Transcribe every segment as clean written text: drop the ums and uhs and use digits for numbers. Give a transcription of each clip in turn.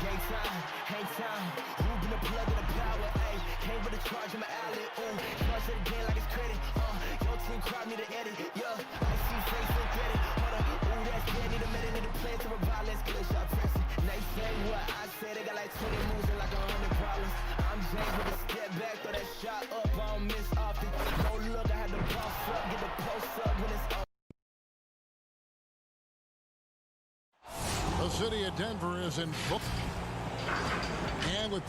Game time, hang time. Who been the plug in the power? Ayy, came with a charge in my alley. Ooh, charge it again like it's credit. Your team crowd need to edit. Yeah, I see face and get it. Hold up, ooh, that's dead. Need a minute, need a plan to revive. Let's get a shot pressing. They say what I say. They got like 20 moves and like 100 problems. I'm James with a step back, throw that shot up. I don't miss often. No look, I had to boss up, get the post up when it's up. The city of Denver is in book. And with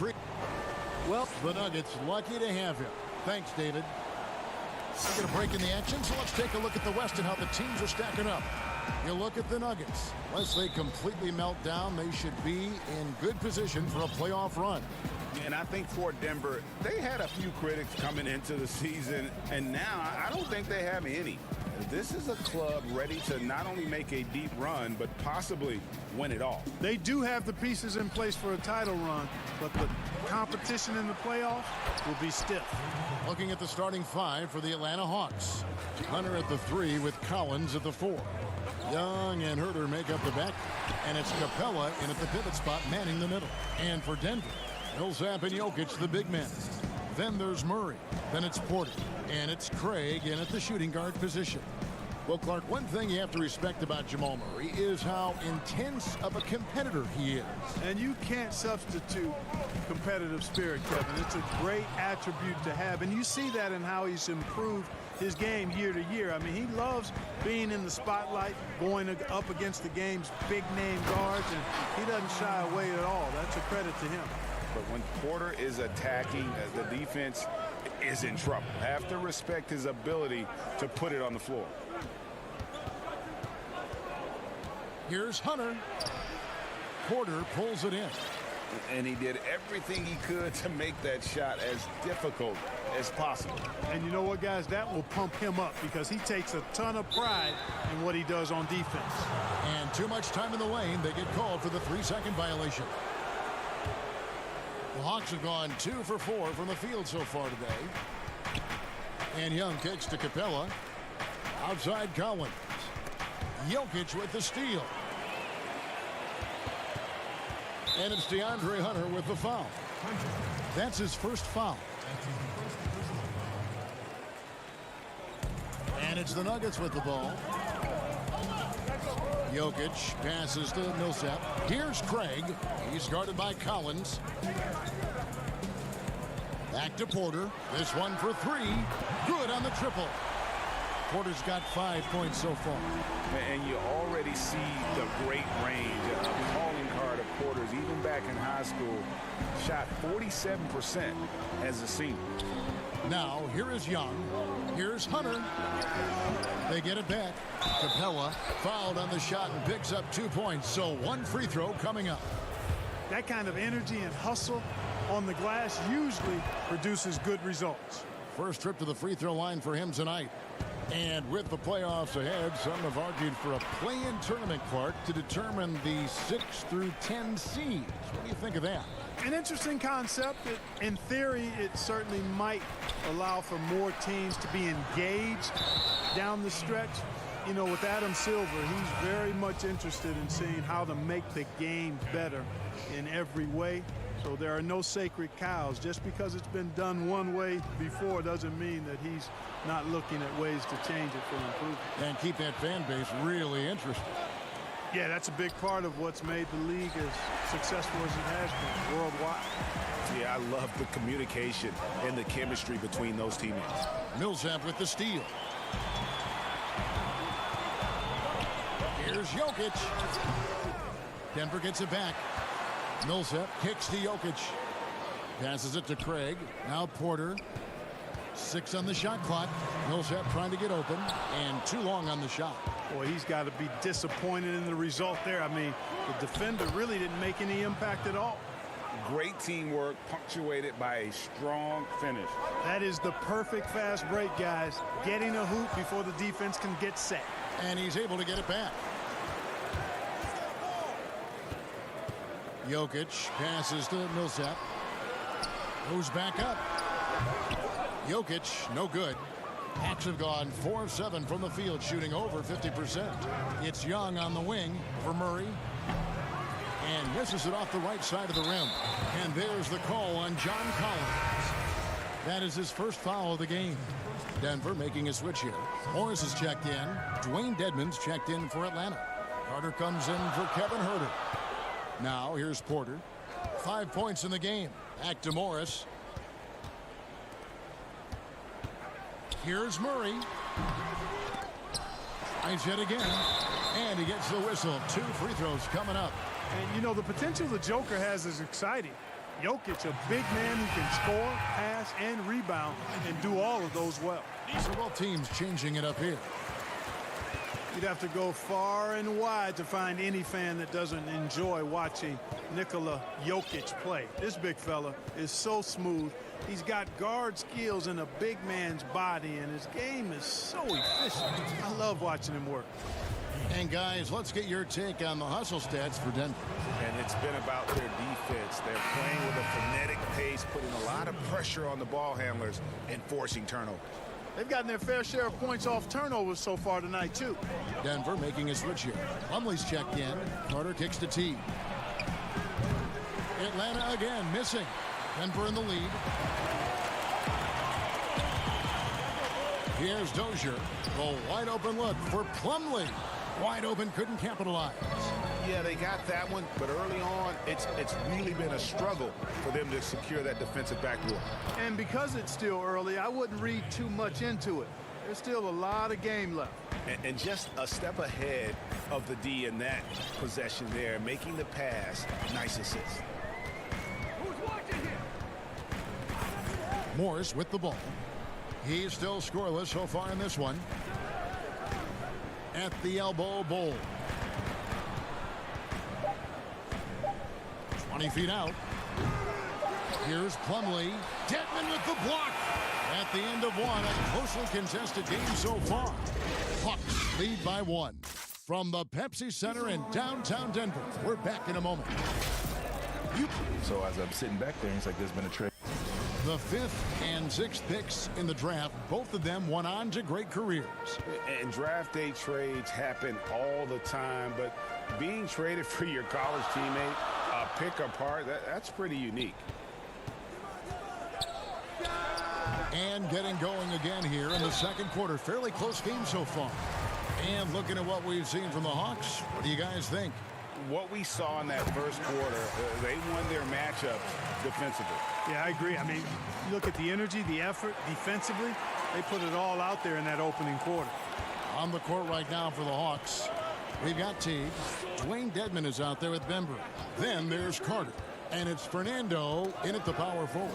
well, the Nuggets lucky to have him. Thanks, David. We're going to break in the action, so let's take a look at the West and how the teams are stacking up. You look at the Nuggets. Unless they completely melt down, they should be in good position for a playoff run. And I think for Denver, they had a few critics coming into the season, and now I don't think they have any. This is a club ready to not only make a deep run, but possibly win it all. They do have the pieces in place for a title run, but the competition in the playoffs will be stiff. Looking at the starting five for the Atlanta Hawks. Hunter at the 3 with Collins at the 4. Young and Herter make up the back, and it's Capella in at the pivot spot manning the middle. And for Denver, Millsap and Jokic, the big men. Then there's Murray. Then it's Porter. And it's Craig in at the shooting guard position. Well, Clark, one thing you have to respect about Jamal Murray is how intense of a competitor he is. And you can't substitute competitive spirit, Kevin. It's a great attribute to have. And you see that in how he's improved his game year to year. I mean, he loves being in the spotlight, going up against the game's big-name guards, and he doesn't shy away at all. That's a credit to him. But when Porter is attacking, the defense is in trouble. Have to respect his ability to put it on the floor. Here's Hunter. Porter pulls it in. And he did everything he could to make that shot as difficult as possible. And you know what, guys? That will pump him up because he takes a ton of pride in what he does on defense. And too much time in the lane. They get called for the 3-second violation. The Hawks have gone 2 for 4 from the field so far today. And Young kicks to Capella. Outside Collins. Jokic with the steal. And it's DeAndre Hunter with the foul. That's his first foul. And it's the Nuggets with the ball. Jokic passes to Millsap. Here's Craig. He's guarded by Collins. Back to Porter. This one for 3. Good on the triple. Porter's got 5 points so far. And you already see the great range. A calling card of Porter's, even back in high school, shot 47% as a senior. Now, here is Young. Here's Hunter. They get it back. Capella fouled on the shot and picks up 2 points. So 1 free throw coming up. That kind of energy and hustle on the glass usually produces good results. First trip to the free throw line for him tonight. And with the playoffs ahead, some have argued for a play-in tournament, Clark, to determine the 6 through 10 seeds. What do you think of that? An interesting concept. In theory, it certainly might allow for more teams to be engaged down the stretch. You know, with Adam Silver, he's very much interested in seeing how to make the game better in every way. So there are no sacred cows. Just because it's been done one way before doesn't mean that he's not looking at ways to change it for improvement. And keep that fan base really interested. Yeah, that's a big part of what's made the league as successful as it has been worldwide. Yeah, I love the communication and the chemistry between those teammates. Millsap with the steal. Here's Jokic. Denver gets it back. Millsap kicks to Jokic. Passes it to Craig. Now Porter. 6 on the shot clock. Millsap trying to get open. And too long on the shot. Boy, he's got to be disappointed in the result there. I mean, the defender really didn't make any impact at all. Great teamwork punctuated by a strong finish. That is the perfect fast break, guys. Getting a hoop before the defense can get set. And he's able to get it back. Jokic passes to Millsap. Moves back up. Jokic, no good. Hawks have gone 4 of 7 from the field, shooting over 50%. It's Young on the wing for Murray. And misses it off the right side of the rim. And there's the call on John Collins. That is his first foul of the game. Denver making a switch here. Morris is checked in. Dwayne Dedmon's checked in for Atlanta. Carter comes in for Kevin Huerter. Now here's Porter. 5 points in the game. Back to Morris. Here's Murray. Tries it again. And he gets the whistle. 2 free throws coming up. And, you know, the potential the Joker has is exciting. Jokic, a big man who can score, pass, and rebound, and do all of those well. So both teams changing it up here. You'd have to go far and wide to find any fan that doesn't enjoy watching Nikola Jokic play. This big fella is so smooth. He's got guard skills in a big man's body, and his game is so efficient. I love watching him work. And guys, let's get your take on the hustle stats for Denver. And it's been about their defense. They're playing with a frenetic pace, putting a lot of pressure on the ball handlers and forcing turnovers. They've gotten their fair share of points off turnovers so far tonight, too. Denver making a switch here. Plumlee's checked in. Carter kicks to T. Atlanta again missing. Denver in the lead. Here's Dozier. The wide open look for Plumlee. Wide open, couldn't capitalize. Yeah, they got that one, but early on, it's really been a struggle for them to secure that defensive backboard. And because it's still early, I wouldn't read too much into it. There's still a lot of game left. And just a step ahead of the D in that possession there, making the pass. Nice assist. Morris with the ball. He's still scoreless so far in this one. At the elbow, Bowl. 20 feet out. Here's Plumlee. Dedmon with the block. At the end of one, a closely contested game so far. Hawks lead by 1. From the Pepsi Center in downtown Denver, we're back in a moment. So as I'm sitting back there, it's like there's been a trade. The 5th and 6th picks in the draft, both of them went on to great careers. And draft day trades happen all the time, but being traded for your college teammate, a pick apart, that's pretty unique. And getting going again here in the second quarter. Fairly close game so far. And looking at what we've seen from the Hawks, what do you guys think? What we saw in that first quarter, they won their matchups defensively. Yeah, I agree. I mean, you look at the energy, the effort defensively, they put it all out there in that opening quarter. On the court right now for the Hawks, we've got Teague. Dwayne Dedmon is out there with Bembry. Then there's Carter. And it's Fernando in at the power forward.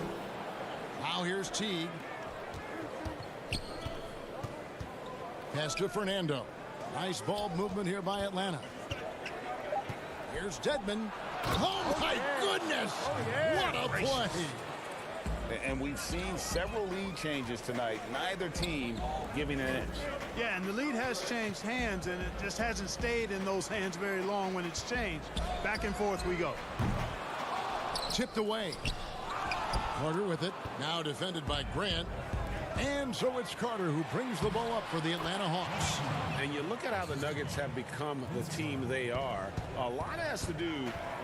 Now here's Teague. Pass to Fernando. Nice ball movement here by Atlanta. Here's Dedmon. Oh, my goodness! What a play! And we've seen several lead changes tonight. Neither team giving an inch. Yeah, and the lead has changed hands, and it just hasn't stayed in those hands very long when it's changed. Back and forth we go. Tipped away. Carter with it. Now defended by Grant. And so it's Carter who brings the ball up for the Atlanta Hawks. And you look at how the Nuggets have become the team they are. A lot has to do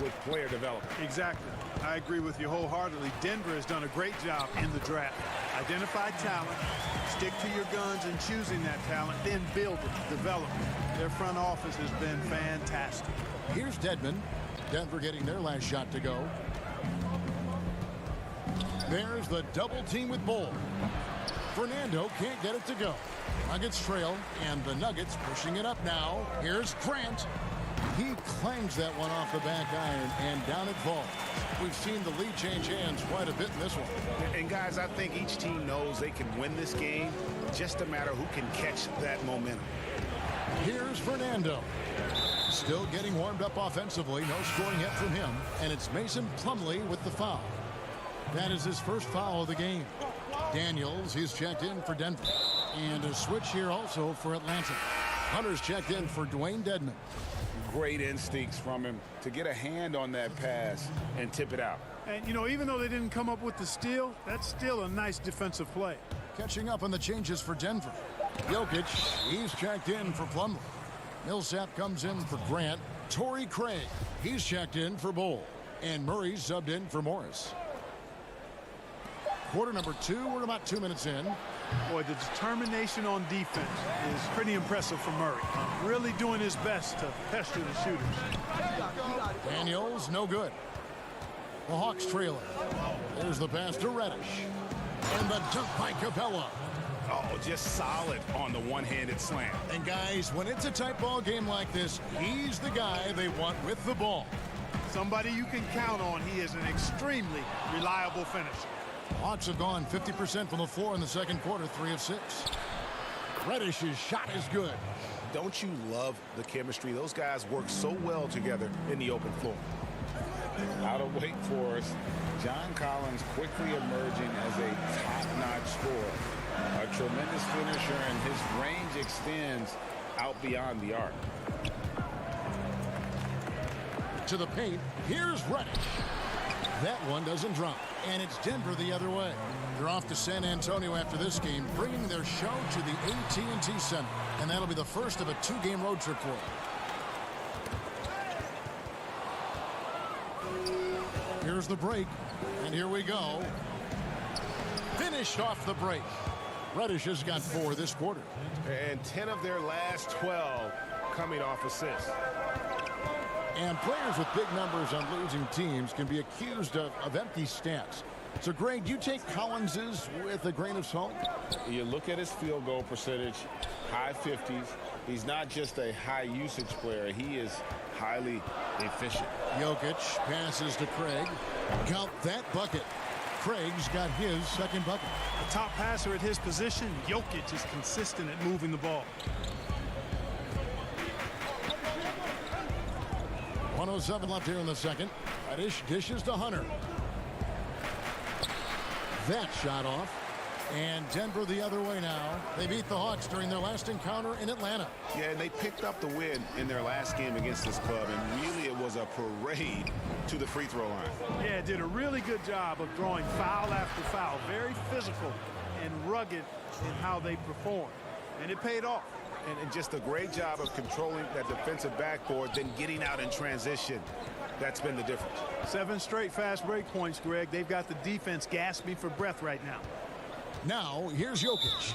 with player development. Exactly. I agree with you wholeheartedly. Denver has done a great job in the draft. Identify talent, stick to your guns in choosing that talent, then build it, develop it. Their front office has been fantastic. Here's Dedmon. Denver getting their last shot to go. There's the double team with Bull. Fernando can't get it to go. Nuggets trail, and the Nuggets pushing it up now. Here's Grant. He clangs that one off the back iron, and down it falls. We've seen the lead change hands quite a bit in this one. And guys, I think each team knows they can win this game. Just a matter who can catch that momentum. Here's Fernando. Still getting warmed up offensively. No scoring yet from him. And it's Mason Plumlee with the foul. That is his first foul of the game. Daniels, he's checked in for Denver. And a switch here also for Atlanta. Hunter's checked in for Dwayne Dedmon. Great instincts from him to get a hand on that pass and tip it out. And, you know, even though they didn't come up with the steal, that's still a nice defensive play. Catching up on the changes for Denver. Jokic, he's checked in for Plumlee. Millsap comes in for Grant. Torrey Craig. He's checked in for Bull. And Murray's subbed in for Morris. Quarter number 2. We're about 2 minutes in. Boy, the determination on defense is pretty impressive for Murray. Really doing his best to pester the shooters. Daniels, no good. The Hawks trailing. There's the pass to Reddish. And the dunk by Capella. Oh, just solid on the one-handed slam. And guys, when it's a tight ball game like this, he's the guy they want with the ball. Somebody you can count on. He is an extremely reliable finisher. Hawks have gone 50% from the floor in the second quarter, 3 of 6. Reddish's shot is good. Don't you love the chemistry? Those guys work so well together in the open floor. Out of Wake Forest, John Collins quickly emerging as a top-notch scorer. A tremendous finisher, and his range extends out beyond the arc. To the paint, here's Reddish. That one doesn't drop, and it's Denver the other way. They're off to San Antonio after this game, bringing their show to the AT&T Center, and that'll be the first of a 2-game road trip for them. Here's the break, and here we go. Finished off the break. Reddish has got 4 this quarter. And 10 of their last 12 coming off assists. And players with big numbers on losing teams can be accused of empty stats. So, Greg, you take Collins's with a grain of salt? You look at his field goal percentage, high 50s. He's not just a high usage player. He is highly efficient. Jokic passes to Craig. Count that bucket. Craig's got his second bucket. The top passer at his position, Jokic, is consistent at moving the ball. 1:07 left here in the second. Reddish dishes to Hunter. That shot off. And Denver the other way now. They beat the Hawks during their last encounter in Atlanta. Yeah, and they picked up the win in their last game against this club, and really it was a parade to the free throw line. Yeah, did a really good job of throwing foul after foul. Very physical and rugged in how they perform. And it paid off. And just a great job of controlling that defensive backboard, then getting out in transition. That's been the difference. 7 straight fast break points, Greg. They've got the defense gasping for breath right now. Now, here's Jokic.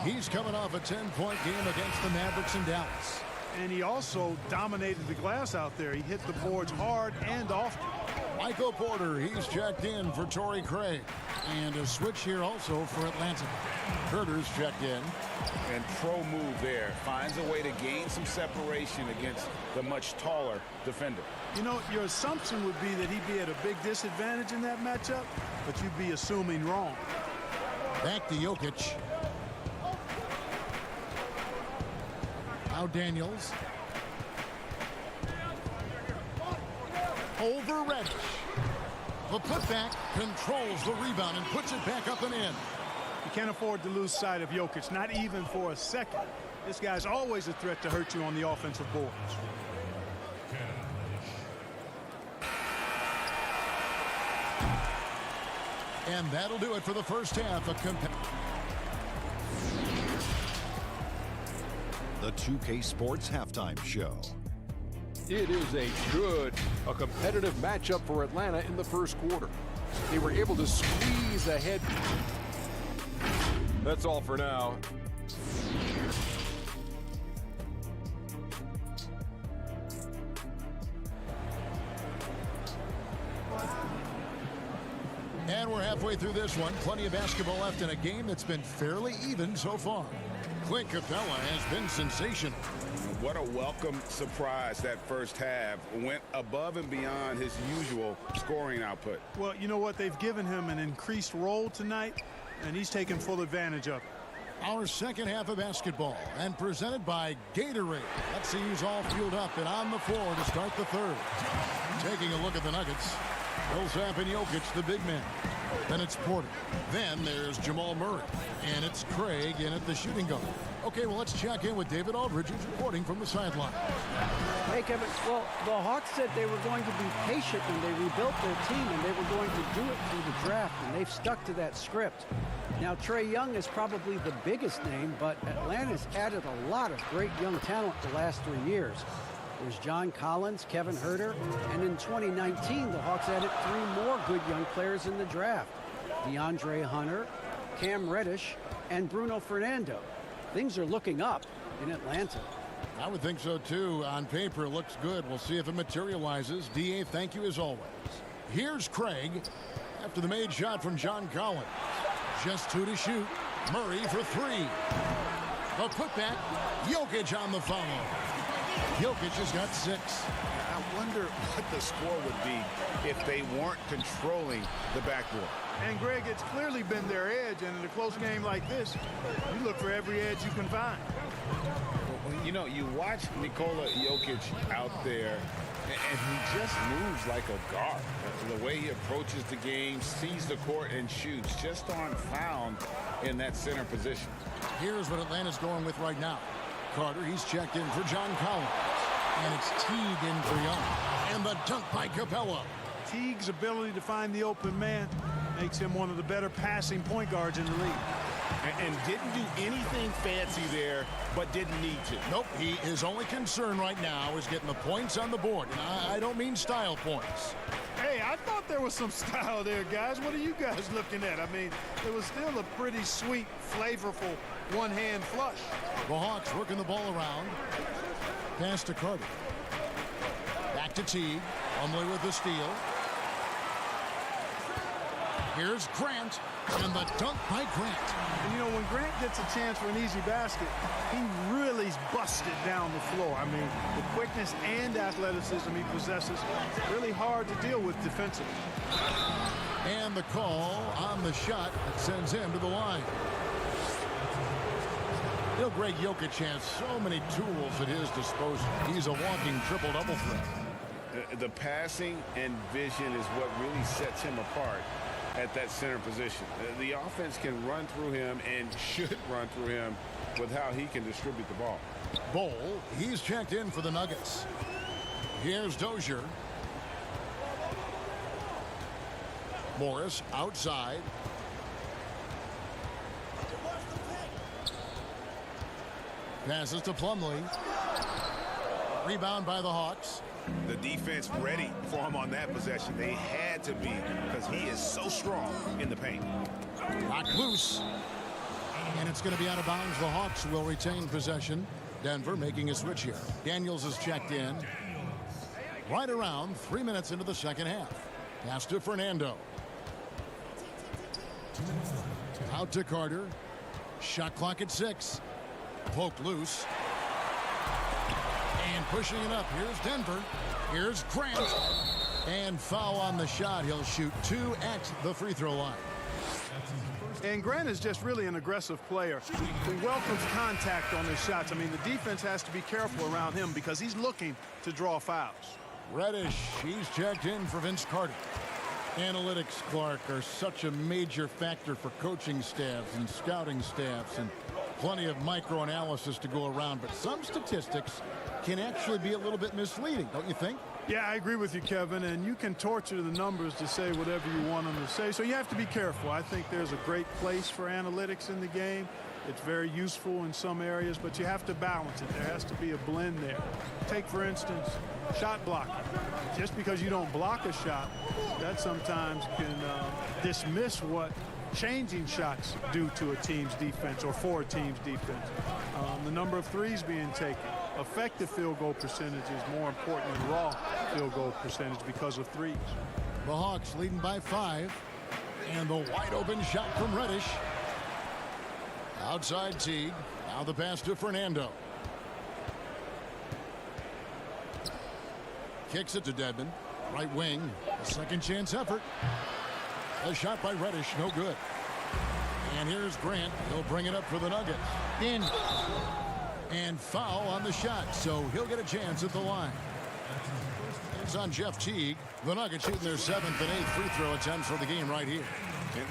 He's coming off a 10-point game against the Mavericks in Dallas. And he also dominated the glass out there. He hit the boards hard and often. Michael Porter, he's checked in for Torrey Craig. And a switch here also for Atlanta. Herter's checked in. And pro move there. Finds a way to gain some separation against the much taller defender. You know, your assumption would be that he'd be at a big disadvantage in that matchup, but you'd be assuming wrong. Back to Jokic. Now Daniels. Over Reddish. The putback controls the rebound and puts it back up and in. You can't afford to lose sight of Jokic, not even for a second. This guy's always a threat to hurt you on the offensive boards. And that'll do it for the first half of the 2K Sports Halftime Show. It is a competitive matchup for Atlanta in the first quarter. They were able to squeeze ahead. That's all for now. And we're halfway through this one. Plenty of basketball left in a game that's been fairly even so far. Clint Capella has been sensational. What a welcome surprise that first half. Went above and beyond his usual scoring output. Well, you know what? They've given him an increased role tonight, and he's taken full advantage of it. Our second half of basketball, and presented by Gatorade. Let's see who's all fueled up and on the floor to start the third. Taking a look at the Nuggets. Millsap and Jokic, the big man. Then it's Porter. Then there's Jamal Murray. And it's Craig in at the shooting guard. Okay, well, let's check in with David Aldridge, who's reporting from the sideline. Hey, Kevin. Well, the Hawks said they were going to be patient when they rebuilt their team, and they were going to do it through the draft, and they've stuck to that script. Now, Trae Young is probably the biggest name, but Atlanta's added a lot of great young talent the last 3 years. There's John Collins, Kevin Huerter, and in 2019, the Hawks added 3 more good young players in the draft. DeAndre Hunter, Cam Reddish, and Bruno Fernando. Things are looking up in Atlanta. I would think so, too. On paper, it looks good. We'll see if it materializes. D.A., thank you as always. Here's Craig after the made shot from John Collins. Just 2 to shoot. Murray for 3. The putback. Jokic on the follow. Jokic has got 6. I wonder what the score would be if they weren't controlling the backboard. And Greg, it's clearly been their edge, and in a close game like this, you look for every edge you can find. You know, you watch Nikola Jokic out there, and he just moves like a guard. The way he approaches the game, sees the court, and shoots just aren't found in that center position. Here's what Atlanta's going with right now. Carter, he's checked in for John Collins. And it's Teague in for Young. And the dunk by Capella. Teague's ability to find the open man makes him one of the better passing point guards in the league. And didn't do anything fancy there, but didn't need to. Nope, his only concern right now is getting the points on the board. And I don't mean style points. Hey, I thought there was some style there, guys. What are you guys looking at? I mean, it was still a pretty sweet, flavorful one-hand flush. The Hawks working the ball around. Pass to Carter. Back to Teague. Plumlee with the steal. Here's Grant. And the dunk by Grant. And, you know, when Grant gets a chance for an easy basket, he really's busted down the floor. I mean, the quickness and athleticism he possesses, really hard to deal with defensively. And the call on the shot that sends him to the line. You know, Greg Jokic has so many tools at his disposal. He's a walking triple-double threat. The passing and vision is what really sets him apart at that center position. The offense can run through him and should run through him with how he can distribute the ball. Bol, he's checked in for the Nuggets. Here's Dozier. Morris outside. Passes to Plumlee. Rebound by the Hawks. The defense ready for him on that possession. They had to be because he is so strong in the paint. Knocked loose. And it's going to be out of bounds. The Hawks will retain possession. Denver making a switch here. Daniels is checked in. Right around 3 minutes into the second half. Pass to Fernando. Out to Carter. Shot clock at 6. Poked loose. And pushing it up. Here's Denver. Here's Grant. And foul on the shot. He'll shoot 2 at the free throw line. And Grant is just really an aggressive player. He welcomes contact on his shots. I mean, the defense has to be careful around him because he's looking to draw fouls. Reddish, he's checked in for Vince Carter. Analytics, Clark, are such a major factor for coaching staffs and scouting staffs, and plenty of micro-analysis to go around. But some statistics can actually be a little bit misleading, don't you think? Yeah, I agree with you, Kevin, and you can torture the numbers to say whatever you want them to say, so you have to be careful. I think there's a great place for analytics in the game. It's very useful in some areas, but you have to balance it. There has to be a blend there. Take, for instance, shot blocking. Just because you don't block a shot, that sometimes can dismiss what changing shots do to a team's defense or for a team's defense. The number of threes being taken. Effective field goal percentage is more important than raw field goal percentage because of threes. The Hawks leading by 5. And the wide open shot from Reddish. Outside Teague. Now the pass to Fernando. Kicks it to Dedmon. Right wing. A second chance effort. A shot by Reddish. No good. And here's Grant. He'll bring it up for the Nuggets. In. And foul on the shot. So he'll get a chance at the line. It's on Jeff Teague. The Nuggets shooting their 7th and 8th free throw attempts for the game right here.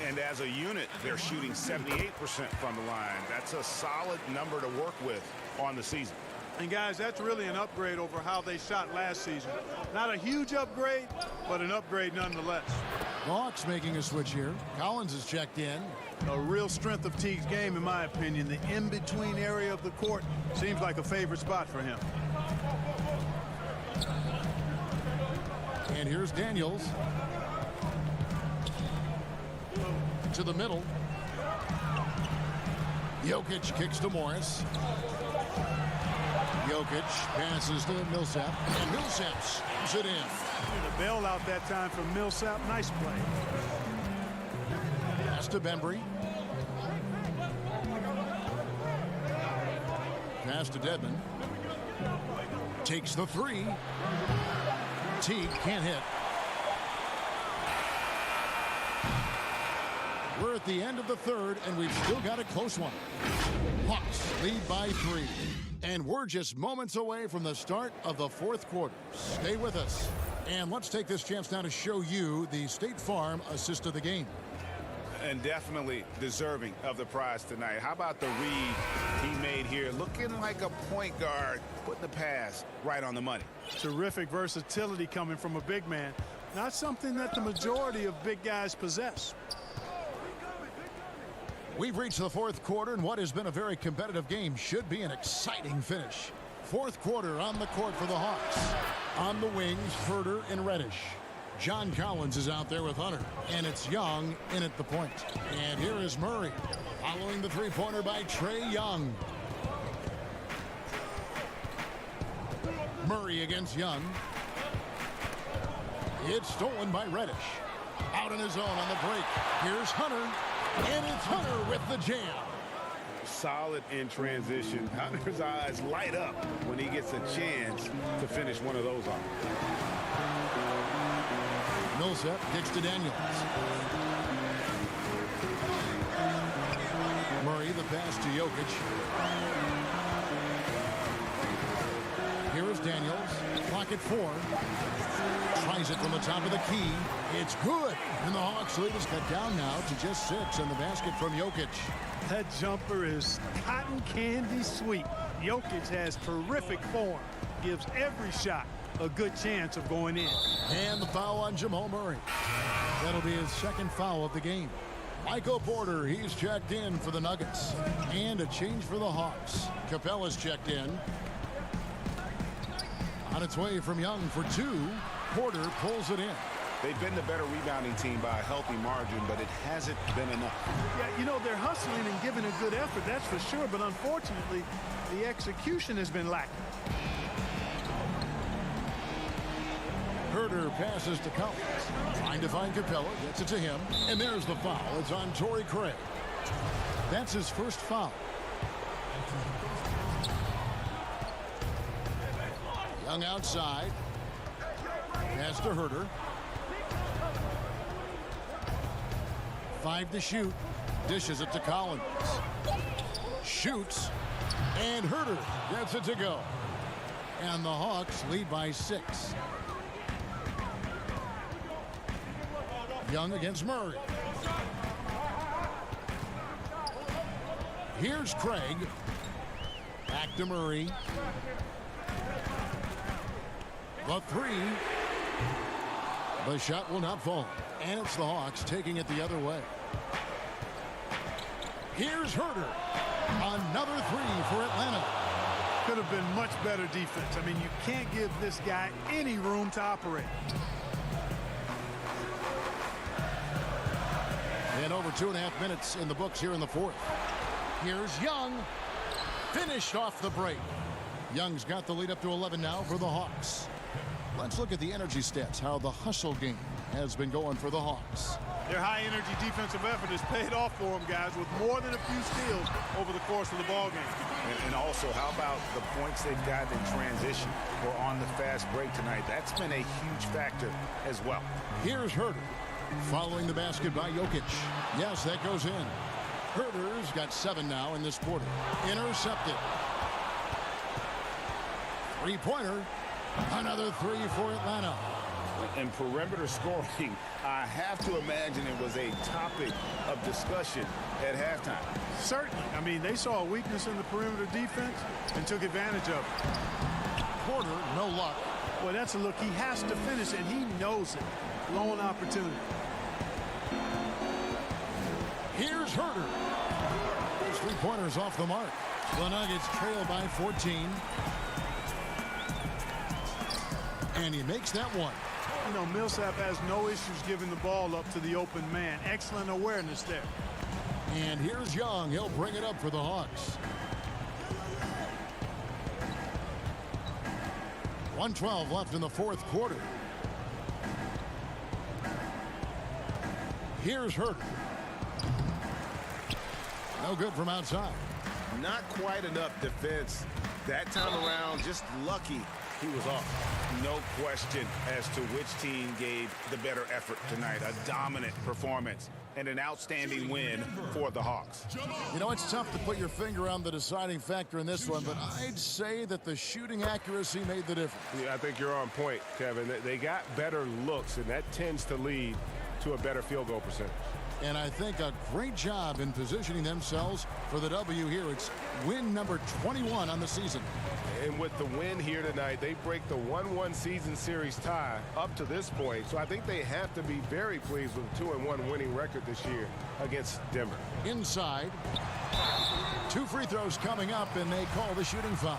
And as a unit, they're shooting 78% from the line. That's a solid number to work with on the season. And guys, that's really an upgrade over how they shot last season. Not a huge upgrade, but an upgrade nonetheless. The Hawks making a switch here. Collins is checked in. A real strength of Teague's game, in my opinion. The in-between area of the court seems like a favorite spot for him. And here's Daniels. To the middle. Jokic kicks to Morris. Jokic passes to Millsap. And Millsap slams it in. The bailout that time from Millsap. Nice play. Pass to Bembry. Pass to Dedmon. Takes the three. Teague can't hit. We're at the end of the third, and we've still got a close one. Hawks lead by 3. And we're just moments away from the start of the fourth quarter. Stay with us. And let's take this chance now to show you the State Farm assist of the game. And definitely deserving of the prize tonight. How about the read he made here? Looking like a point guard, putting the pass right on the money. Terrific versatility coming from a big man. Not something that the majority of big guys possess. We've reached the fourth quarter, and what has been a very competitive game should be an exciting finish. Fourth quarter on the court for the Hawks. On the wings, Herder and Reddish. John Collins is out there with Hunter, and it's Young in at the point. And here is Murray, following the three-pointer by Trae Young. Murray against Young. It's stolen by Reddish. Out on his own on the break. Here's Hunter, and it's Hunter with the jam. Solid in transition. Hunter's eyes light up when he gets a chance to finish one of those off. Millsap kicks to Daniels. Murray, the pass to Jokic. Here is Daniels. Clock at 4. Tries it from the top of the key. It's good. And the Hawks lead is cut down now to just 6 in the basket from Jokic. That jumper is cotton candy sweet. Jokic has terrific form. Gives every shot a good chance of going in. And the foul on Jamal Murray. That'll be his second foul of the game. Michael Porter, he's checked in for the Nuggets. And a change for the Hawks. Capella's checked in. On its way from Young for 2. Porter pulls it in. They've been the better rebounding team by a healthy margin, but it hasn't been enough. Yeah, you know, they're hustling and giving a good effort, that's for sure. But unfortunately, the execution has been lacking. Herder passes to Collins. Trying to find Capella. Gets it to him. And there's the foul. It's on Torrey Craig. That's his first foul. Young outside. Pass to Herder. 5 to shoot. Dishes it to Collins. Shoots. And Herder gets it to go. And the Hawks lead by 6. Young against Murray. Here's Craig. Back to Murray. The 3. The shot will not fall. And it's the Hawks taking it the other way. Here's Herder. Another 3 for Atlanta. Could have been much better defense. I mean, you can't give this guy any room to operate. And over 2.5 minutes in the books here in the fourth. Here's Young. Finished off the break. Young's got the lead up to 11 now for the Hawks. Let's look at the energy stats, how the hustle game has been going for the Hawks. Their high-energy defensive effort has paid off for them, guys, with more than a few steals over the course of the ballgame. And also, how about the points they've got in transition or on the fast break tonight? That's been a huge factor as well. Here's Herder. Following the basket by Jokic. Yes, that goes in. Herder's got 7 now in this quarter. Intercepted. Three-pointer. Another 3 for Atlanta. And perimeter scoring, I have to imagine it was a topic of discussion at halftime. Certainly. I mean, they saw a weakness in the perimeter defense and took advantage of it. Porter, no luck. Well, that's a look. He has to finish, and he knows it. Lone opportunity. Here's Herder. His three-pointers off the mark. The Nuggets trail by 14. And he makes that one. You know, Millsap has no issues giving the ball up to the open man. Excellent awareness there. And here's Young. He'll bring it up for the Hawks. 1:12 left in the fourth quarter. Here's Herter. No good from outside. Not quite enough defense. That time around, just lucky he was off. No question as to which team gave the better effort tonight. A dominant performance and an outstanding win for the Hawks. You know, it's tough to put your finger on the deciding factor in this one, but I'd say that the shooting accuracy made the difference. Yeah, I think you're on point, Kevin. They got better looks, and that tends to lead to a better field goal percentage. And I think a great job in positioning themselves for the W here. It's win number 21 on the season. And with the win here tonight, they break the 1-1 season series tie up to this point. So I think they have to be very pleased with a 2-1 winning record this year against Denver. Inside. 2 free throws coming up, and they call the shooting foul.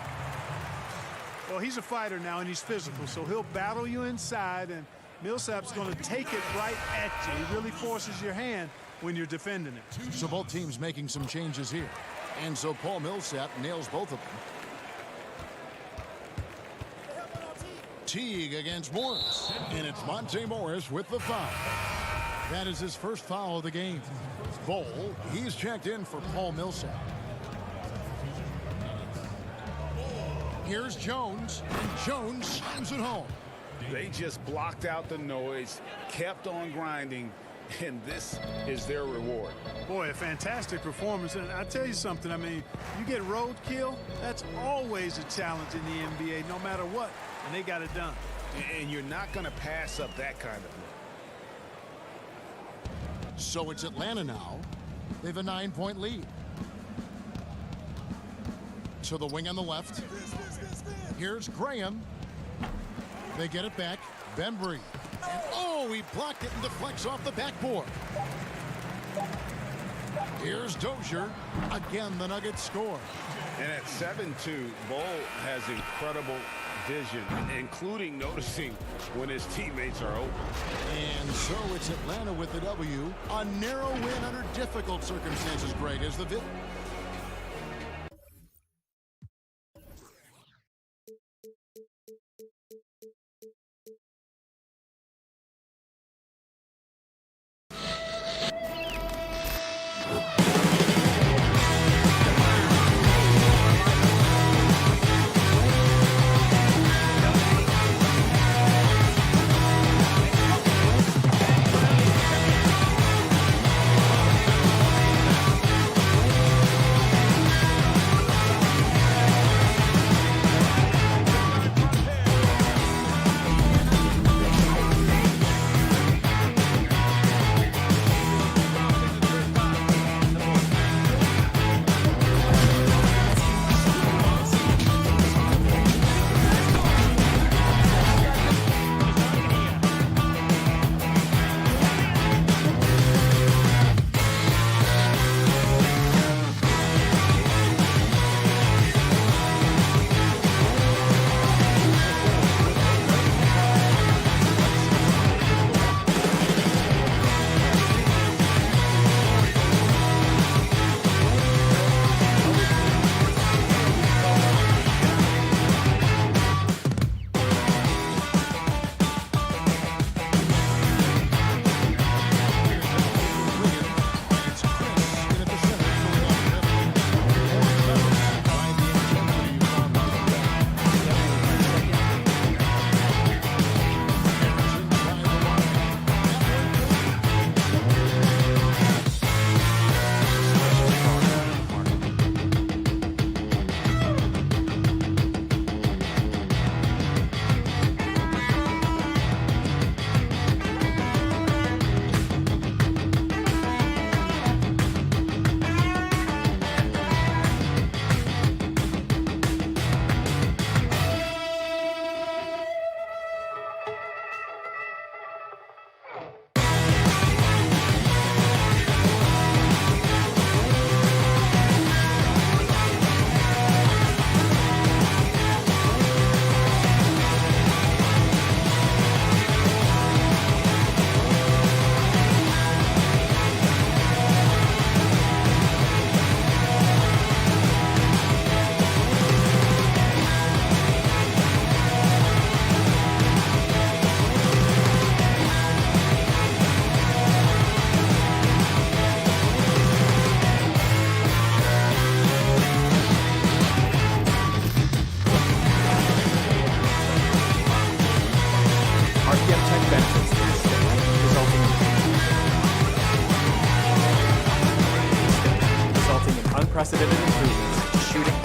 Well, he's a fighter now, and he's physical, so he'll battle you inside, and Millsap's going to take it right at you. He really forces your hand when you're defending it. So both teams making some changes here. And so Paul Millsap nails both of them. Teague against Morris. And it's Monte Morris with the foul. That is his first foul of the game. Bowl, he's checked in for Paul Millsap. Here's Jones, and Jones slams it home. They just blocked out the noise, kept on grinding, and this is their reward. Boy, a fantastic performance. And I'll tell you something, I mean, you get roadkill, that's always a challenge in the NBA, no matter what, and they got it done. And you're not going to pass up that kind of look. So it's Atlanta now. They have a 9-point lead. To the wing on the left. Here's Graham. They get it back. Bembry. And oh, he blocked it and deflects off the backboard. Here's Dozier. Again, the Nuggets score. And at 7-2, Bol has incredible vision, including noticing when his teammates are open. And so it's Atlanta with the W. A narrow win under difficult circumstances, Greg, as the unprecedented improvements to shooting,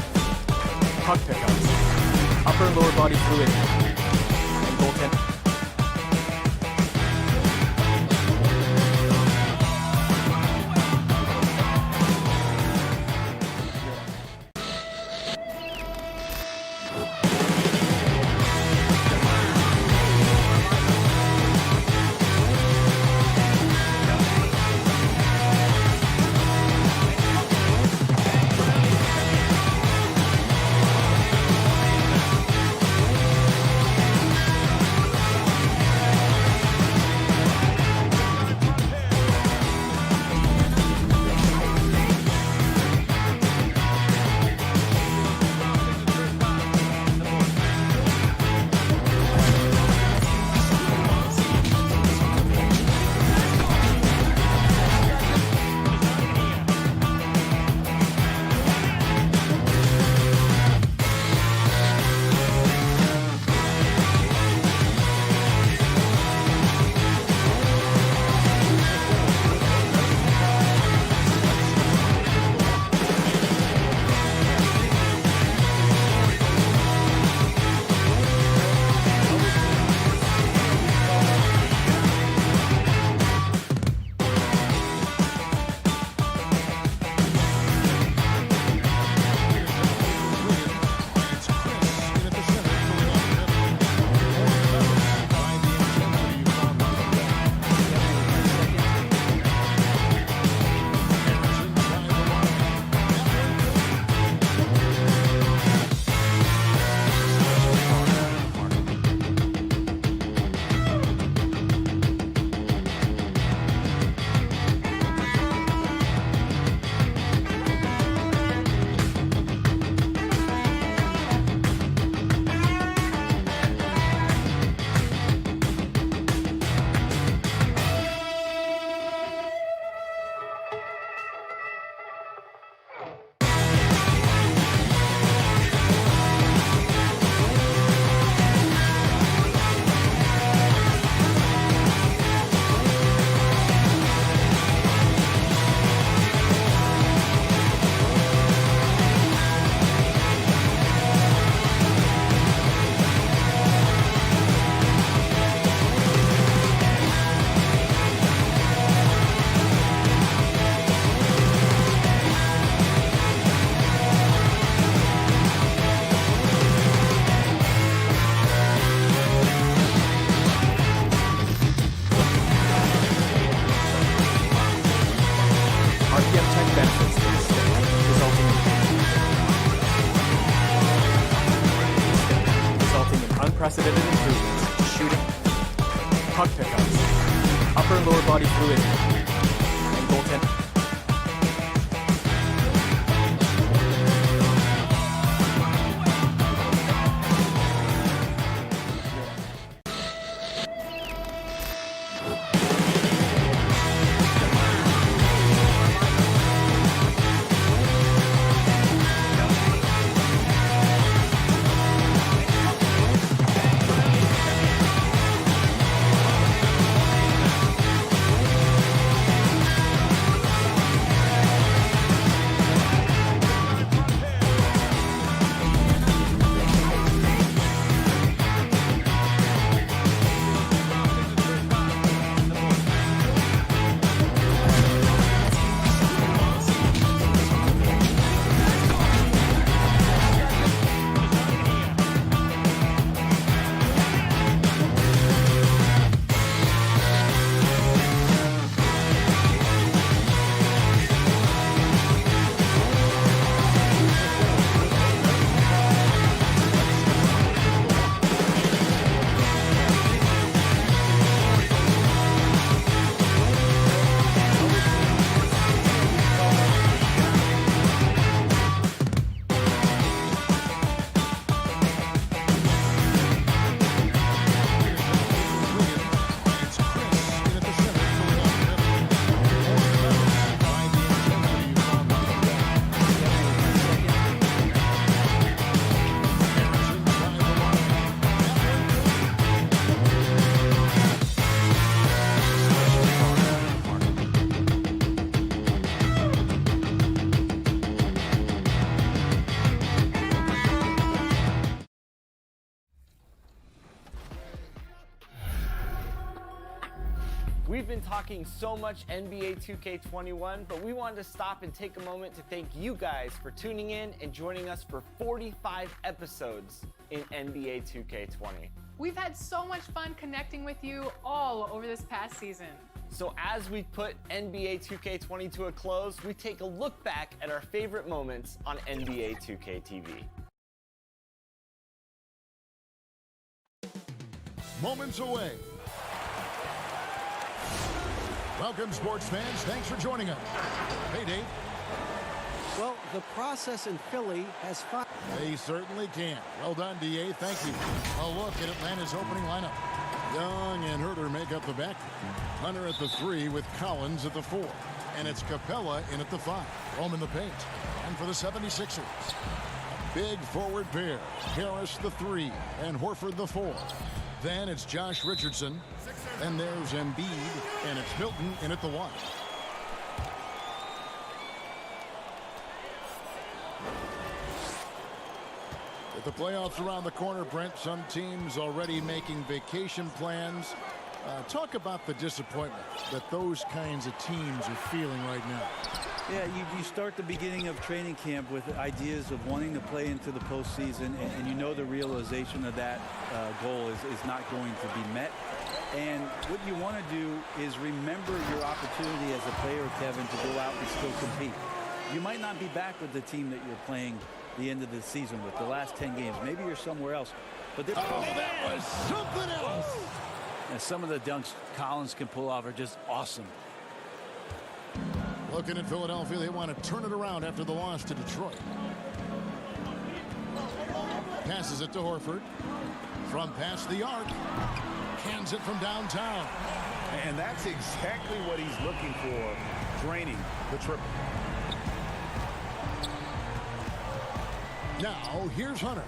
puck pickups, upper and lower body fluidity, and goaltending. Unprecedented improvements to shooting, puck pickups, upper and lower body fluidity, and goaltending. talking so much NBA 2K21, but we wanted to stop and take a moment to thank you guys for tuning in and joining us for 45 episodes in NBA 2K20. We've had so much fun connecting with you all over this past season. So as we put NBA 2K20 to a close, we take a look back at our favorite moments on NBA 2K TV. Moments away. Welcome, sports fans. Thanks for joining us. Hey, Dave. Well, the process in Philly has fun. They certainly can. Well done, DA. Thank you. A look at Atlanta's opening lineup. Young and Herter make up the back. Hunter at the 3 with Collins at the 4. And it's Capella in at the 5. Home in the paint. And for the 76ers, a big forward pair. Harris the 3 and Horford the 4. Then it's Josh Richardson. Then there's Embiid. And it's Milton in at the 1. With the playoffs around the corner, Brent, some teams already making vacation plans. Talk about the disappointment that those kinds of teams are feeling right now. Yeah, you start the beginning of training camp with ideas of wanting to play into the postseason, and you know the realization of that goal is not going to be met. And what you want to do is remember your opportunity as a player, Kevin, to go out and still compete. You might not be back with the team that you're playing the end of the season with, the last 10 games. Maybe you're somewhere else. But that was something else. And some of the dunks Collins can pull off are just awesome. Looking at Philadelphia, they want to turn it around after the loss to Detroit. Passes it to Horford. From past the arc. Cans it from downtown. And that's exactly what he's looking for, draining the triple. Now, here's Hunter.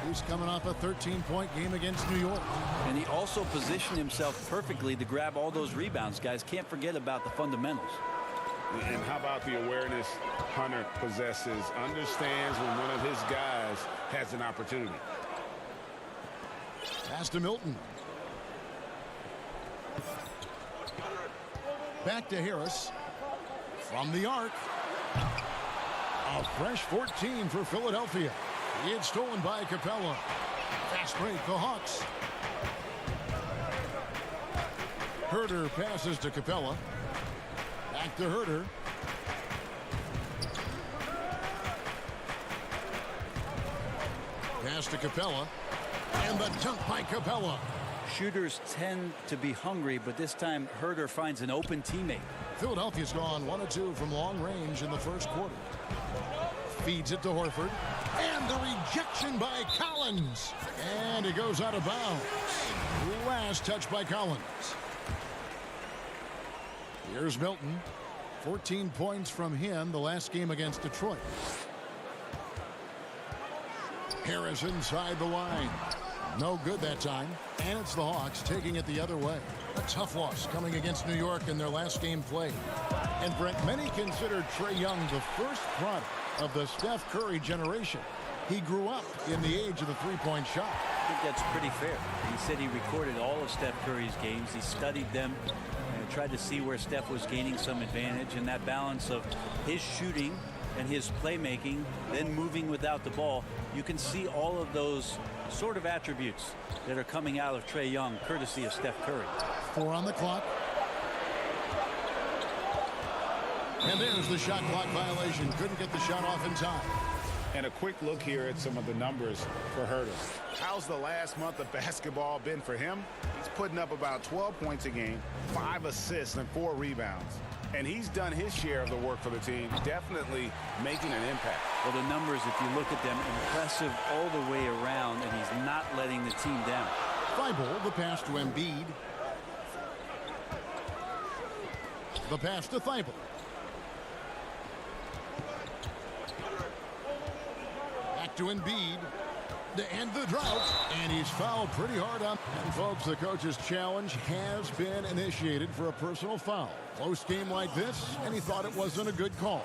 He's coming off a 13-point game against New York. And he also positioned himself perfectly to grab all those rebounds, guys. Can't forget about the fundamentals. And how about the awareness Hunter possesses? Understands when one of his guys has an opportunity. Pass to Milton. Back to Harris. From the arc. A fresh 14 for Philadelphia. It's stolen by Capella. Fast break, the Hawks. Herter passes to Capella. Back to Herter. Pass to Capella. And the dunk by Capella. Shooters tend to be hungry, but this time Herter finds an open teammate. Philadelphia's gone 1 of 2 from long range in the first quarter. Feeds it to Horford. And the rejection by Collins. And it goes out of bounds. Last touch by Collins. Here's Milton. 14 points from him the last game against Detroit. Harris inside the line. No good that time. And it's the Hawks taking it the other way. A tough loss coming against New York in their last game played. And Brent, many consider Trae Young the first product of the Steph Curry generation. He grew up in the age of the three-point shot. I think that's pretty fair. He said he recorded all of Steph Curry's games. He studied them and tried to see where Steph was gaining some advantage, and that balance of his shooting and his playmaking, then moving without the ball. You can see all of those sort of attributes that are coming out of Trae Young, courtesy of Steph Curry. 4 on the clock. And there's the shot clock violation. Couldn't get the shot off in time. And a quick look here at some of the numbers for Herter. How's the last month of basketball been for him? He's putting up about 12 points a game, 5 assists, and 4 rebounds. And he's done his share of the work for the team, definitely making an impact. Well, the numbers, if you look at them, impressive all the way around, and he's not letting the team down. Thibault, the pass to Embiid. The pass to Thibault. Back to Embiid to end the drought, and he's fouled pretty hard on. And folks, the coach's challenge has been initiated for a personal foul. Close game like this, and he thought it wasn't a good call.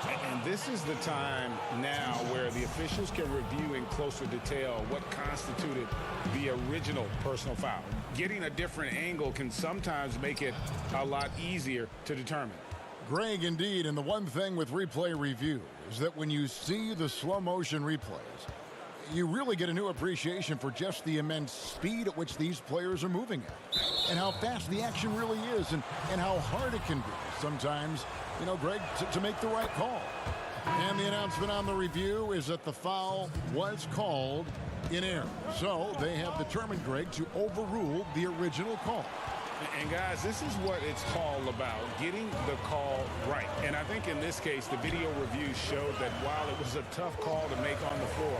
And this is the time now where the officials can review in closer detail what constituted the original personal foul. Getting a different angle can sometimes make it a lot easier to determine. Greg, indeed, and the one thing with replay review is that when you see the slow motion replays, you really get a new appreciation for just the immense speed at which these players are moving at and how fast the action really is and how hard it can be sometimes, you know, Greg, to make the right call. And the announcement on the review is that the foul was called in error. So they have determined, Greg, to overrule the original call. And guys, this is what it's all about, getting the call right. And I think in this case, the video review showed that while it was a tough call to make on the floor,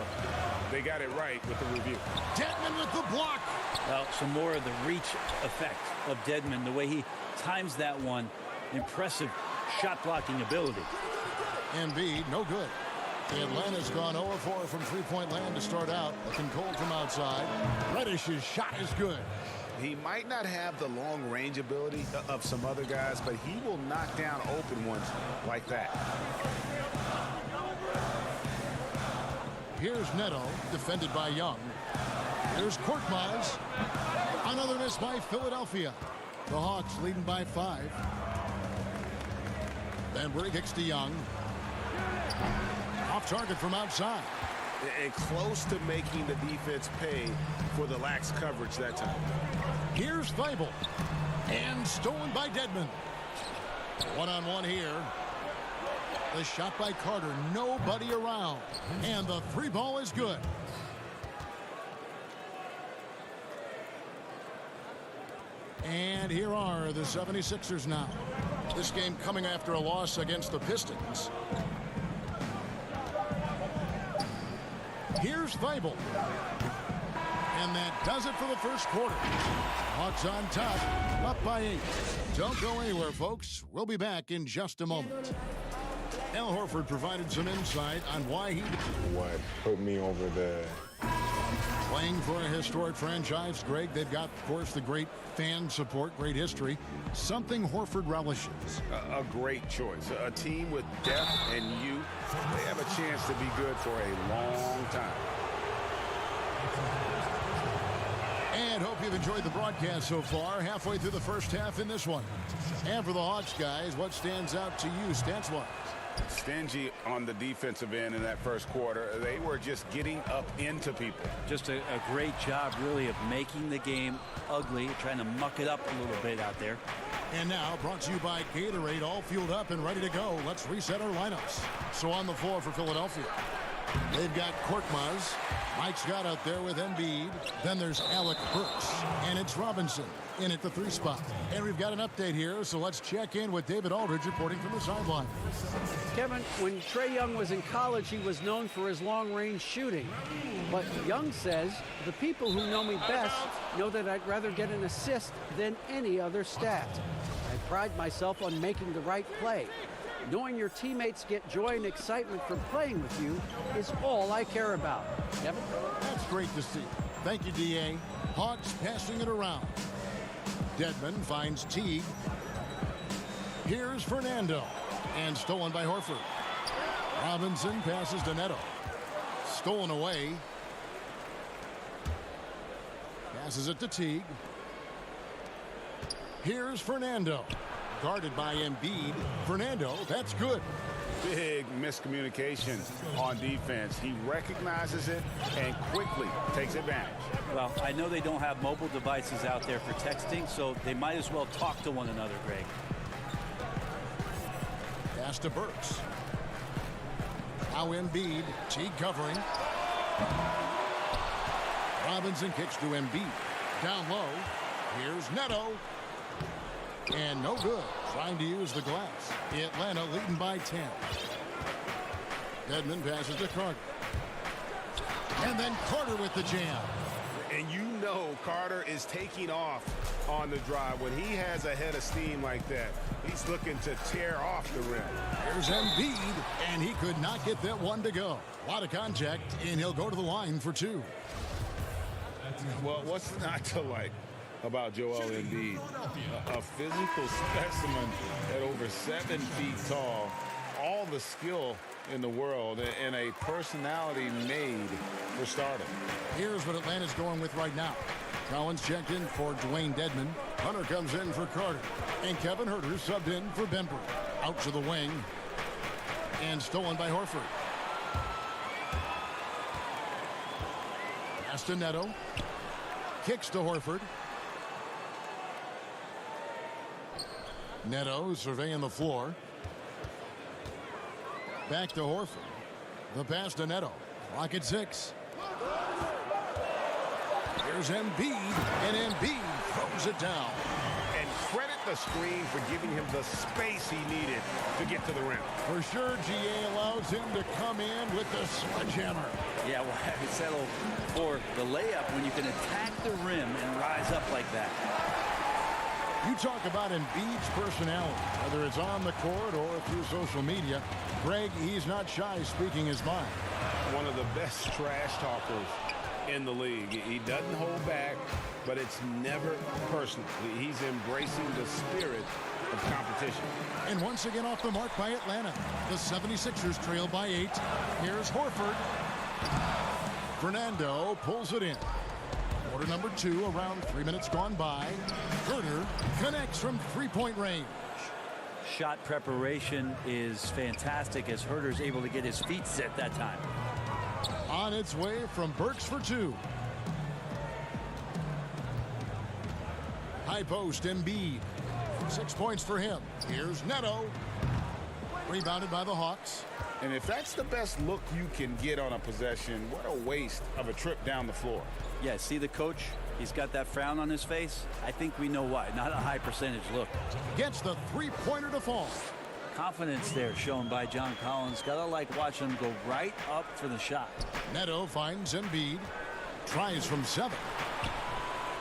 they got it right with the review. Dedmon with the block. Well, some more of the reach effect of Dedmon, the way he times that one. Impressive shot blocking ability. Embiid, no good. Atlanta's gone 0-4 from three-point land to start out. Looking cold from outside. Reddish's shot is good. He might not have the long-range ability of some other guys, but he will knock down open ones like that. Here's Neto, defended by Young. There's Korkmaz. Another miss by Philadelphia. The Hawks leading by 5. Bembry kicks to Young. Off target from outside. And close to making the defense pay for the lax coverage that time. Here's Thibault. And stolen by Dedmon. One-on-one here. The shot by Carter. Nobody around. And the three ball is good. And here are the 76ers now. This game coming after a loss against the Pistons. Here's Thibault. And that does it for the first quarter. Hawks on top, up by 8. Don't go anywhere, folks. We'll be back in just a moment. Al Horford provided some insight on why he... What put me over the... Playing for a historic franchise, Greg, they've got, of course, the great fan support, great history. Something Horford relishes. A great choice. A team with depth and youth. They have a chance to be good for a long time. And hope you've enjoyed the broadcast so far. Halfway through the first half in this one. And for the Hawks, guys, what stands out to you stats-wise? Stingy on the defensive end in that first quarter. They were just getting up into people. Just a great job, really, of making the game ugly, trying to muck it up a little bit out there. And now, brought to you by Gatorade, all fueled up and ready to go. Let's reset our lineups. So on the floor for Philadelphia, they've got Korkmaz. Mike Scott out there with Embiid. Then there's Alec Burks. And it's Robinson in at the 3 spot. And we've got an update here, so let's check in with David Aldridge reporting from the sideline. Kevin, when Trae Young was in college, he was known for his long-range shooting. But Young says, the people who know me best know that I'd rather get an assist than any other stat. I pride myself on making the right play. Knowing your teammates get joy and excitement from playing with you is all I care about. Kevin? That's great to see. Thank you, D.A. Hawks passing it around. Dedmon finds Teague. Here's Fernando. And stolen by Horford. Robinson passes to Neto. Stolen away. Passes it to Teague. Here's Fernando. Guarded by Embiid. Fernando, that's good. Big miscommunication on defense. He recognizes it and quickly takes advantage. Well, I know they don't have mobile devices out there for texting, so they might as well talk to one another, Greg. Pass to Burks. Now Embiid. Teague covering. Robinson kicks to Embiid. Down low. Here's Neto. And no good. Trying to use the glass. Atlanta leading by 10. Dedmon passes to Carter. And then Carter with the jam. And you know Carter is taking off on the drive. When he has a head of steam like that, he's looking to tear off the rim. Here's Embiid, and he could not get that one to go. A lot of contact, and he'll go to the line for 2. Well, what's not to like about Joel Embiid? A physical specimen at over 7 feet tall. all the skill in the world and a personality made for stardom. Here's what Atlanta's going with right now. Collins checked in for Dwayne Dedman. Hunter comes in for Carter. And Kevin Huerter subbed in for Benbrook. Out to the wing. And stolen by Horford. Pass to Neto. Kicks to Horford. Neto surveying the floor. Back to Horford. The pass to Neto. Clock at 6. Here's Embiid, and Embiid throws it down. And credit the screen for giving him the space he needed to get to the rim. For sure, GA allows him to come in with the sledgehammer. Yeah, well, I would settle for the layup when you can attack the rim and rise up like that. You talk about Embiid's personality, whether it's on the court or through social media. Greg, he's not shy speaking his mind. One of the best trash talkers in the league. He doesn't hold back, but it's never personal. He's embracing the spirit of competition. And once again off the mark by Atlanta. The 76ers trail by 8. Here's Horford. Fernando pulls it in. Quarter number 2, around 3 minutes gone by. Huerter connects from three-point range. Shot preparation is fantastic as Huerter's able to get his feet set that time. On its way from Burks for 2. High post, Embiid. 6 points for him. Here's Neto. Rebounded by the Hawks. And if that's the best look you can get on a possession, what a waste of a trip down the floor. Yeah, see the coach? He's got that frown on his face. I think we know why. Not a high percentage look. Gets the three-pointer to fall. Confidence there shown by John Collins. Gotta like watching him go right up for the shot. Neto finds Embiid. Tries from 7.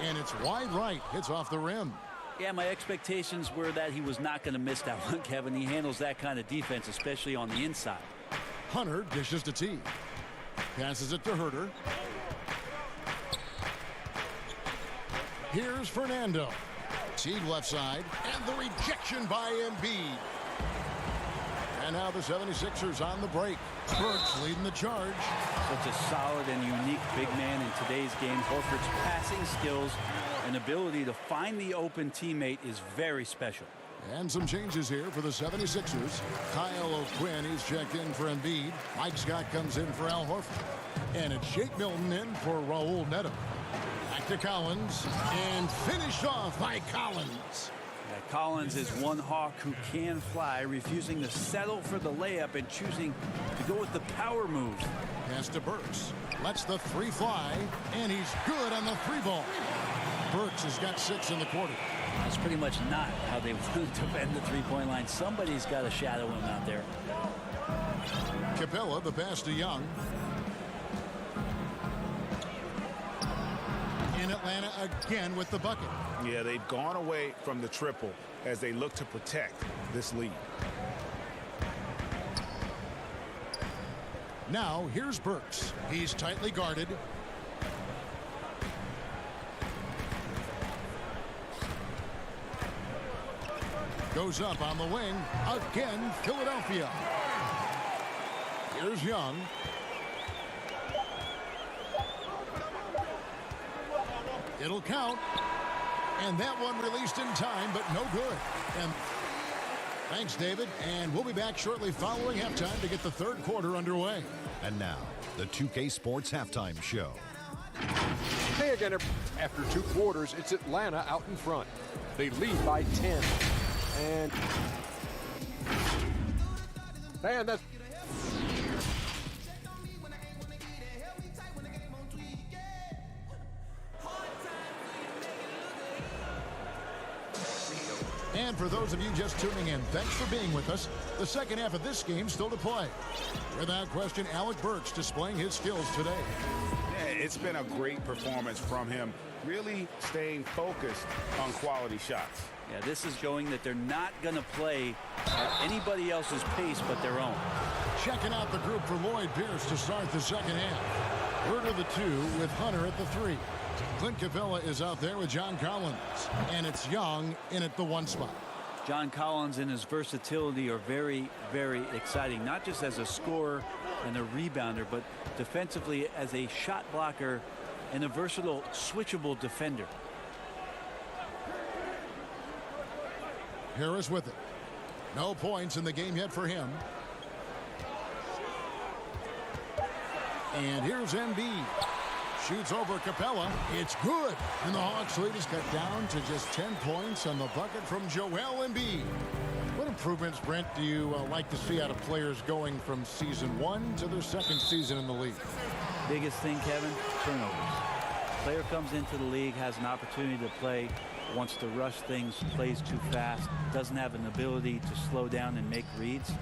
And it's wide right. Hits off the rim. Yeah, my expectations were that he was not going to miss that one, Kevin. He handles that kind of defense, especially on the inside. Hunter dishes to T. Passes it to Huerter. Here's Fernando. Teague left side. And the rejection by Embiid. And now the 76ers on the break. Burks leading the charge. Such a solid and unique big man in today's game. Horford's passing skills and ability to find the open teammate is very special. And some changes here for the 76ers. Kyle O'Quinn, he's checked in for Embiid. Mike Scott comes in for Al Horford. And it's Shake Milton in for Raul Neto. Back to Collins. And finished off by Collins. Yeah, Collins is one Hawk who can fly, refusing to settle for the layup and choosing to go with the power move. Pass to Burks. Lets the 3 fly. And he's good on the 3-ball. Burks has got 6 in the quarter. That's pretty much not how they want to defend the three-point line. Somebody's got to shadow him out there. Capella, the pass to Young. In Atlanta again with the bucket. Yeah, they've gone away from the triple as they look to protect this lead. Now here's Burks. He's tightly guarded. Goes up on the wing. Again, Philadelphia. Here's Young. It'll count. And that one released in time, but no good. And thanks, David. And we'll be back shortly following halftime to get the third quarter underway. And now, the 2K Sports Halftime Show. Hey again, after 2 quarters, it's Atlanta out in front. They lead by 10. And that's... And for those of you just tuning in, thanks for being with us. The second half of this game still to play. Without question, Alec Burks displaying his skills today. Yeah, it's been a great performance from him, really staying focused on quality shots. Yeah, this is showing that they're not going to play at anybody else's pace but their own. Checking out the group for Lloyd Pierce to start the second half. Huerter the 2 with Hunter at the 3. Clint Capella is out there with John Collins. And it's Young in at the 1 spot. John Collins and his versatility are very, very exciting, not just as a scorer and a rebounder, but defensively as a shot blocker and a versatile, switchable defender. Harris with it. No points in the game yet for him. And here's Embiid. Shoots over Capella. It's good. And the Hawks lead is cut down to just 10 points on the bucket from Joel Embiid. What improvements, Brent, do you like to see out of players going from season 1 to their second season in the league? Biggest thing, Kevin, turnovers. Player comes into the league, has an opportunity to play, wants to rush things, plays too fast, doesn't have an ability to slow down and make reads.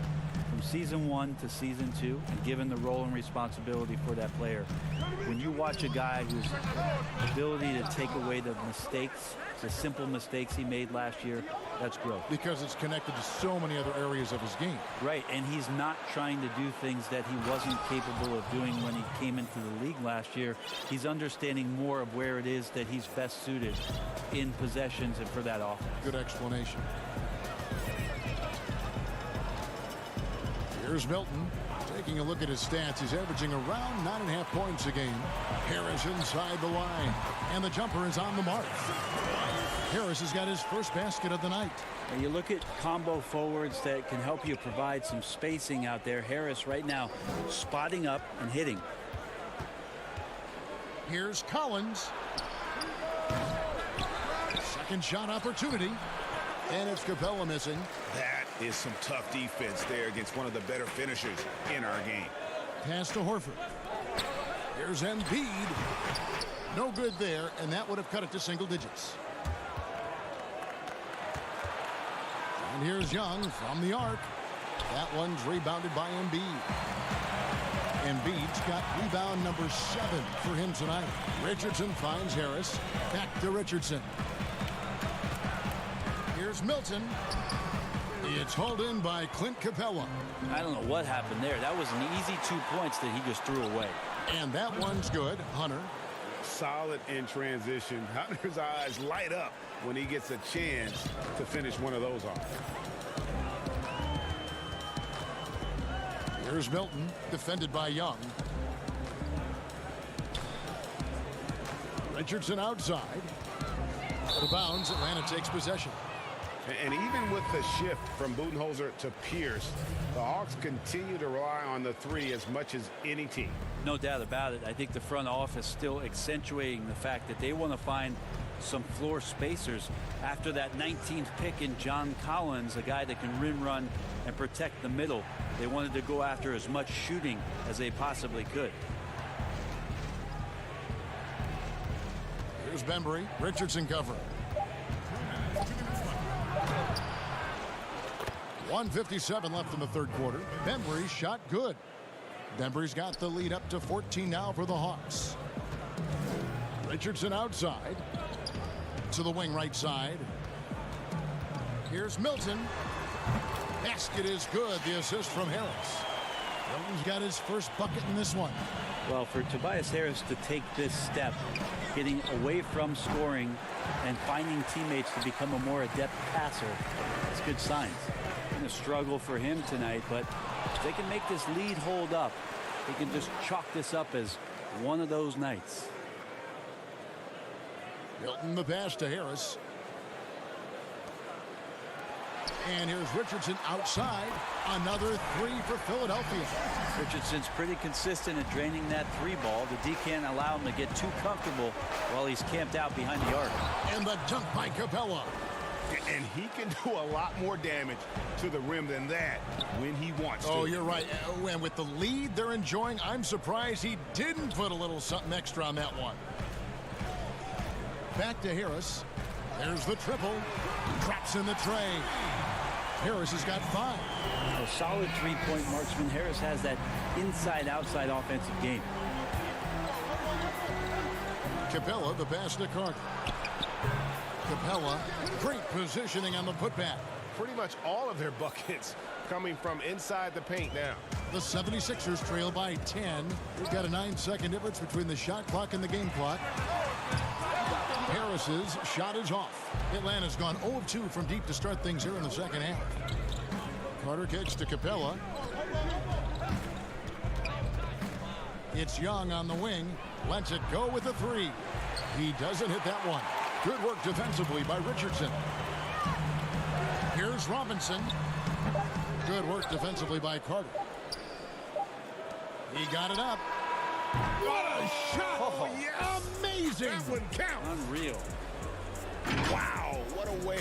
From season 1 to season 2, and given the role and responsibility for that player, when you watch a guy whose ability to take away the mistakes, the simple mistakes he made last year, that's growth. Because it's connected to so many other areas of his game. Right, and he's not trying to do things that he wasn't capable of doing when he came into the league last year. He's understanding more of where it is that he's best suited in possessions and for that offense. Good explanation. Here's Milton. Taking a look at his stats, he's averaging around 9.5 points a game. Harris inside the line, and the jumper is on the mark. Harris has got his first basket of the night. And you look at combo forwards that can help you provide some spacing out there. Harris right now spotting up and hitting. Here's Collins. Second shot opportunity. And it's Capella missing. That is some tough defense there against one of the better finishers in our game. Pass to Horford. Here's Embiid. No good there, and that would have cut it to single digits. And here's Young from the arc. That one's rebounded by Embiid. Embiid's got rebound number 7 for him tonight. Richardson finds Harris. Back to Richardson. Here's Milton. It's hauled in by Clint Capella. I don't know what happened there. That was an easy 2 points that he just threw away. And that one's good. Hunter. Solid in transition. Hunter's eyes light up when he gets a chance to finish one of those off. Here's Milton, defended by Young. Richardson outside. Out of bounds, Atlanta takes possession. And even with the shift from Budenholzer to Pierce, the Hawks continue to rely on the 3 as much as any team. No doubt about it. I think the front office still accentuating the fact that they want to find some floor spacers after that 19th pick in John Collins, a guy that can rim run and protect the middle. They wanted to go after as much shooting as they possibly could. Here's Bembry. Richardson cover. 1:57 left in the third quarter. Bembry's shot good. Bembry's got the lead up to 14 now for the Hawks. Richardson outside. To the wing right side. Here's Milton. Basket is good. The assist from Harris. Milton's got his first bucket in this one. Well, for Tobias Harris to take this step, getting away from scoring and finding teammates to become a more adept passer, that's good signs. A struggle for him tonight, but if they can make this lead hold up, they can just chalk this up as one of those nights. Milton the pass to Harris. And here's Richardson outside. Another 3 for Philadelphia. Richardson's pretty consistent at draining that 3 ball. The D can't allow him to get too comfortable while he's camped out behind the arc. And the dunk by Capella. And he can do a lot more damage to the rim than that when he wants to. Oh, you're right. And with the lead they're enjoying, I'm surprised he didn't put a little something extra on that one. Back to Harris. There's the triple. Drops in the tray. Harris has got 5. A solid 3-point marksman. Harris has that inside-outside offensive game. Capella, the pass to Carter. Capella, great positioning on the putback. Pretty much all of their buckets coming from inside the paint now. The 76ers trail by 10. We've got a 9-second difference between the shot clock and the game clock. Harris's shot is off. Atlanta's gone 0 of 2 from deep to start things here in the second half. Carter kicks to Capella. It's Young on the wing. Lets it go with a three. He doesn't hit that one. Good work defensively by Richardson. Here's Robinson. Good work defensively by Carter. He got it up. What a shot! Oh, yes. Amazing! That one counts. Unreal. Wow, what a way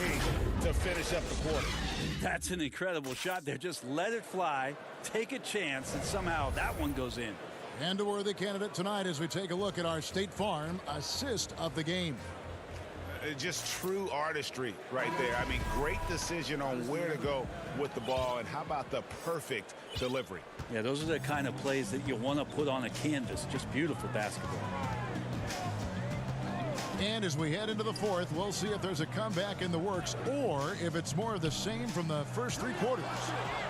to finish up the quarter. That's an incredible shot there. Just let it fly, take a chance, and somehow that one goes in. And a worthy candidate tonight as we take a look at our State Farm assist of the game. Just true artistry right there. I mean, great decision on where to go with the ball, and how about the perfect delivery? Yeah, those are the kind of plays that you want to put on a canvas. Just beautiful basketball. And as we head into the fourth, we'll see if there's a comeback in the works or if it's more of the same from the first three quarters.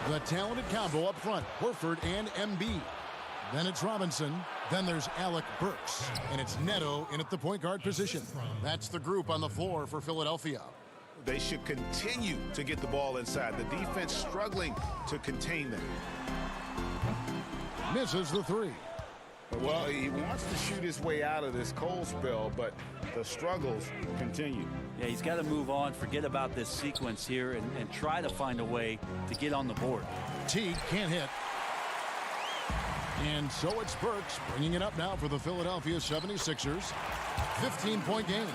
The talented combo up front, Horford and Embiid. Then it's Robinson. Then there's Alec Burks. And it's Neto in at the point guard position. That's the group on the floor for Philadelphia. They should continue to get the ball inside. The defense struggling to contain them. Misses the three. Well, he wants to shoot his way out of this cold spell, but the struggles continue. Yeah, he's got to move on, forget about this sequence here, and try to find a way to get on the board. Teague can't hit. And so it's Burks bringing it up now for the Philadelphia 76ers. 15-point game.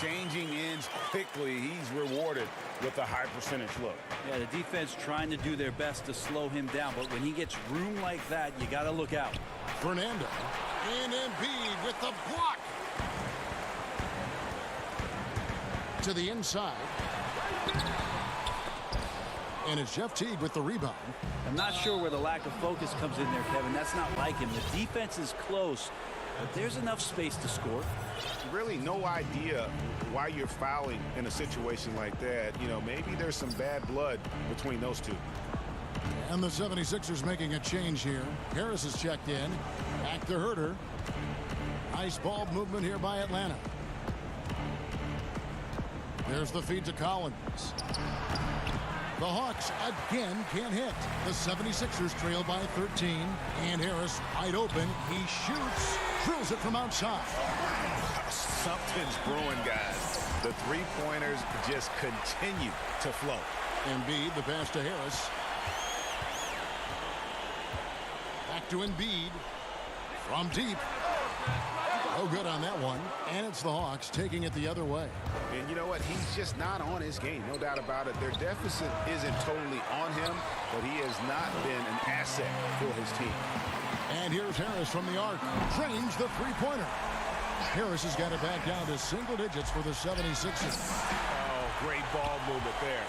Changing ends quickly. He's rewarded with a high percentage look. Yeah, the defense trying to do their best to slow him down, but when he gets room like that, you got to look out. Fernando and Embiid with the block. To the inside. And it's Jeff Teague with the rebound. I'm not sure where the lack of focus comes in there, Kevin. That's not like him. The defense is close, but there's enough space to score. Really no idea why you're fouling in a situation like that. You know, maybe there's some bad blood between those two. And the 76ers making a change here. Harris is checked in. Back to Herter. Nice ball movement here by Atlanta. There's the feed to Collins. The Hawks again can't hit. The 76ers trail by 13. And Harris wide open. He shoots. Drills it from outside. Something's brewing, guys. The three-pointers just continue to flow. Embiid, the pass to Harris. Back to Embiid. From deep. No good on that one. And it's the Hawks taking it the other way. And you know what? He's just not on his game. No doubt about it. Their deficit isn't totally on him, but he has not been an asset for his team. And here's Harris from the arc. Drains the three-pointer. Harris has got it back down to single digits for the 76ers. Oh, great ball movement there.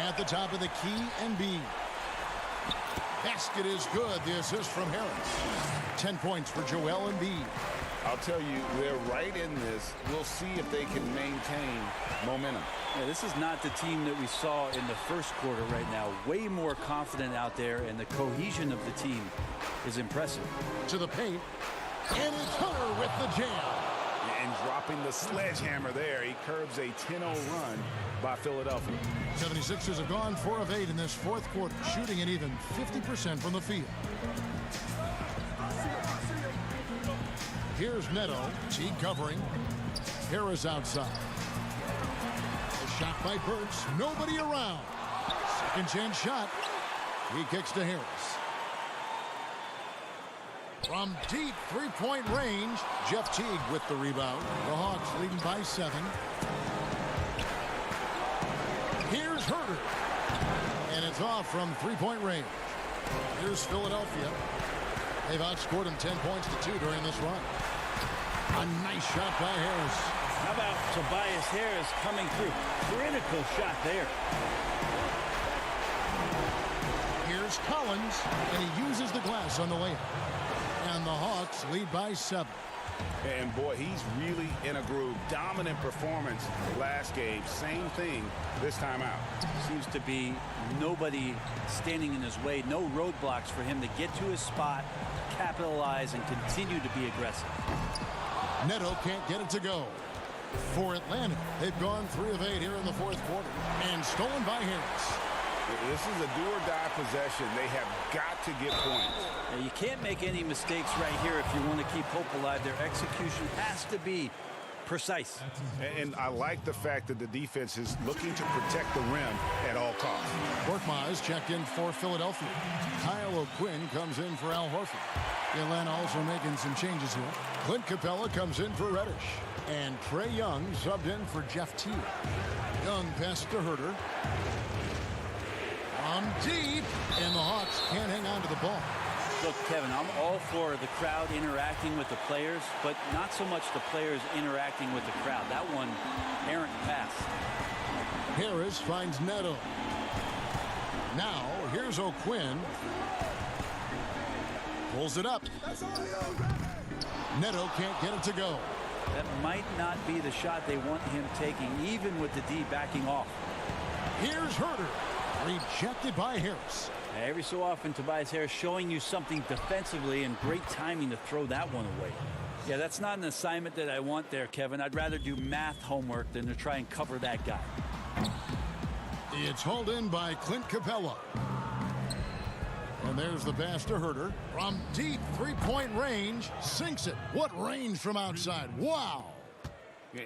At the top of the key, Embiid. Basket is good. The assist from Harris. 10 points for Joel Embiid. I'll tell you, they're right in this. We'll see if they can maintain momentum. Yeah, this is not the team that we saw in the first quarter right now. Way more confident out there, and the cohesion of the team is impressive. To the paint, and it's Hunter with the jam. And dropping the sledgehammer there, he curbs a 10-0 run by Philadelphia. 76ers have gone 4 of 8 in this fourth quarter, shooting an even 50% from the field. Here's Neto. Teague covering. Harris outside. A shot by Burks. Nobody around. Second chance shot. He kicks to Harris. From deep three-point range, Jeff Teague with the rebound. The Hawks leading by 7. Here's Herter. And it's off from three-point range. Here's Philadelphia. They've outscored him 10 points to 2 during this run. A nice shot by Harris. How about Tobias Harris coming through? Critical shot there. Here's Collins, and he uses the glass on the layup. And the Hawks lead by 7. And boy, he's really in a groove. Dominant performance last game. Same thing this time out. Seems to be nobody standing in his way. No roadblocks for him to get to his spot, capitalize, and continue to be aggressive. Neto can't get it to go. For Atlanta, they've gone 3 of 8 here in the fourth quarter. And stolen by Harris. This is a do-or-die possession. They have got to get points. You can't make any mistakes right here if you want to keep hope alive. Their execution has to be precise. And I like the fact that the defense is looking to protect the rim at all costs. Korkmaz checked in for Philadelphia. Kyle O'Quinn comes in for Al Horford. Atlanta also making some changes here. Clint Capella comes in for Reddish. And Trae Young subbed in for Jeff Teague. Young passes to Herter. From deep, and the Hawks can't hang on to the ball. Look, Kevin, I'm all for the crowd interacting with the players, but not so much the players interacting with the crowd. That one, errant pass. Harris finds Neto. Now, here's O'Quinn. Pulls it up. Neto can't get it to go. That might not be the shot they want him taking, even with the D backing off. Here's Herter. Rejected by Harris. Every so often, Tobias Harris showing you something defensively, and great timing to throw that one away. Yeah, that's not an assignment that I want there, Kevin. I'd rather do math homework than to try and cover that guy. It's hauled in by Clint Capella. And there's the pass to Herter. From deep three-point range, sinks it. What range from outside. Wow.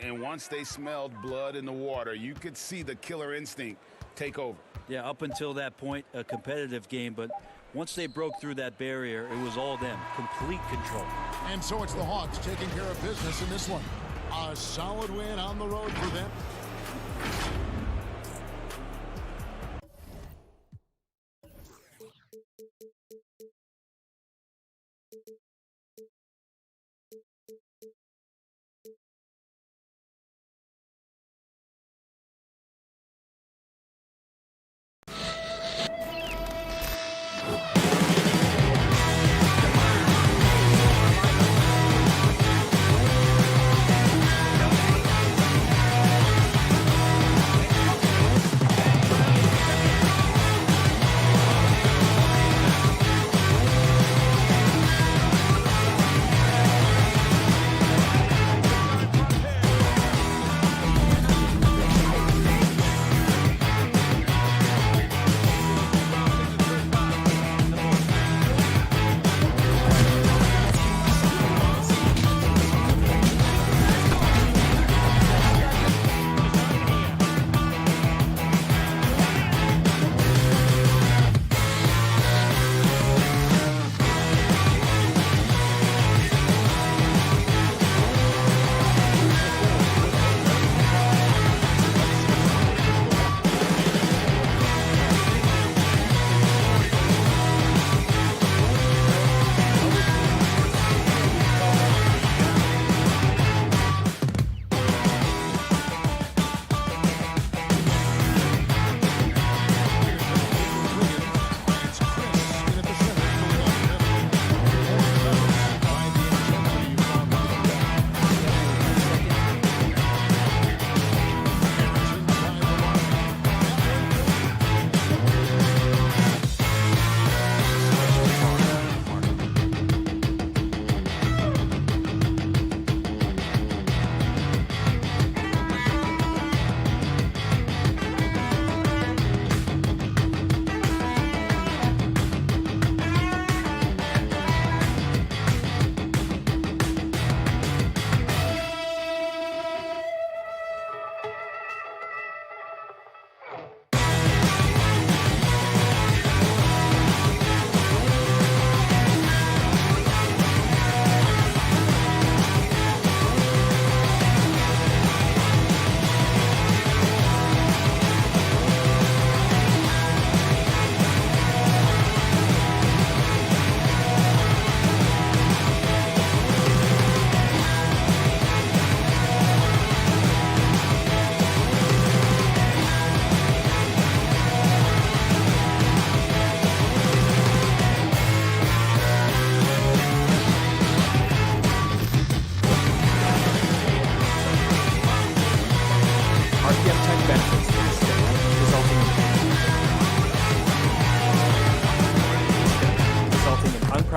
And once they smelled blood in the water, you could see the killer instinct take over. Yeah, up until that point, a competitive game, but once they broke through that barrier, it was all them. Complete control. And so it's the Hawks taking care of business in this one. A solid win on the road for them.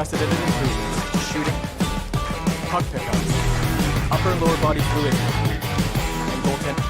unprecedented improvements to shooting, puck pickups, body fluid and goaltending.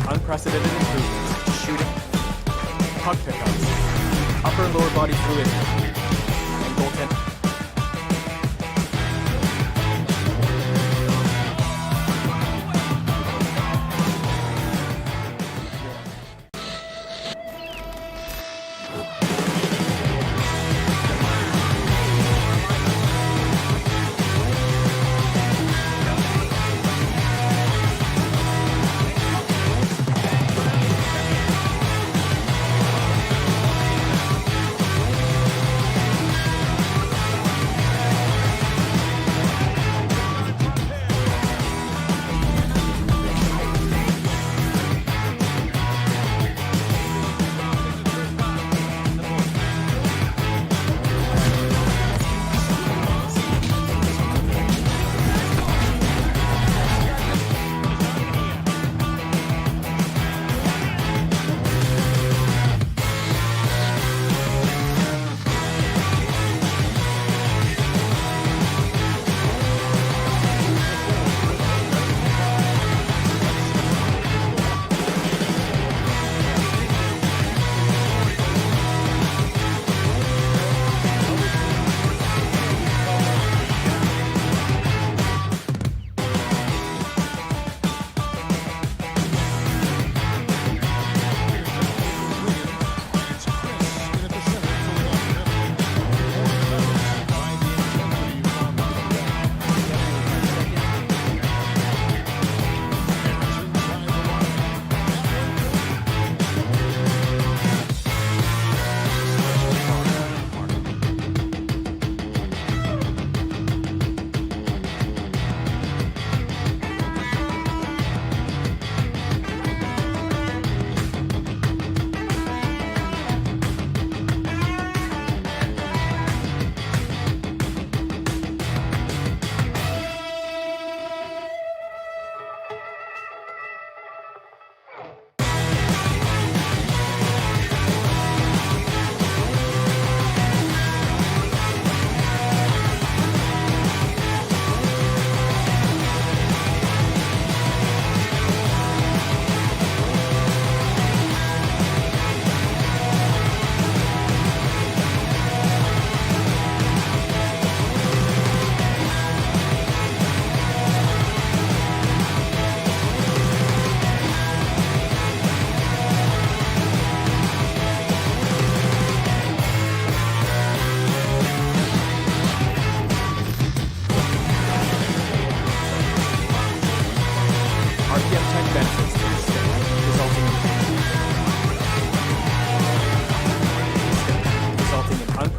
Unprecedented improvements to shooting, puck pickups, upper and lower body fluidity, and goaltending.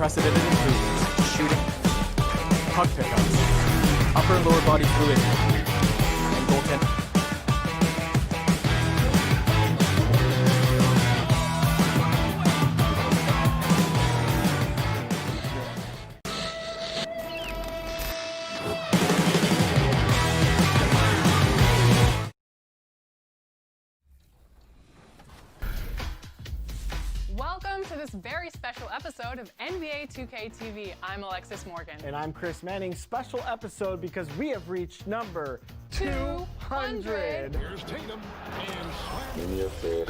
unprecedented improvements, shooting, puck pickups, upper and lower body fluidity, and goaltending. Welcome to this very special episode of NBA 2K TV. I'm Alexis Morgan. And I'm Chris Manning. Special episode because we have reached number 200. Here's Tatum and Give me a fit.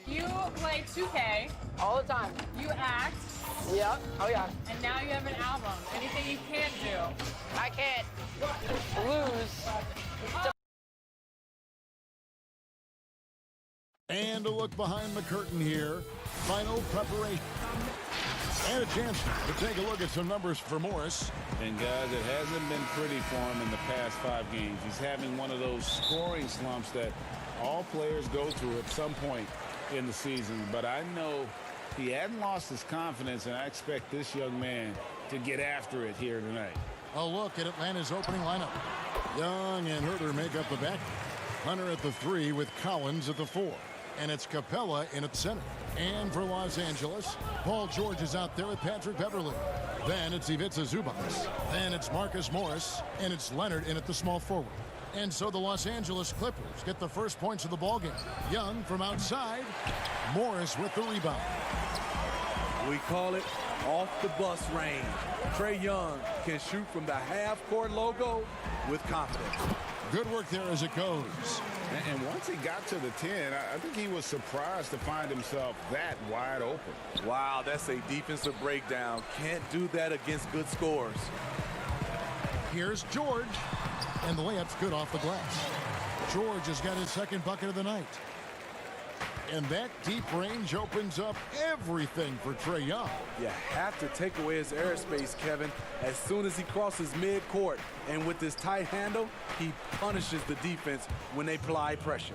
You play 2K all the time. You act. Yep. Oh, yeah. And now you have an album. Anything you can't do? I can't lose. And a look behind the curtain here. Final preparation. And a chance to take a look at some numbers for Morris. And guys, it hasn't been pretty for him in the past 5 games. He's having one of those scoring slumps that all players go through at some point in the season. But I know he hadn't lost his confidence, and I expect this young man to get after it here tonight. A look at Atlanta's opening lineup. Young and Herter make up the back. Hunter at the 3 with Collins at the 4. And it's Capella in at center. And for Los Angeles, Paul George is out there with Patrick Beverley. Then it's Ivica Zubac. Then it's Marcus Morris. And it's Leonard in at the small forward. And so the Los Angeles Clippers get the first points of the ballgame. Young from outside. Morris with the rebound. We call it off the bus range. Trae Young can shoot from the half-court logo with confidence. Good work there as it goes. And once he got to the 10, I think he was surprised to find himself that wide open. Wow, that's a defensive breakdown. Can't do that against good scores. Here's George. And the layup's good off the glass. George has got his second bucket of the night. And that deep range opens up everything for Trae Young. You have to take away his airspace, Kevin, as soon as he crosses midcourt. And with this tight handle, he punishes the defense when they apply pressure.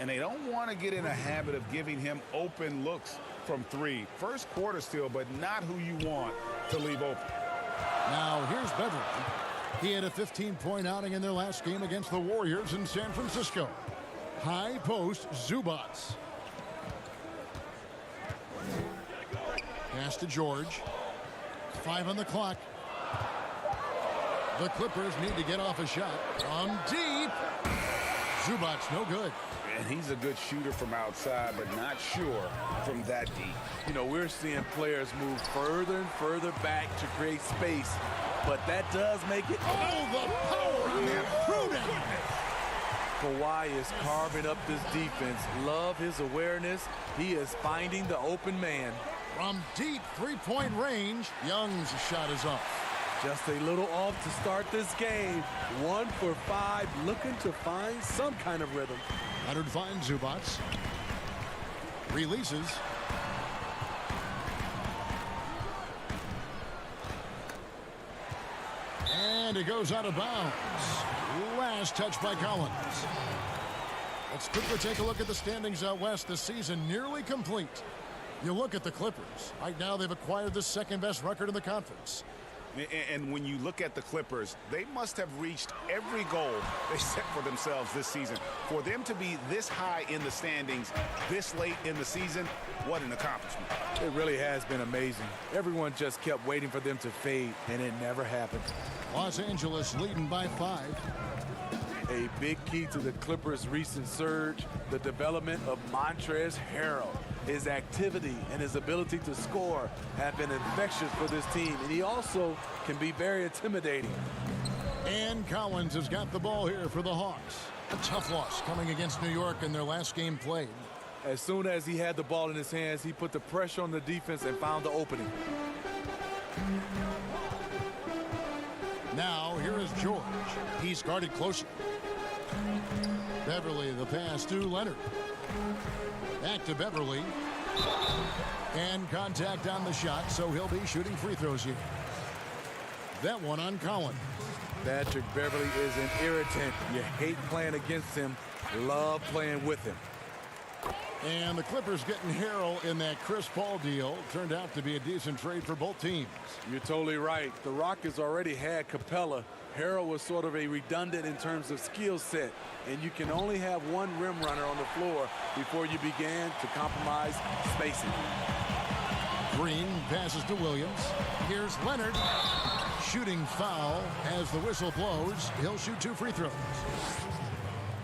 And they don't want to get in a habit of giving him open looks from 3. First quarter still, but not who you want to leave open. Now here's Beverly. He had a 15-point outing in their last game against the Warriors in San Francisco. High post, Zubac. Pass to George. 5 on the clock. The Clippers need to get off a shot from deep. Zubac, no good. And he's a good shooter from outside, but not sure from that deep. You know, we're seeing players move further and further back to create space, but that does make it. Oh, the power on that prudence. Kawhi is carving up this defense. Love his awareness. He is finding the open man. From deep three-point range, Young's shot is off. Just a little off to start this game. 1 for 5, looking to find some kind of rhythm. Leonard finds Zubac. Releases. And it goes out of bounds. Last touch by Collins. Let's quickly take a look at the standings out west. The season nearly complete. You look at the Clippers. Right now they've acquired the second-best record in the conference. And when you look at the Clippers, they must have reached every goal they set for themselves this season. For them to be this high in the standings this late in the season, what an accomplishment. It really has been amazing. Everyone just kept waiting for them to fade, and it never happened. Los Angeles leading by 5. A big key to the Clippers' recent surge, the development of Montrezl Harrell. His activity and his ability to score have been infectious for this team, and he also can be very intimidating. And Collins has got the ball here for the Hawks. A tough loss coming against New York in their last game played. As soon as he had the ball in his hands, he put the pressure on the defense and found the opening. Now here is George. He's guarded closely. Beverly, the pass to Leonard. Back to Beverly. And contact on the shot, so he'll be shooting free throws here. That one on Collins. Patrick Beverly is an irritant. You hate playing against him, love playing with him. And the Clippers getting Harrell in that Chris Paul deal. Turned out to be a decent trade for both teams. You're totally right. The Rockets already had Capella. Harrell was sort of a redundant in terms of skill set. And you can only have one rim runner on the floor before you began to compromise spacing. Green passes to Williams. Here's Leonard. Shooting foul as the whistle blows. He'll shoot 2 free throws.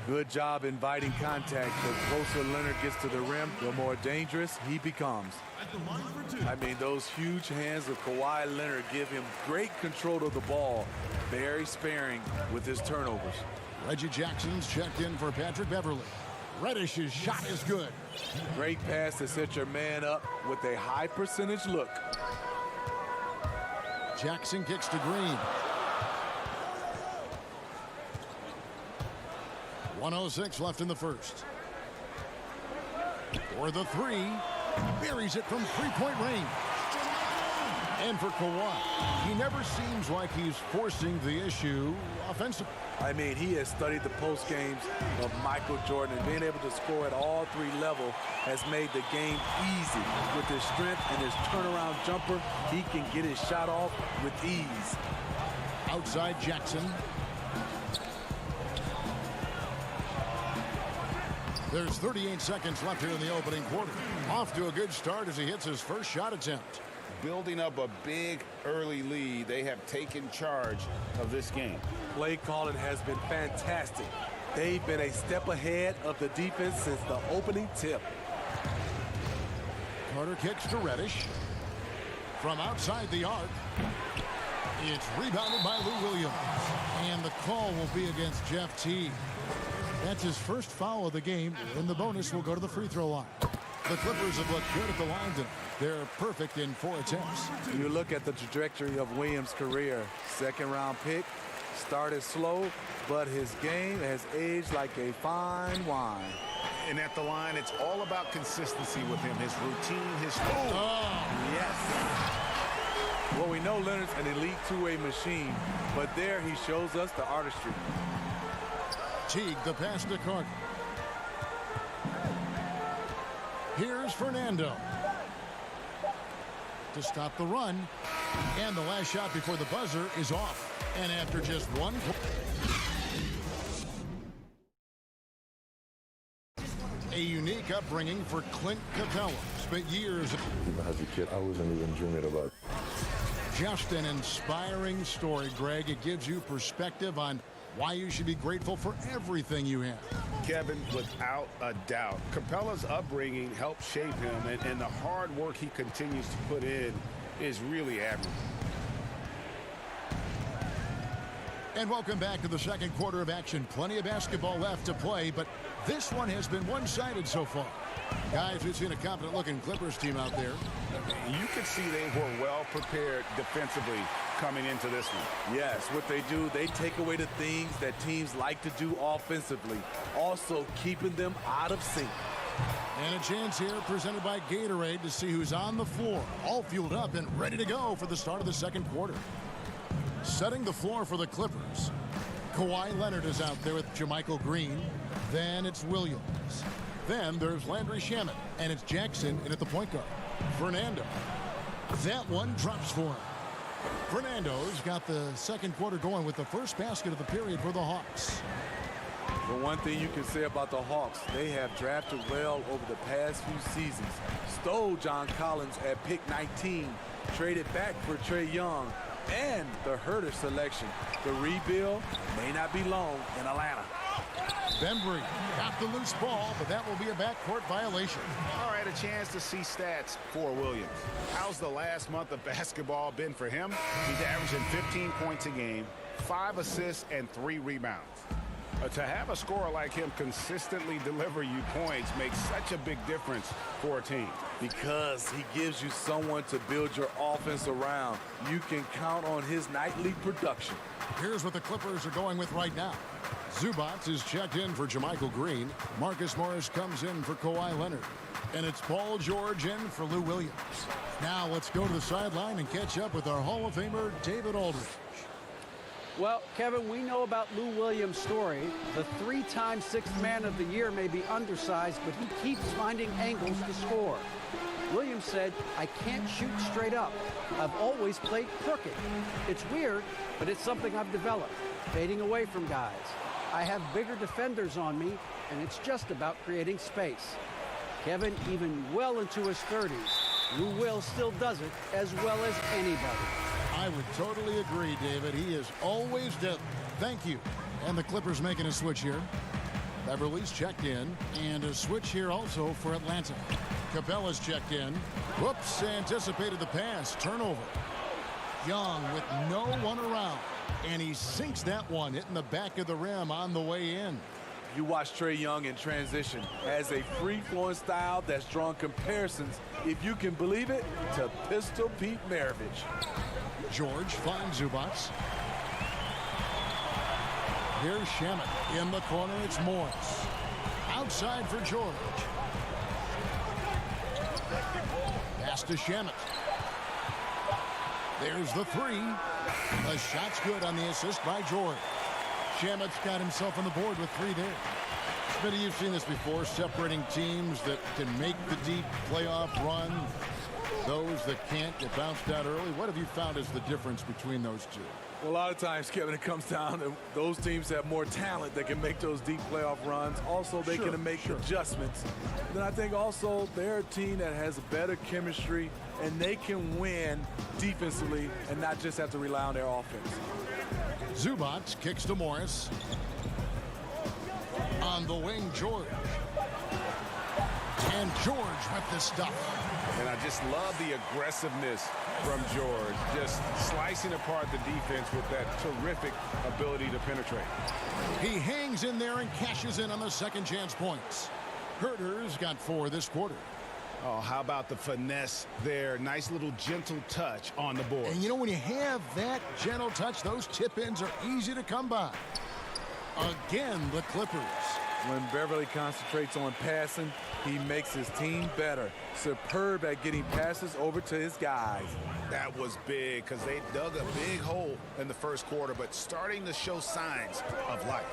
Good job inviting contact. The closer Leonard gets to the rim, the more dangerous he becomes. I mean, those huge hands of Kawhi Leonard give him great control of the ball. Very sparing with his turnovers. Reggie Jackson's checked in for Patrick Beverly. Reddish's shot is good. Great pass to set your man up with a high percentage look. Jackson kicks to Green. 1:06 left in the first. For the three. Buries it from three-point range. And for Kawhi, he never seems like he's forcing the issue offensively. I mean, he has studied the post games of Michael Jordan, and being able to score at all 3 levels has made the game easy. With his strength and his turnaround jumper, he can get his shot off with ease. Outside Jackson. There's 38 seconds left here in the opening quarter. Off to a good start as he hits his first shot attempt. Building up a big early lead, they have taken charge of this game. Play calling has been fantastic. They've been a step ahead of the defense since the opening tip. Carter kicks to Reddish. From outside the arc. It's rebounded by Lou Williams. And the call will be against Jeff Teague. That's his first foul of the game, and the bonus will go to the free throw line. The Clippers have looked good at the line tonight. They're perfect in 4 attempts. You look at the trajectory of Williams' career. Second-round pick, started slow, but his game has aged like a fine wine. And at the line, it's all about consistency with him. His routine, his... Yes! Well, we know Leonard's an elite two-way machine, but there he shows us the artistry. Teague, the pass to Carter. Here's Fernando to stop the run. And the last shot before the buzzer is off. And after just one... A unique upbringing for Clint Capella. Spent years... Even as a kid, I wasn't even dreaming about it. Just an inspiring story, Greg. It gives you perspective on why you should be grateful for everything you have. Kevin, without a doubt, Capella's upbringing helped shape him, and the hard work he continues to put in is really admirable. And welcome back to the second quarter of action. Plenty of basketball left to play, but this one has been one-sided so far. Guys, we've seen a confident-looking Clippers team out there. You could see they were well prepared defensively coming into this one. Yes, what they do, they take away the things that teams like to do offensively, also keeping them out of sync. And a chance here presented by Gatorade to see who's on the floor, all fueled up and ready to go for the start of the second quarter. Setting the floor for the Clippers. Kawhi Leonard is out there with JaMychal Green. Then it's Williams. Then there's Landry Shamet, and it's Jackson in at the point guard. Fernando. That one drops for him. Fernando's got the second quarter going with the first basket of the period for the Hawks. The one thing you can say about the Hawks, they have drafted well over the past few seasons. Stole John Collins at pick 19, traded back for Trae Young, and the Herter selection. The rebuild may not be long in Atlanta. Bembry got the loose ball, but that will be a backcourt violation. All right, a chance to see stats for Williams. How's the last month of basketball been for him? He's averaging 15 points a game, 5 assists, and 3 rebounds. To have a scorer like him consistently deliver you points makes such a big difference for a team. Because he gives you someone to build your offense around. You can count on his nightly production. Here's what the Clippers are going with right now. Zubac is checked in for JaMychal Green. Marcus Morris comes in for Kawhi Leonard. And it's Paul George in for Lou Williams. Now let's go to the sideline and catch up with our Hall of Famer, David Aldridge. Well, Kevin, we know about Lou Williams' story. The 3-time Sixth Man of the Year may be undersized, but he keeps finding angles to score. Williams said, "I can't shoot straight up. I've always played crooked. It's weird, but it's something I've developed, fading away from guys. I have bigger defenders on me, and it's just about creating space." Kevin, even well into his 30s, Lou Will still does it as well as anybody. I would totally agree, David. He is always deadly. Thank you. And the Clippers making a switch here. Beverly's checked in, and a switch here also for Atlanta. Capella's checked in. Whoops, anticipated the pass. Turnover. Young with no one around, and he sinks that one, hitting the back of the rim on the way in. You watch Trae Young in transition, has a free-flowing style that's drawn comparisons, if you can believe it, to Pistol Pete Maravich. George finds Zubac. Here's Shamet. In the corner, it's Morris. Outside for George. Pass to Shamet. There's the three. The shot's good on the assist by George. Shamet's got himself on the board with 3 there. Smitty, you've seen this before, separating teams that can make the deep playoff run, those that can't get bounced out early. What have you found is the difference between those two? Well, a lot of times, Kevin, it comes down to those teams have more talent that can make those deep playoff runs. Also, they can make adjustments. Then I think also they're a team that has better chemistry, and they can win defensively and not just have to rely on their offense. Zubac kicks to Morris. On the wing, George. And George with the stuff. And I just love the aggressiveness from George, just slicing apart the defense with that terrific ability to penetrate. He hangs in there and cashes in on the second chance points. Herter's got 4 this quarter. Oh, how about the finesse there? Nice little gentle touch on the board. And you know, when you have that gentle touch, those tip-ins are easy to come by. Again, the Clippers. When Beverly concentrates on passing, he makes his team better. Superb at getting passes over to his guys. That was big because they dug a big hole in the first quarter, but starting to show signs of life.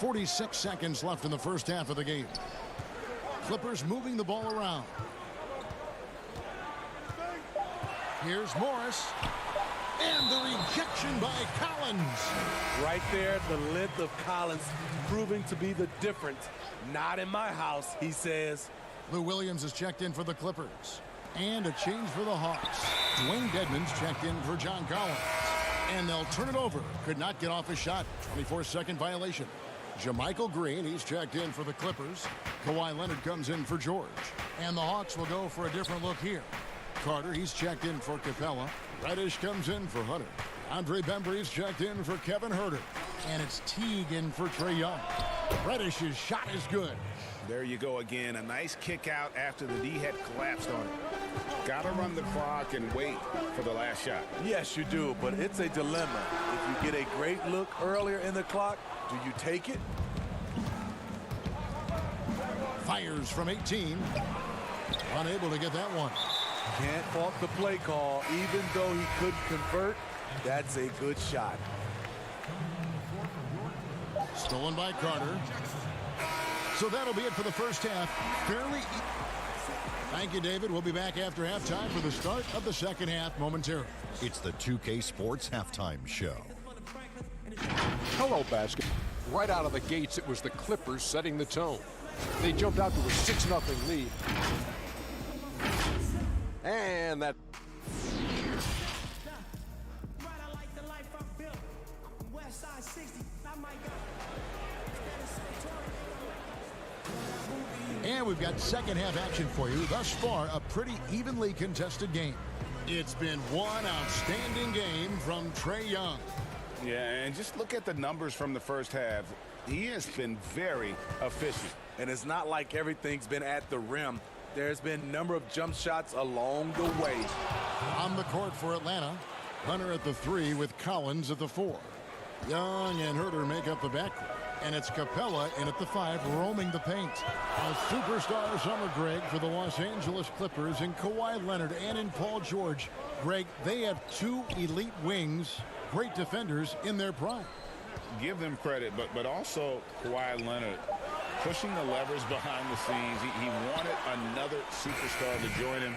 .46 seconds left in the first half of the game. Clippers moving the ball around. Here's Morris. And the rejection by Collins. Right there, the length of Collins proving to be the difference. Not in my house, he says. Lou Williams is checked in for the Clippers. And a change for the Hawks. Dwayne Dedmon's checked in for John Collins. And they'll turn it over. Could not get off his shot. 24-second violation. JaMychal Green, he's checked in for the Clippers. Kawhi Leonard comes in for George. And the Hawks will go for a different look here. Carter, he's checked in for Capella. Reddish comes in for Hunter. Andre Bembry's checked in for Kevin Herter. And it's Teague in for Trae Young. Reddish's shot is good. There you go again. A nice kick out after the D had collapsed on it. Got to run the clock and wait for the last shot. Yes, you do, but it's a dilemma. If you get a great look earlier in the clock, do you take it? Fires from 18. Unable to get that one. Can't fault the play call. Even though he couldn't convert, that's a good shot. Stolen by Carter. So that'll be it for the first half. Fairly. Thank you, David. We'll be back after halftime for the start of the second half momentarily. It's the 2K Sports Halftime Show. Hello, basket. Right out of the gates, it was the Clippers setting the tone. They jumped out to a 6-0 lead. And that... And we've got second half action for you. Thus far, a pretty evenly contested game. It's been one outstanding game from Trae Young. Yeah, and just look at the numbers from the first half. He has been very efficient. And it's not like everything's been at the rim. There's been a number of jump shots along the way. On the court for Atlanta, Hunter at the 3 with Collins at the 4. Young and Herter make up the backcourt. And it's Capella in at the 5, roaming the paint. A superstar summer, Greg, for the Los Angeles Clippers in Kawhi Leonard and in Paul George. Greg, they have 2 elite wings, great defenders in their prime. Give them credit, but also Kawhi Leonard pushing the levers behind the scenes. He wanted another superstar to join him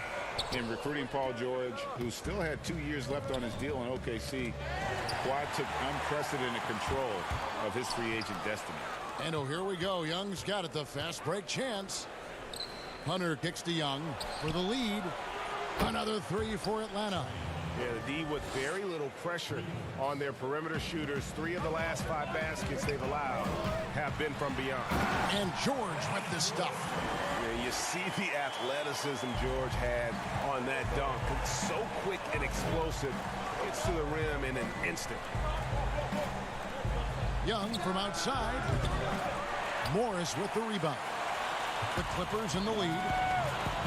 in recruiting Paul George, who still had 2 years left on his deal in OKC. Kawhi took unprecedented control of his free agent destiny. And oh, here we go. Young's got it, the fast break chance. Hunter kicks to Young for the lead. Another 3 for Atlanta. Yeah, the D with very little pressure on their perimeter shooters. 3 of the last 5 baskets they've allowed have been from beyond. And George with this stuff. Yeah, you see the athleticism George had on that dunk. It's so quick and explosive. Gets to the rim in an instant. Young from outside. Morris with the rebound. The Clippers in the lead.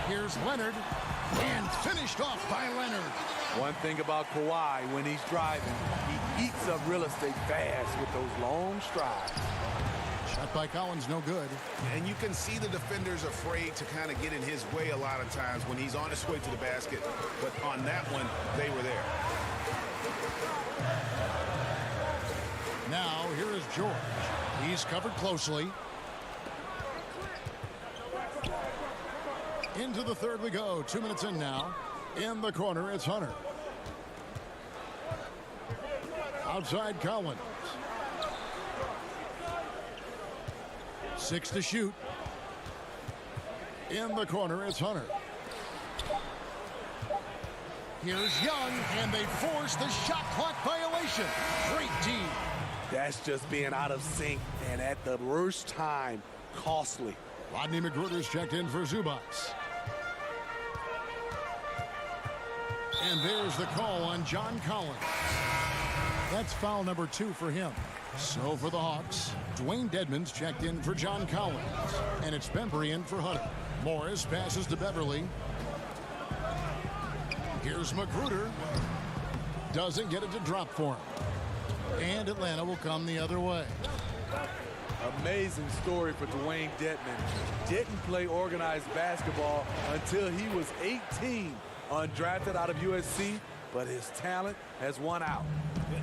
Here's Leonard. And finished off by Leonard. One thing about Kawhi, when he's driving, he eats up real estate fast with those long strides. Shot by Collins, no good. And you can see the defenders afraid to kind of get in his way a lot of times when he's on his way to the basket. But on that one, they were there. Now, here is George. He's covered closely. Into the third we go. 2 minutes in now. In the corner, it's Hunter. Outside Collins. 6 to shoot. In the corner, it's Hunter. Here's Young, and they force the shot clock violation. Great team. That's just being out of sync, and at the worst time, costly. Rodney McGruder's checked in for Zubac. And there's the call on John Collins. That's foul number 2 for him. So for the Hawks, Dwayne Dedmon's checked in for John Collins. And it's Bembry in for Hunter. Morris passes to Beverly. Here's McGruder. Doesn't get it to drop for him. And Atlanta will come the other way. Amazing story for Dwayne Dedmon. Didn't play organized basketball until he was 18. Undrafted out of USC, but his talent has won out.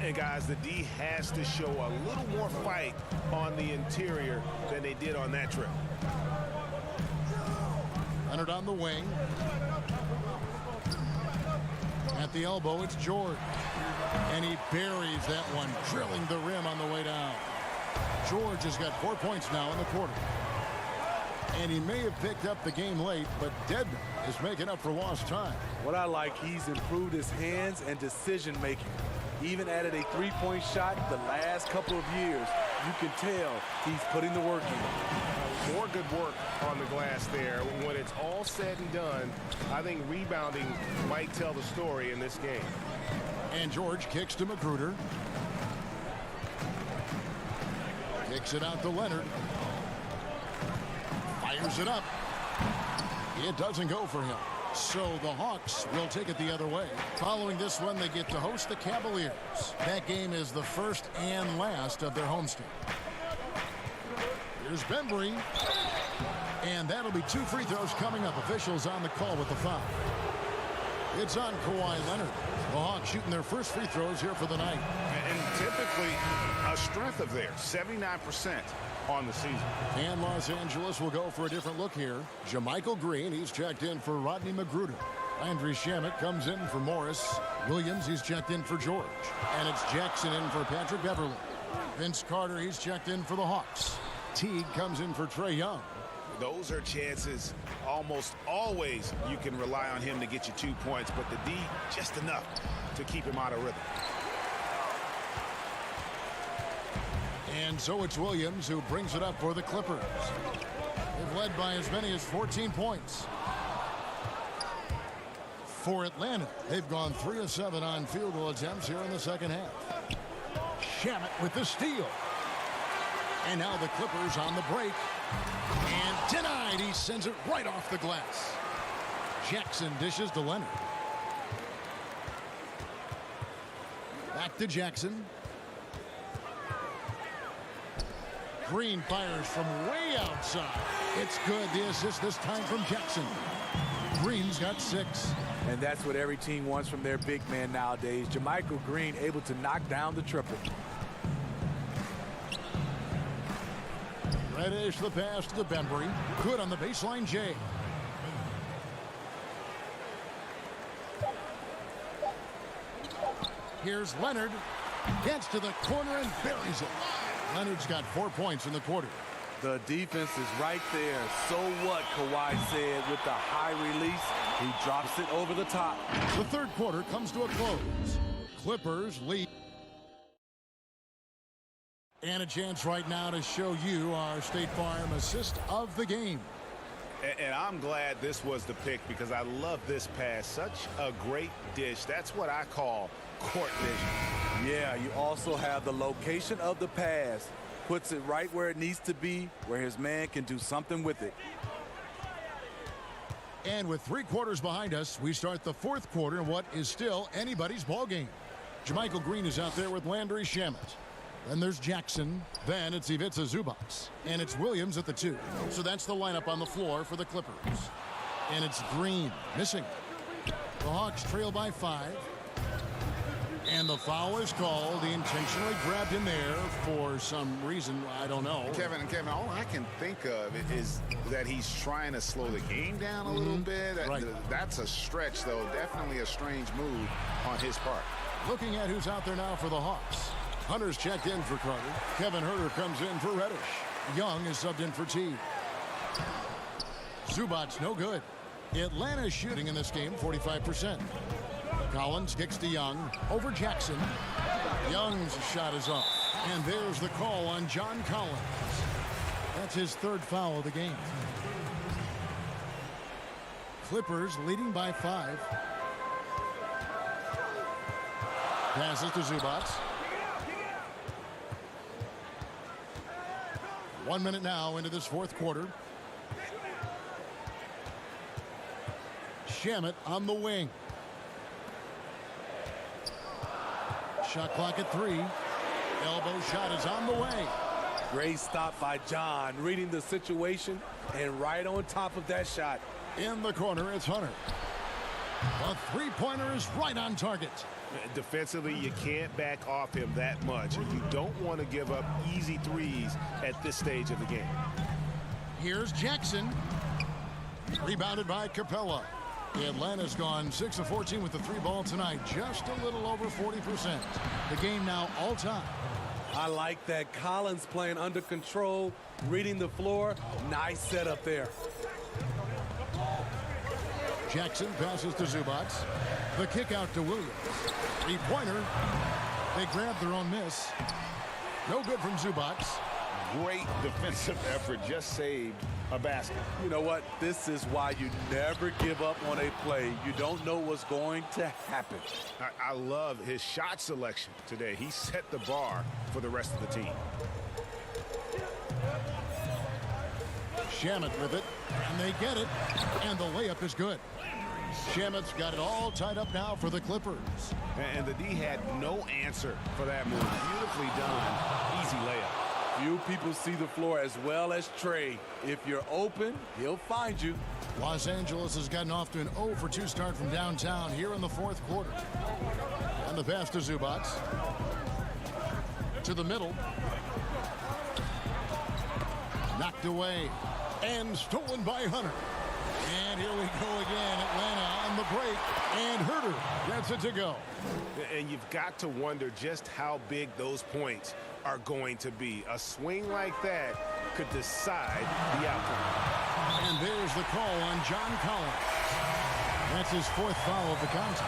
And guys, the D has to show a little more fight on the interior than they did on that trip. Leonard on the wing. At the elbow, it's George. And he buries that one, drilling the rim on the way down. George has got 4 points now in the quarter. And he may have picked up the game late, but Dedmon is making up for lost time. What I like, he's improved his hands and decision-making. Even added a three-point shot the last couple of years. You can tell he's putting the work in. More good work on the glass there. When it's all said and done, I think rebounding might tell the story in this game. And George kicks to McGruder. Kicks it out to Leonard. Fires it up. It doesn't go for him. So the Hawks will take it the other way. Following this one, they get to host the Cavaliers. That game is the first and last of their homestand. Here's Bembry. And that'll be 2 free throws coming up. Officials on the call with the foul. It's on Kawhi Leonard. The Hawks shooting their first free throws here for the night. And typically a strength of theirs, 79% on the season. And Los Angeles will go for a different look here. JaMychal Green, he's checked in for Rodney McGruder. Landry Shamet comes in for Morris. Williams, he's checked in for George. And it's Jackson in for Patrick Beverly. Vince Carter, he's checked in for the Hawks. Teague comes in for Trae Young. Those are chances almost always you can rely on him to get you 2 points, but the D just enough to keep him out of rhythm. And so it's Williams who brings it up for the Clippers. They've led by as many as 14 points. For Atlanta, they've gone 3 of 7 on field goal attempts here in the second half. Shamet with the steal. And now the Clippers on the break. And denied. He sends it right off the glass. Jackson dishes to Leonard. Back to Jackson. Green fires from way outside. It's good. The assist this time from Jackson. Green's got 6. And that's what every team wants from their big man nowadays. JaMychal Green able to knock down the triple. Reddish the pass to the Bembry. Good on the baseline, Jay. Here's Leonard. Gets to the corner and buries it. Leonard's got 4 points in the quarter. The defense is right there. So what, Kawhi said with the high release. He drops it over the top. The third quarter comes to a close. Clippers lead. And a chance right now to show you our State Farm assist of the game. And I'm glad this was the pick because I love this pass. Such a great dish. That's what I call court vision. Yeah, you also have the location of the pass. Puts it right where it needs to be, where his man can do something with it. And with 3 quarters behind us, we start the fourth quarter in what is still anybody's ball game. JaMychal Green is out there with Landry Shamet. Then there's Jackson. Then it's Ivica Zubac. And it's Williams at the 2. So that's the lineup on the floor for the Clippers. And it's Green missing. The Hawks trail by 5. And the foul is called. He intentionally grabbed him there for some reason. I don't know. Kevin, all I can think of is that he's trying to slow the game down a little bit. Right. That's a stretch, though. Definitely a strange move on his part. Looking at who's out there now for the Hawks. Hunter's checked in for Carter. Kevin Huerter comes in for Reddish. Young is subbed in for T. Zubac no good. Atlanta's shooting in this game 45%. Collins kicks to Young over Jackson. Young's shot is up. And there's the call on John Collins. That's his 3rd foul of the game. Clippers leading by 5. Passes to Zubac. 1 minute now into this fourth quarter. Shamet on the wing. Shot clock at 3. Elbow shot is on the way. Great stop by John, reading the situation and right on top of that shot. In the corner, it's Hunter. A 3-pointer is right on target. Defensively, you can't back off him that much. You don't want to give up easy threes at this stage of the game. Here's Jackson. Rebounded by Capella. Atlanta's gone 6 of 14 with the 3-ball tonight. Just a little over 40%. The game now all time. I like that. Collins playing under control, reading the floor. Nice setup there. Jackson passes to Zubac. The kick out to Williams. 3-pointer. They grab their own miss. No good from Zubac. Great defensive effort. Just saved a basket. You know what? This is why you never give up on a play. You don't know what's going to happen. I love his shot selection today. He set the bar for the rest of the team. Shamet with it, and they get it, and the layup is good. Shamet's got it all tied up now for the Clippers. And the D had no answer for that move. Beautifully done. Easy layup. Few people see the floor as well as Trey. If you're open, he'll find you. Los Angeles has gotten off to an 0 for 2 start from downtown here in the fourth quarter. And the pass to Zubac. To the middle. Knocked away. And stolen by Hunter. And here we go again. Atlanta on the break. And Huerter gets it to go. And you've got to wonder just how big those points are going to be. A swing like that could decide the outcome. And there's the call on John Collins. That's his 4th foul of the contest.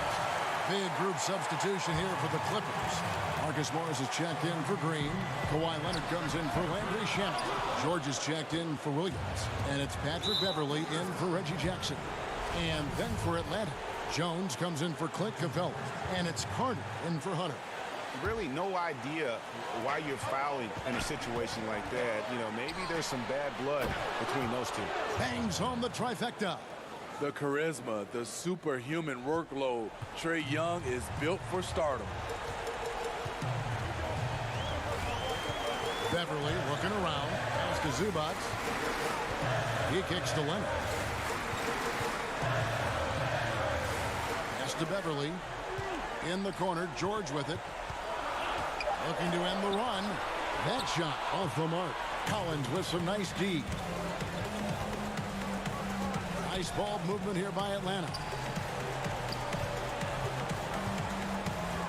Big group substitution here for the Clippers. Marcus Morris is checked in for Green. Kawhi Leonard comes in for Landry Shamet. George is checked in for Williams. And it's Patrick Beverly in for Reggie Jackson. And then for Atlanta, Jones comes in for Clint Capella. And it's Carter in for Hunter. Really no idea why you're fouling in a situation like that. You know, maybe there's some bad blood between those two. Bangs home the trifecta. The charisma, the superhuman workload. Trae Young is built for stardom. Beverly looking around. to Zubac. He kicks to Leonard. Pass to Beverly. In the corner, George with it. Looking to end the run. That shot off the mark. Collins with some nice D. Nice ball movement here by Atlanta.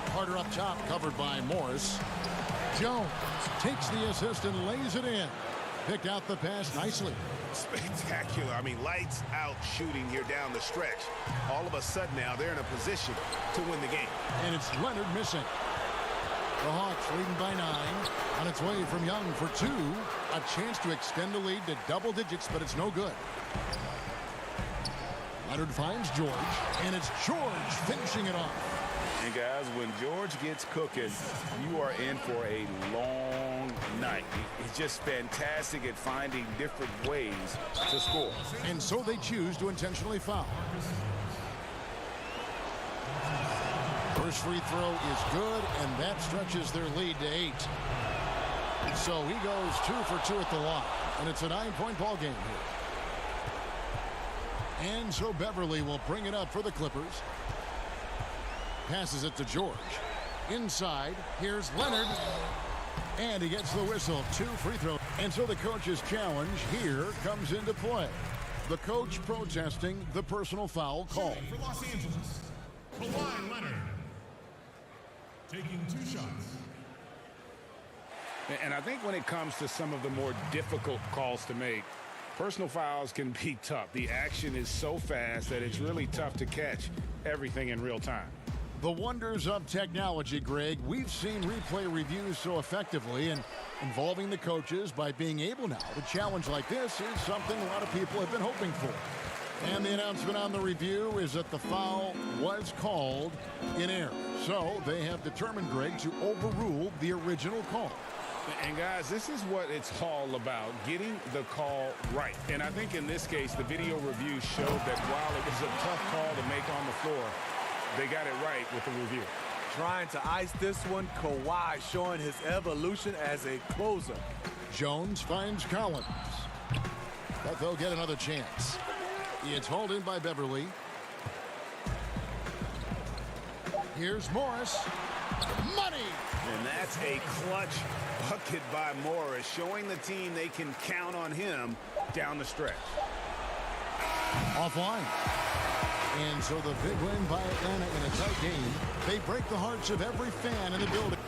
Carter up top, covered by Morris. Jones takes the assist and lays it in. Picked out the pass nicely. Spectacular. I mean, lights out shooting here down the stretch. All of a sudden now they're in a position to win the game. And it's Leonard missing. The Hawks leading by 9. On its way from Young for 2. A chance to extend the lead to double digits, but it's no good. Leonard finds George, and it's George finishing it off. And guys, when George gets cooking, you are in for a long night. He's just fantastic at finding different ways to score. And so they choose to intentionally foul. First free throw is good, and that stretches their lead to 8. So he goes 2 for 2 at the line, and it's a 9-point ball game here. And so Beverly will bring it up for the Clippers. Passes it to George. Inside, here's Leonard. And he gets the whistle. 2 free throws. And so the coach's challenge here comes into play. The coach protesting the personal foul call. For Los Angeles, Kawhi Leonard. Taking 2 shots. And I think when it comes to some of the more difficult calls to make, personal fouls can be tough. The action is so fast that it's really tough to catch everything in real time. The wonders of technology, Greg. We've seen replay reviews so effectively, and involving the coaches by being able now to challenge like this is something a lot of people have been hoping for. And the announcement on the review is that the foul was called in error. So they have determined, Greg, to overrule the original call. And guys, this is what it's all about, getting the call right. And I think in this case, the video review showed that while it was a tough call to make on the floor, they got it right with the review. Trying to ice this one, Kawhi showing his evolution as a closer. Jones finds Collins. But they'll get another chance. It's hauled in by Beverly. Here's Morris. Money! And that's a clutch bucket by Morris, showing the team they can count on him down the stretch. Offline. And so the big win by Atlanta in a tight game. They break the hearts of every fan in the building.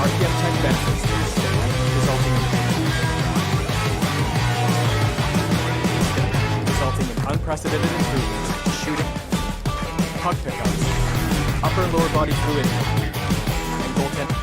RPM tech benefits to the stick, resulting in unprecedented improvements to shooting, puck pickups, upper and lower body fluidity, and goaltending.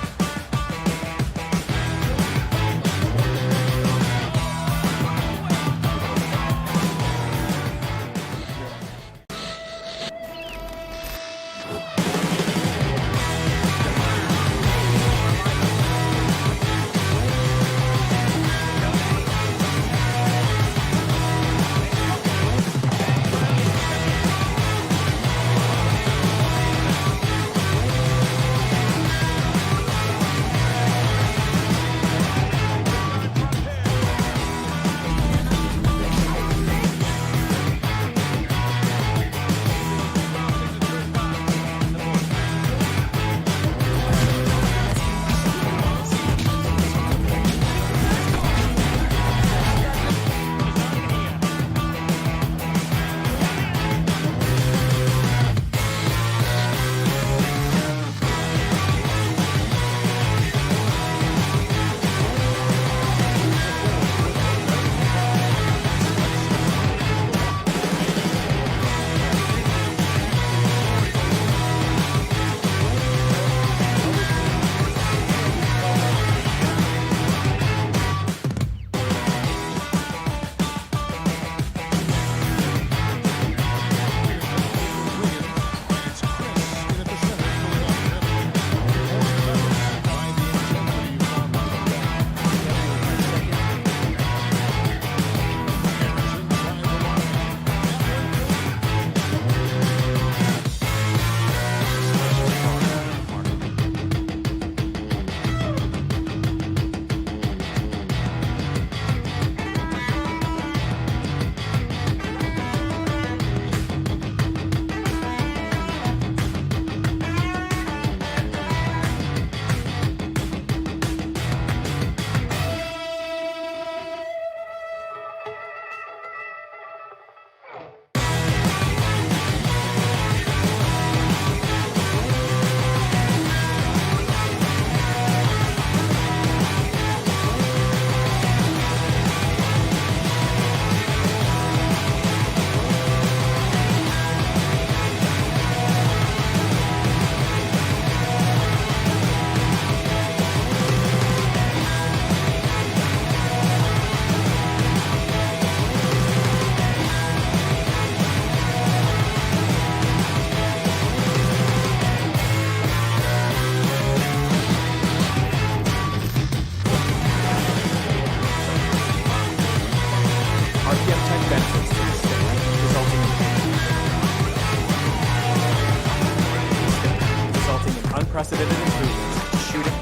Unprecedented improvements to shooting,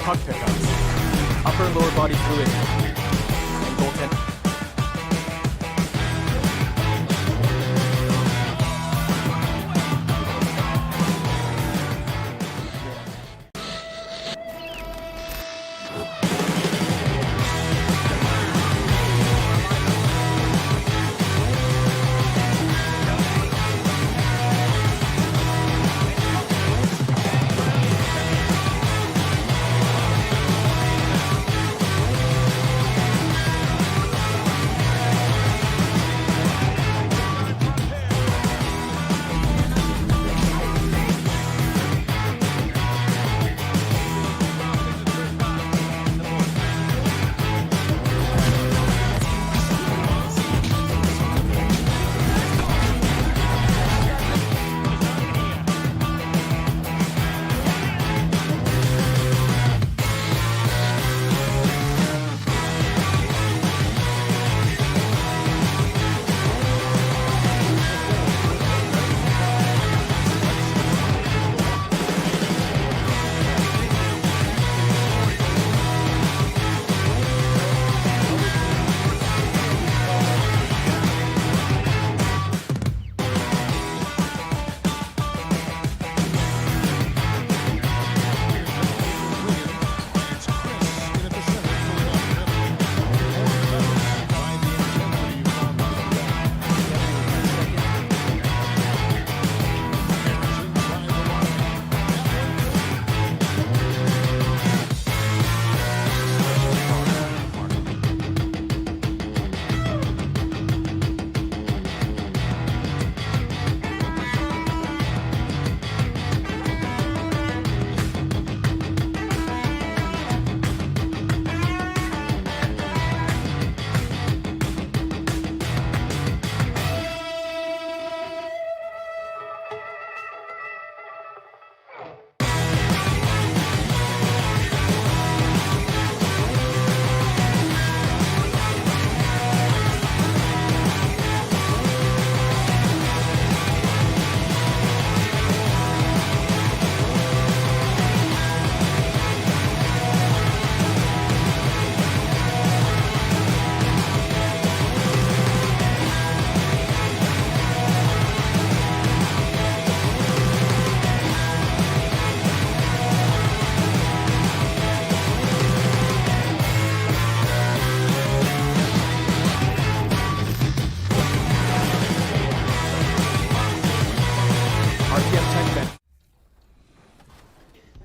puck pickups, upper and lower body fluidity, and goaltending.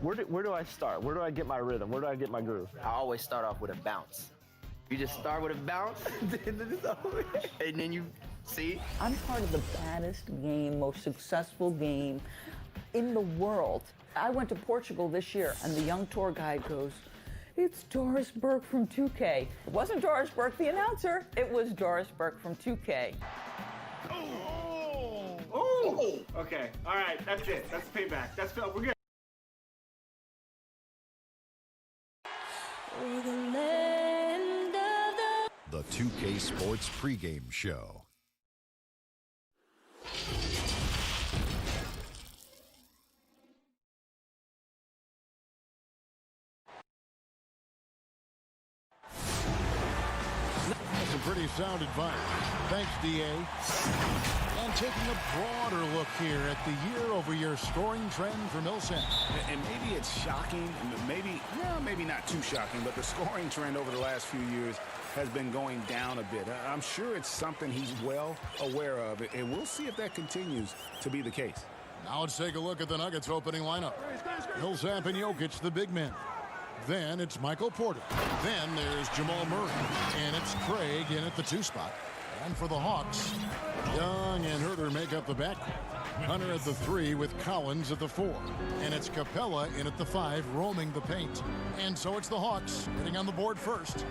Where do I start? Where do I get my rhythm? Where do I get my groove? I always start off with a bounce. You just start with a bounce, and then you see. I'm part of the baddest game, most successful game in the world. I went to Portugal this year, and the young tour guide goes, "It's Doris Burke from 2K." It wasn't Doris Burke, the announcer. It was Doris Burke from 2K. Oh! Okay. All right. That's it. That's payback. We're good. The 2K Sports pregame show. That's a pretty sound advice. Thanks, DA. And taking a broader look here at the year-over-year scoring trend for Millsap. And maybe it's shocking, maybe not too shocking, but the scoring trend over the last few years has been going down a bit. I'm sure it's something he's well aware of, and we'll see if that continues to be the case. Now let's take a look at the Nuggets opening lineup. Millsap and Jokic, the big men. Then it's Michael Porter. Then there's Jamal Murray. And it's Craig in at the 2 spot. And for the Hawks, Young and Herter make up the back. Hunter at the 3 with Collins at the 4. And it's Capella in at the 5, roaming the paint. And so it's the Hawks getting on the board first.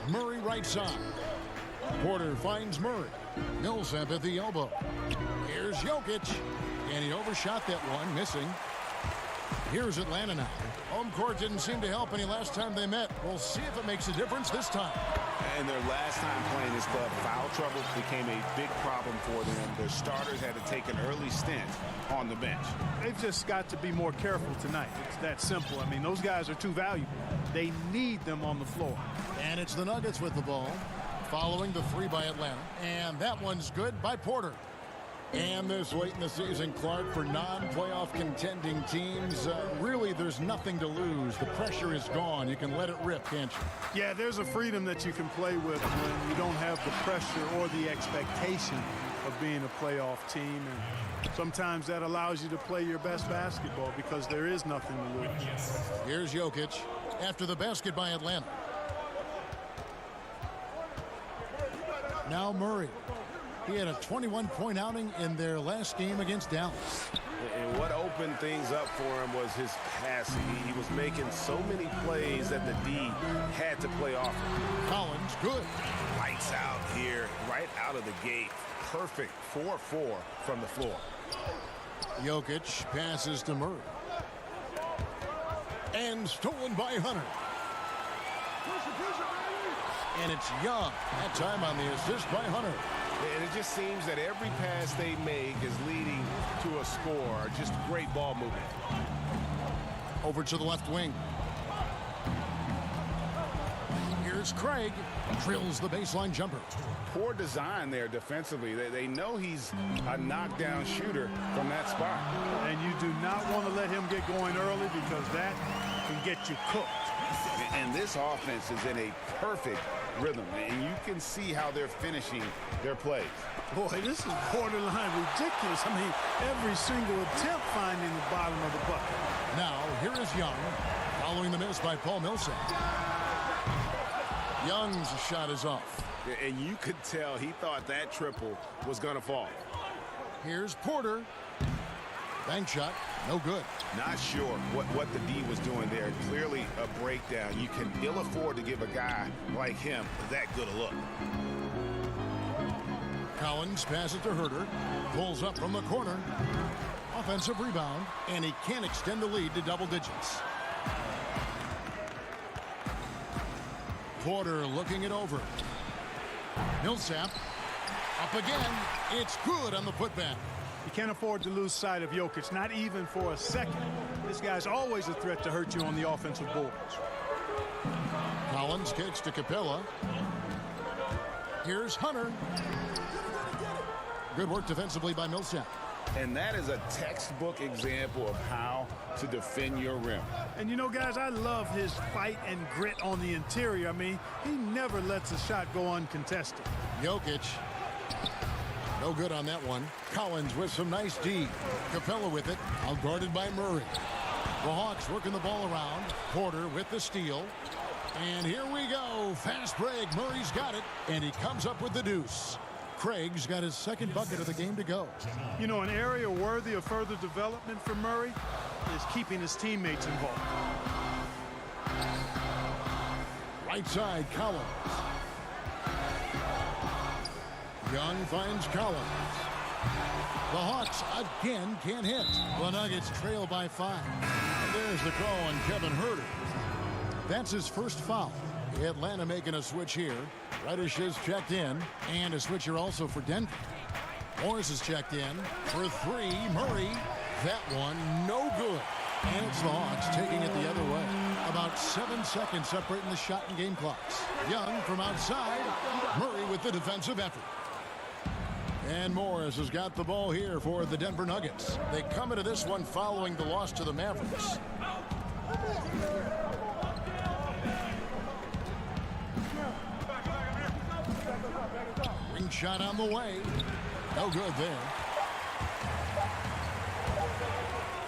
Murray right side. Porter finds Murray. Millsap at the elbow. Here's Jokic. And he overshot that one, missing. Here's Atlanta now. Home court didn't seem to help any last time they met. We'll see if it makes a difference this time. And their last time playing this club, foul trouble became a big problem for them. Their starters had to take an early stint on the bench. They've just got to be more careful tonight. It's that simple. I mean, those guys are too valuable. They need them on the floor. And it's the Nuggets with the ball, following the 3 by Atlanta. And that one's good by Porter. And this late in the season, Clark, for non-playoff contending teams, really there's nothing to lose. The pressure is gone. You can let it rip, can't you? Yeah, there's a freedom that you can play with when you don't have the pressure or the expectation of being a playoff team. And sometimes that allows you to play your best basketball because there is nothing to lose. Here's Jokic after the basket by Atlanta. Now Murray. He had a 21-point outing in their last game against Dallas. And what opened things up for him was his passing. He was making so many plays that the D had to play off him. Collins, good. Lights out here, right out of the gate. Perfect 4-4 from the floor. Jokic passes to Murray. And stolen by Hunter. And it's Young, that time on the assist by Hunter. And it just seems that every pass they make is leading to a score. Just great ball movement. Over to the left wing. Here's Craig. Drills the baseline jumper. Poor design there defensively. They know he's a knockdown shooter from that spot. And you do not want to let him get going early because that can get you cooked. And this offense is in a perfect rhythm, and you can see how they're finishing their plays. Boy, this is borderline ridiculous. I mean, every single attempt finding the bottom of the bucket. Now, here is Young, following the miss by Paul Millsap. Young's shot is off. And you could tell he thought that triple was going to fall. Here's Porter. Bank shot, no good. Not sure what the D was doing there. Clearly a breakdown. You can ill afford to give a guy like him that good a look. Collins passes to Herter. Pulls up from the corner. Offensive rebound, and he can't extend the lead to double digits. Porter looking it over. Millsap up again. It's good on the putback. You can't afford to lose sight of Jokic, not even for a second. This guy's always a threat to hurt you on the offensive boards. Collins kicks to Capella. Here's Hunter. Good work defensively by Millsap. And that is a textbook example of how to defend your rim. And you know, guys, I love his fight and grit on the interior. I mean, he never lets a shot go uncontested. Jokic. No good on that one. Collins with some nice D. Capella with it, outguarded by Murray. The Hawks working the ball around. Porter with the steal. And here we go. Fast break. Murray's got it, and he comes up with the deuce. Craig's got his second bucket of the game to go. You know, an area worthy of further development for Murray is keeping his teammates involved. Right side, Collins. Young finds Collins. The Hawks again can't hit. The Nuggets trail by 5. There's the call on Kevin Huerter. That's his first foul. Atlanta making a switch here. Reddish is checked in, and a switch here also for Denver. Morris is checked in for 3. Murray, that one no good. And it's the Hawks taking it the other way. About 7 seconds separating the shot and game clocks. Young from outside. Murray with the defensive effort. And Morris has got the ball here for the Denver Nuggets. They come into this one following the loss to the Mavericks. Ring shot on the way. No good there.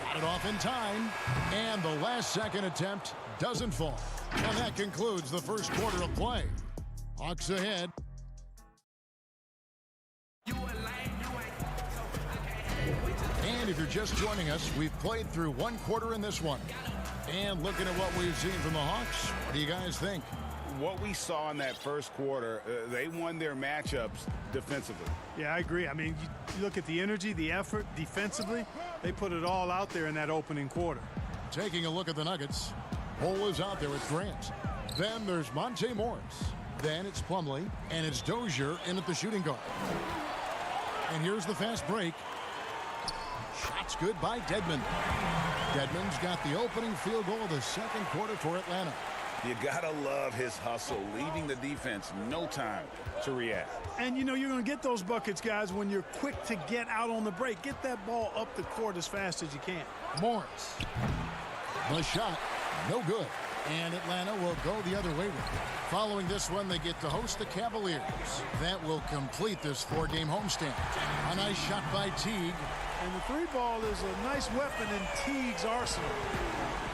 Got it off in time. And the last second attempt doesn't fall. And that concludes the first quarter of play. Hawks ahead. And if you're just joining us, we've played through one quarter in this one. And looking at what we've seen from the Hawks, what do you guys think? What we saw in that first quarter, they won their matchups defensively. Yeah, I agree. I mean, you look at the energy, the effort defensively, they put it all out there in that opening quarter. Taking a look at the Nuggets, Hole is out there with Grant. Then there's Monte Morris. Then it's Plumlee, and it's Dozier in at the shooting guard. And here's the fast break. Shots good by Dedmon. Dedmon's got the opening field goal of the second quarter for Atlanta. You gotta love his hustle, leaving the defense no time to react. And you know you're going to get those buckets, guys, when you're quick to get out on the break. Get that ball up the court as fast as you can. Morris. The shot, no good. And Atlanta will go the other way with it. Following this one, they get to host the Cavaliers. That will complete this 4-game homestand. A nice shot by Teague. And the 3-ball is a nice weapon in Teague's arsenal.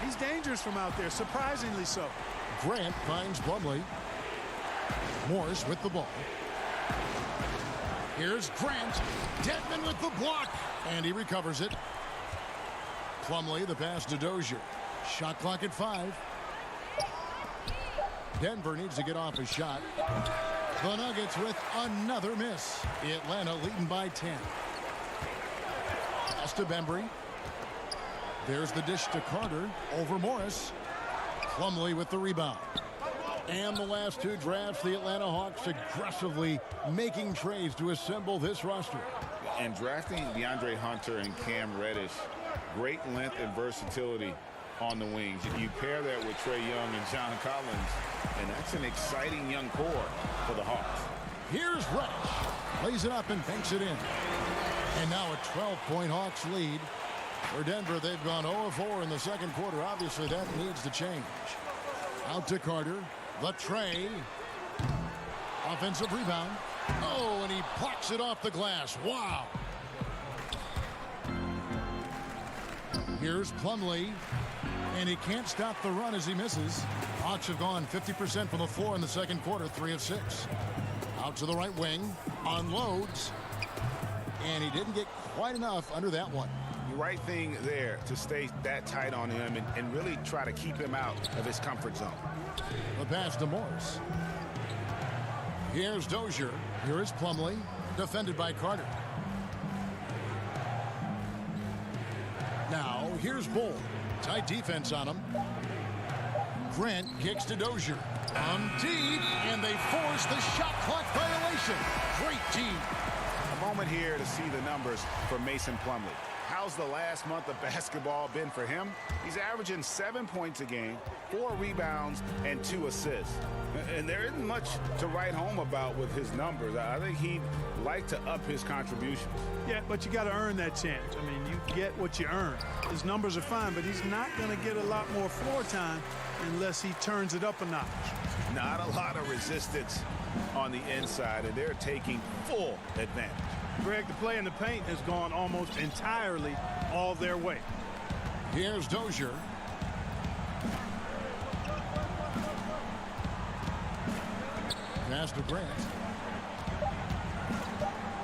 He's dangerous from out there, surprisingly so. Grant finds Plumlee. Morris with the ball. Here's Grant. Dedmon with the block. And he recovers it. Plumlee, the pass to Dozier. Shot clock at 5. Denver needs to get off a shot. The Nuggets with another miss. Atlanta leading by 10. Pass to Bembry. There's the dish to Carter over Morris. Plumlee with the rebound. And the last 2 drafts, the Atlanta Hawks aggressively making trades to assemble this roster. And drafting DeAndre Hunter and Cam Reddish, great length and versatility on the wings. You pair that with Trae Young and John Collins, and that's an exciting young core for the Hawks. Here's Reddish. Lays it up and banks it in. And now a 12-point Hawks lead. For Denver, they've gone 0-4 in the second quarter. Obviously, that needs to change. Out to Carter. The Trae. Offensive rebound. Oh, and he plucks it off the glass. Wow. Here's Plumlee. And he can't stop the run as he misses. Hawks have gone 50% from the floor in the second quarter, 3 of 6. Out to the right wing. Unloads. And he didn't get quite enough under that one. The right thing there to stay that tight on him and really try to keep him out of his comfort zone. The pass to Morris. Here's Dozier. Here is Plumlee, defended by Carter. Now, here's Bull. Tight defense on him. Grant kicks to Dozier. On deep, and they force the shot clock violation. Great team. A moment here to see the numbers for Mason Plumlee. How's the last month of basketball been for him? He's averaging 7 points a game, 4 rebounds, and 2 assists. And there isn't much to write home about with his numbers. I think he'd like to up his contributions. Yeah, but you got to earn that chance. I mean, you get what you earn. His numbers are fine, but he's not going to get a lot more floor time unless he turns it up a notch. Not a lot of resistance on the inside, and they're taking full advantage. Greg, the play in the paint has gone almost entirely all their way. Here's Dozier. Pass to Grant.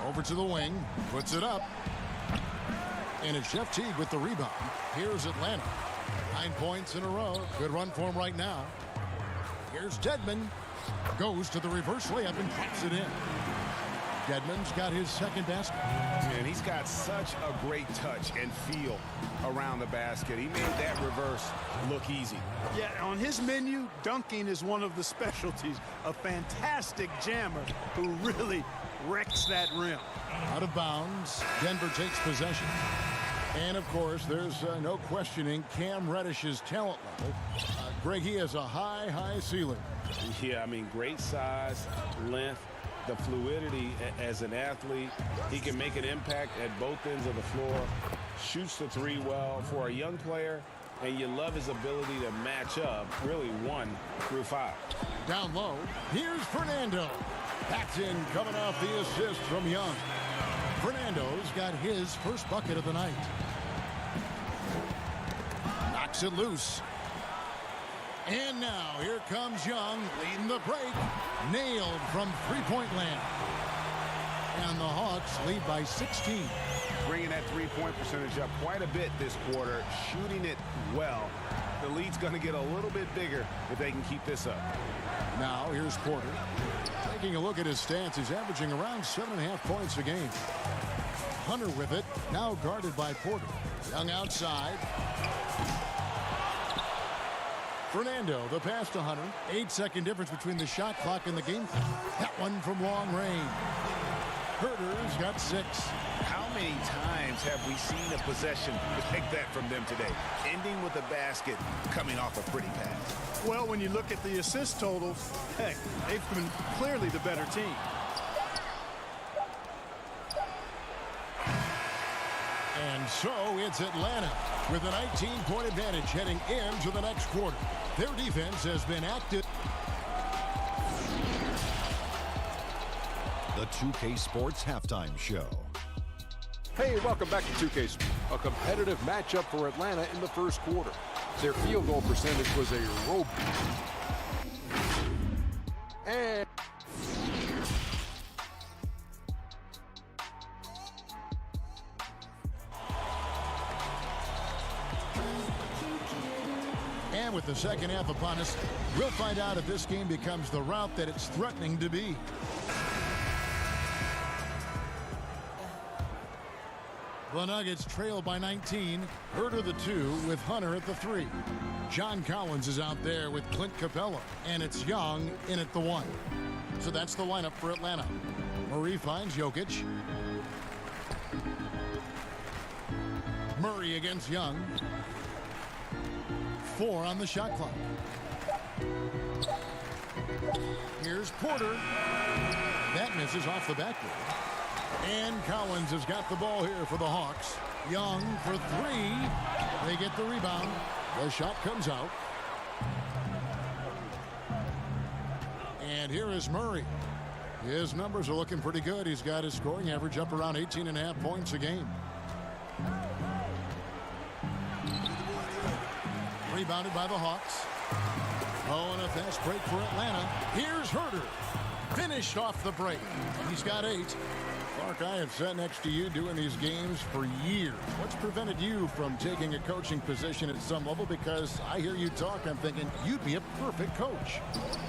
Over to the wing. Puts it up. And it's Jeff Teague with the rebound. Here's Atlanta. 9 points in a row. Good run for him right now. Here's Dedmon. Goes to the reverse layup and pops it in. Dedmon's got his second basket. And he's got such a great touch and feel around the basket. He made that reverse look easy. Yeah, on his menu, dunking is one of the specialties. A fantastic jammer who really wrecks that rim. Out of bounds. Denver takes possession. And, of course, there's no questioning Cam Reddish's talent level. Greg, he has a high ceiling. Yeah, I mean, great size, length, the fluidity as an athlete. He can make an impact at both ends of the floor, shoots the three well for a young player, and you love his ability to match up really 1 through 5. Down low, here's Fernando. That's in, coming off the assist from Young. Fernando's got his first bucket of the night. Knocks it loose. And now here comes Young leading the break. Nailed from three-point land. And the Hawks lead by 16. Bringing that three-point percentage up quite a bit this quarter, shooting it well. The lead's going to get a little bit bigger if they can keep this up. Now here's Porter. Taking a look at his stats, he's averaging around 7.5 points a game. Hunter with it, now guarded by Porter. Young outside. Fernando, the pass to Hunter. 8-second difference between the shot clock and the game clock. That one from long range. Herter's got 6. How many times have we seen a possession like that from them today? Ending with a basket, coming off a pretty pass. Well, when you look at the assist totals, heck, they've been clearly the better team. And so it's Atlanta with a 19-point advantage heading into the next quarter. Their defense has been active. The 2K Sports Halftime Show. Hey, welcome back to 2K. A competitive matchup for Atlanta in the first quarter. Their field goal percentage was a rope. And with the second half upon us, we'll find out if this game becomes the route that it's threatening to be. The Nuggets trail by 19. Herter the 2 with Hunter at the 3. John Collins is out there with Clint Capella. And it's Young in at the 1. So that's the lineup for Atlanta. Murray finds Jokic. Murray against Young. 4 on the shot clock. Here's Porter. That misses off the backboard. And Collins has got the ball here for the Hawks. Young for 3. They get the rebound. The shot comes out. And here is Murray. His numbers are looking pretty good. He's got his scoring average up around 18.5 points a game. Rebounded by the Hawks. Oh, and a fast break for Atlanta. Here's Herter. Finished off the break. He's got 8. Clark, I have sat next to you doing these games for years. What's prevented you from taking a coaching position at some level? Because I hear you talk, I'm thinking you'd be a perfect coach.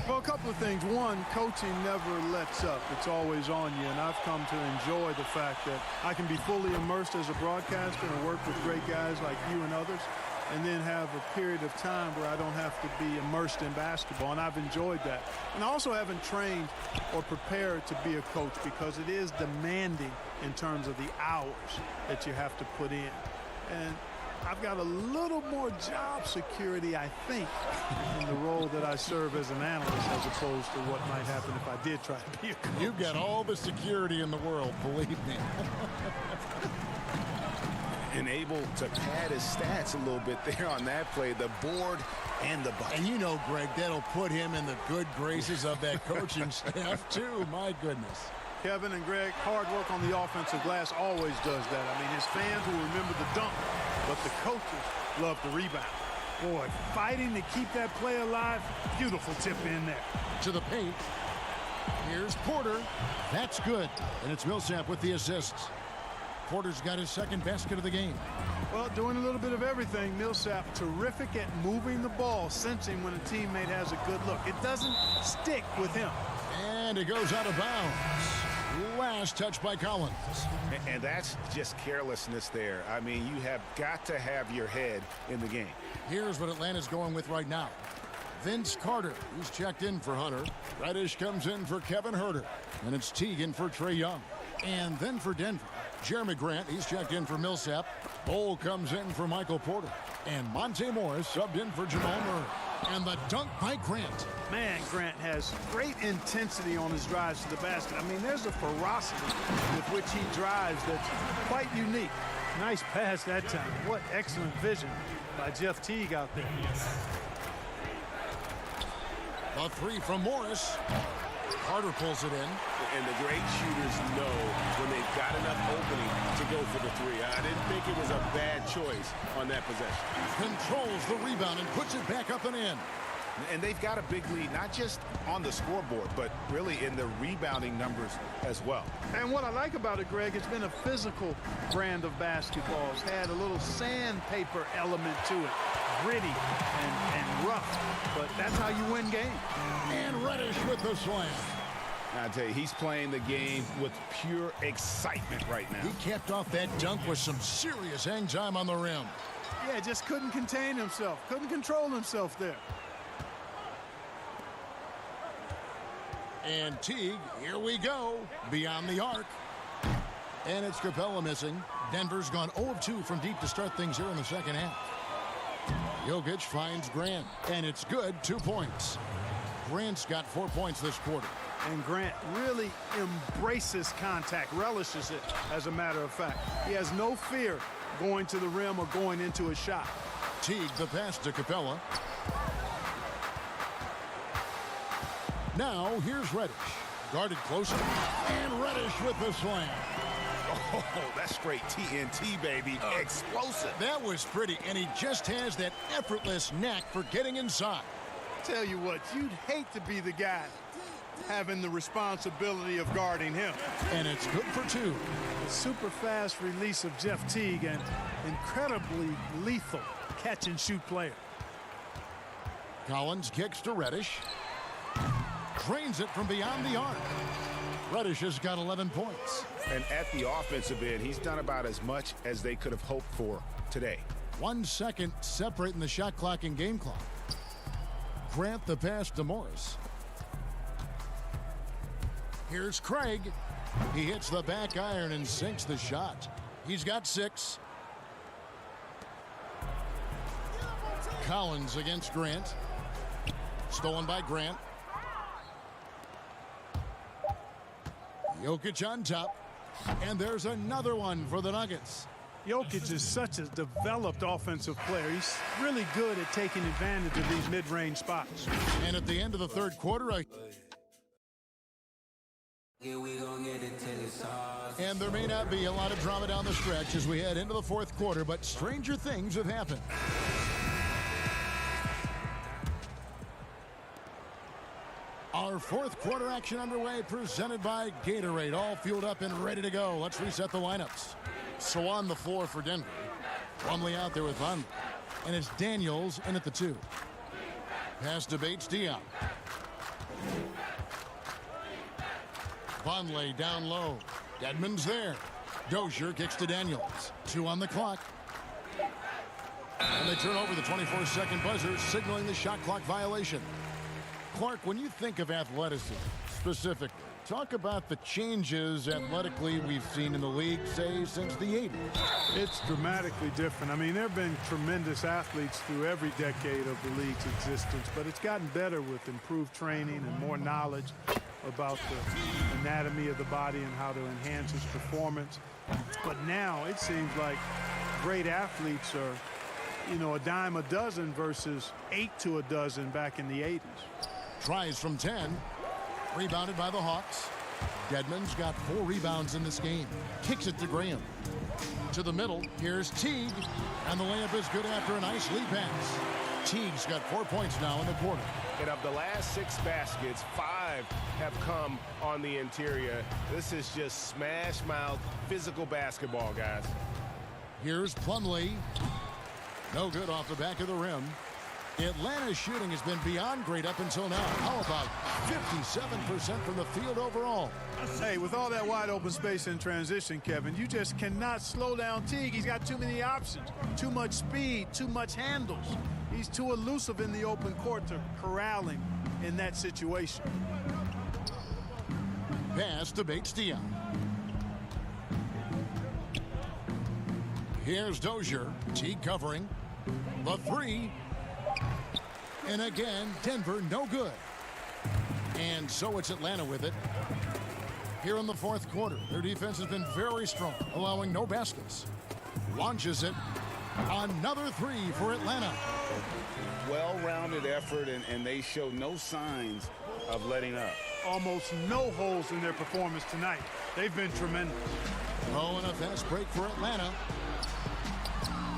Well, a couple of things. One, coaching never lets up. It's always on you, and I've come to enjoy the fact that I can be fully immersed as a broadcaster and work with great guys like you and others, and then have a period of time where I don't have to be immersed in basketball, and I've enjoyed that. And I also haven't trained or prepared to be a coach because it is demanding in terms of the hours that you have to put in. And I've got a little more job security, I think, in the role that I serve as an analyst as opposed to what might happen if I did try to be a coach. You've got all the security in the world, believe me. And able to pad his stats a little bit there on that play, the board and the bucket. And you know, Greg, that'll put him in the good graces of that coaching staff, too. My goodness. Kevin and Greg, hard work on the offensive glass always does that. I mean, his fans will remember the dunk, but the coaches love the rebound. Boy, fighting to keep that play alive. Beautiful tip in there. To the paint. Here's Porter. That's good. And it's Millsap with the assists. Porter's got his second basket of the game. Well, doing a little bit of everything. Millsap terrific at moving the ball, sensing when a teammate has a good look. It doesn't stick with him. And it goes out of bounds. Last touch by Collins. And that's just carelessness there. I mean, you have got to have your head in the game. Here's what Atlanta's going with right now. Vince Carter, who's checked in for Hunter. Reddish comes in for Kevin Huerter. And it's Teagan for Trae Young. And then for Denver, Jeremy Grant, he's checked in for Millsap. Bol comes in for Michael Porter. And Monte Morris subbed in for Jamal Murray. And the dunk by Grant. Man, Grant has great intensity on his drives to the basket. I mean, there's a ferocity with which he drives that's quite unique. Nice pass that time. What excellent vision by Jeff Teague out there. A three from Morris. Carter pulls it in. And the great shooters know when they've got enough opening to go for the three. I didn't think it was a bad choice on that possession. Controls the rebound and puts it back up and in. And they've got a big lead, not just on the scoreboard, but really in the rebounding numbers as well. And what I like about it, Greg, it's been a physical brand of basketball. It's had a little sandpaper element to it. Gritty and rough, but that's how you win games. And Reddish with the slam. I tell you, he's playing the game with pure excitement right now. He capped off that dunk with some serious hang time on the rim. Yeah, just couldn't contain himself. Couldn't control himself there. And Teague, here we go, beyond the arc. And it's Capella missing. Denver's gone 0 of 2 from deep to start things here in the second half. Jokic finds Grant, and it's good, 2 points. Grant's got 4 points this quarter. And Grant really embraces contact, relishes it, as a matter of fact. He has no fear going to the rim or going into a shot. Teague, the pass to Capella. Now, here's Reddish. Guarded closely. And Reddish with the slam. Oh, that's straight TNT, baby. Explosive. That was pretty, and he just has that effortless knack for getting inside. Tell you what, you'd hate to be the guy having the responsibility of guarding him. And it's good for 2. A super fast release of Jeff Teague and incredibly lethal catch-and-shoot player. Collins kicks to Reddish. Drains it from beyond the arc. Reddish has got 11 points. And at the offensive end, he's done about as much as they could have hoped for today. 1 second separating the shot clock and game clock. Grant the pass to Morris. Here's Craig. He hits the back iron and sinks the shot. He's got 6. Collins against Grant. Stolen by Grant. Jokic on top. And there's another one for the Nuggets. Jokic is such a developed offensive player. He's really good at taking advantage of these mid-range spots. And at the end of the third quarter, and there may not be a lot of drama down the stretch as we head into the fourth quarter, but stranger things have happened. Our fourth quarter action underway, presented by Gatorade, all fueled up and ready to go. Let's reset the lineups. So on the floor for Denver, Plumlee out there with Von, and it's Daniels in at the 2. Pass to Bates Diop. Vonleh down low. Dedmon's there. Dozier kicks to Daniels. 2 on the clock. And they turn over the 24-second buzzer, signaling the shot clock violation. Clark, when you think of athleticism specifically, talk about the changes athletically we've seen in the league, say, since the 80s. It's dramatically different. I mean, there have been tremendous athletes through every decade of the league's existence, but it's gotten better with improved training and more knowledge about the anatomy of the body and how to enhance its performance. But now it seems like great athletes are, you know, a dime a dozen versus 8 to a dozen back in the 80s. Tries from 10. Rebounded by the Hawks. Dedmon's got 4 rebounds in this game. Kicks it to Graham. To the middle, here's Teague. And the layup is good after a nice lead pass. Teague's got 4 points now in the quarter. And of the last 6 baskets, 5 have come on the interior. This is just smash mouth, physical basketball, guys. Here's Plumlee. No good off the back of the rim. Atlanta's shooting has been beyond great up until now. How about 57% from the field overall? Hey, with all that wide open space in transition, Kevin, you just cannot slow down Teague. He's got too many options, too much speed, too much handles. He's too elusive in the open court to corral him in that situation. Pass to Bates-Diop. Here's Dozier. Teague covering. The 3. And again, Denver no good. And so it's Atlanta with it. Here in the 4th quarter, their defense has been very strong, allowing no baskets. Launches it. Another 3 for Atlanta. Well-rounded effort, and they show no signs of letting up. Almost no holes in their performance tonight. They've been tremendous. Oh, and a fast break for Atlanta.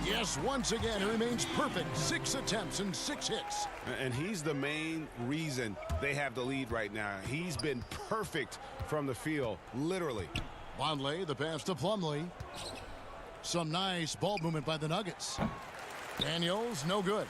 Yes, once again, he remains perfect. 6 attempts and 6 hits. And he's the main reason they have the lead right now. He's been perfect from the field, literally. Vonleh, the pass to Plumlee. Some nice ball movement by the Nuggets. Daniels, no good.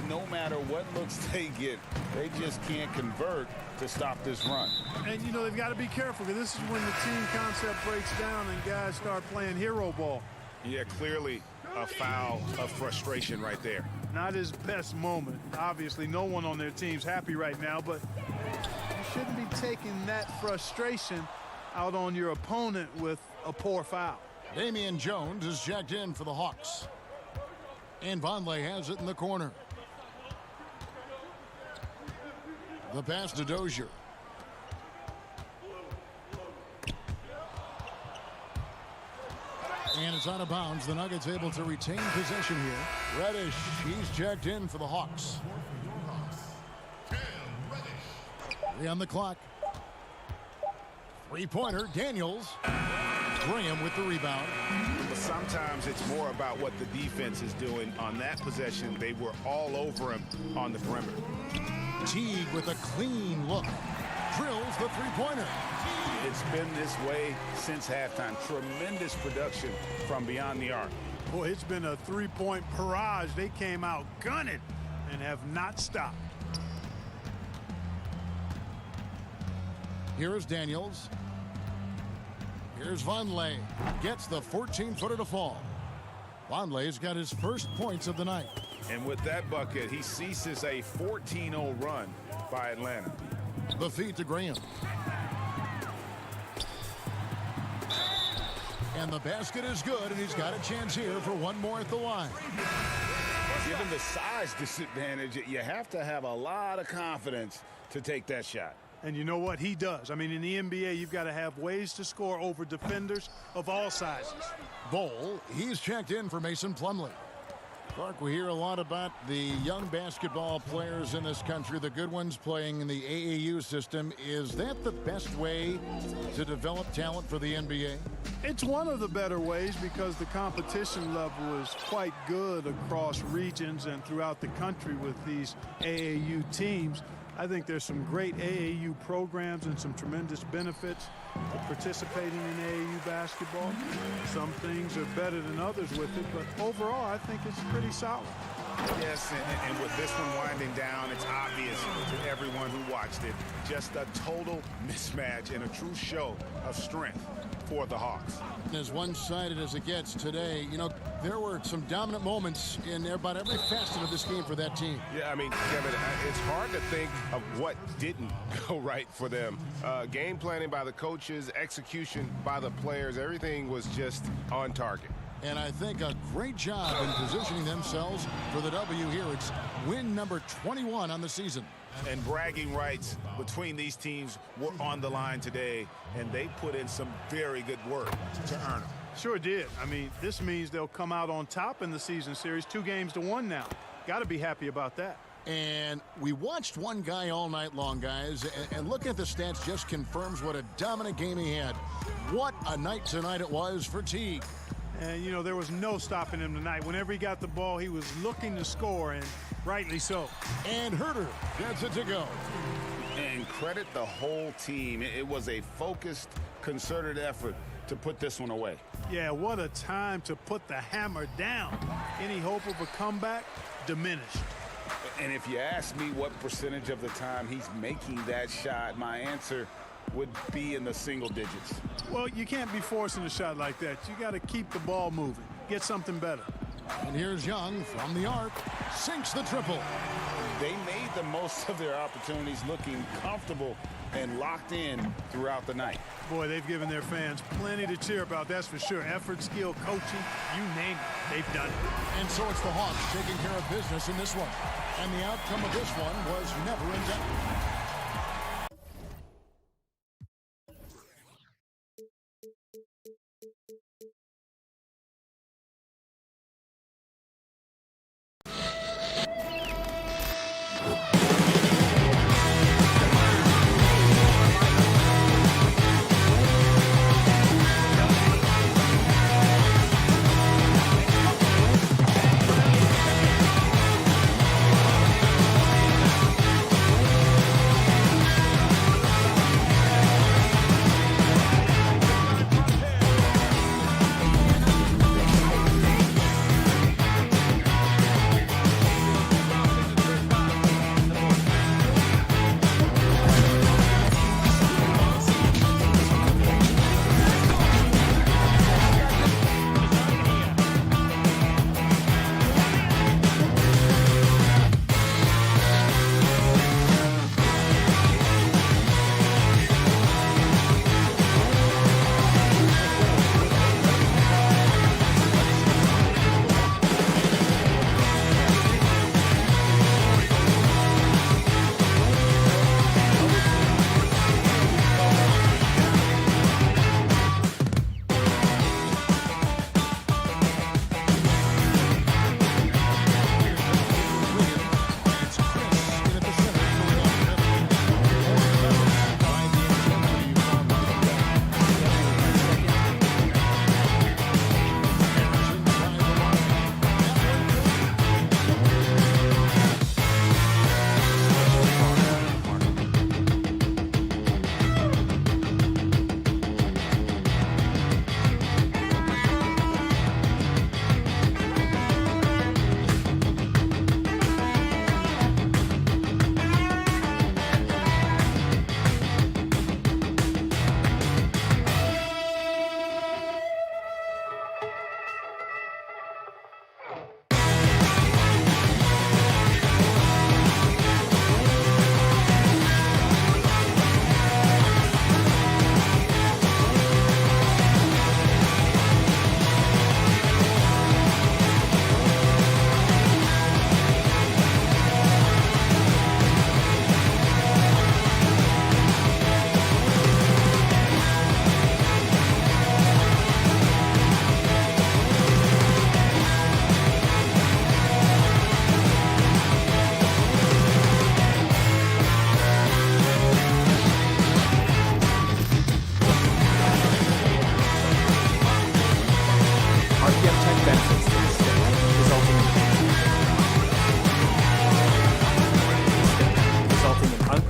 No matter what looks they get, they just can't convert to stop this run. And, you know, they've got to be careful because this is when the team concept breaks down and guys start playing hero ball. Yeah, clearly a foul of frustration right there. Not his best moment. Obviously, no one on their team's happy right now, but you shouldn't be taking that frustration out on your opponent with a poor foul. Damian Jones is checked in for the Hawks. And Vonleh has it in the corner. The pass to Dozier. And it's out of bounds. The Nuggets able to retain possession here. Reddish, he's checked in for the Hawks. 3 on the clock. 3-pointer, Daniels. Graham with the rebound. But sometimes it's more about what the defense is doing. On that possession, they were all over him on the perimeter. Teague with a clean look. Drills the 3-pointer. It's been this way since halftime. Tremendous production from beyond the arc. Boy, it's been a 3-point barrage. They came out gunning and have not stopped. Here's Daniels. Here's Vonleh. Gets the 14-footer to fall. Vonleh's got his first points of the night. And with that bucket, he ceases a 14-0 run by Atlanta. The feed to Graham. And the basket is good, and he's got a chance here for one more at the line. Given the size disadvantage, you have to have a lot of confidence to take that shot. And you know what? He does. I mean, in the NBA, you've got to have ways to score over defenders of all sizes. Bol, he's checked in for Mason Plumlee. Clark, we hear a lot about the young basketball players in this country, the good ones playing in the AAU system. Is that the best way to develop talent for the NBA? It's one of the better ways because the competition level is quite good across regions and throughout the country with these AAU teams. I think there's some great AAU programs and some tremendous benefits to participating in AAU basketball. Some things are better than others with it, but overall, I think it's pretty solid. Yes, and with this one winding down, it's obvious to everyone who watched it. Just a total mismatch and a true show of strength for the Hawks. As one-sided as it gets today, you know, there were some dominant moments in about every facet of this game for that team. Yeah, I mean, Kevin, it's hard to think of what didn't go right for them. Game planning by the coaches, execution by the players, everything was just on target. And I think a great job in positioning themselves for the W here. It's win number 21 on the season. And bragging rights between these teams were on the line today, and they put in some very good work to earn them. Sure did. I mean, this means they'll come out on top in the season series, 2-1 now. Got to be happy about that. And we watched one guy all night long, guys, and looking at the stats just confirms what a dominant game he had. What a night tonight it was for Teague. And, you know, there was no stopping him tonight. Whenever he got the ball, he was looking to score, and rightly so. And Herter gets it to go. And credit the whole team. It was a focused, concerted effort to put this one away. Yeah, what a time to put the hammer down. Any hope of a comeback diminished. And if you ask me what percentage of the time he's making that shot, my answer would be in the single digits. Well, you can't be forcing a shot like that. You got to keep the ball moving. Get something better. And here's Young from the arc. Sinks the triple. They made the most of their opportunities, looking comfortable and locked in throughout the night. Boy, they've given their fans plenty to cheer about, that's for sure. Effort, skill, coaching, you name it, they've done it. And so it's the Hawks taking care of business in this one. And the outcome of this one was never in doubt.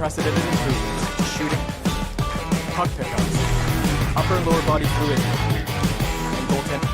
unprecedented improvements to shooting, puck pickups, upper and lower body fluidity, and goaltending.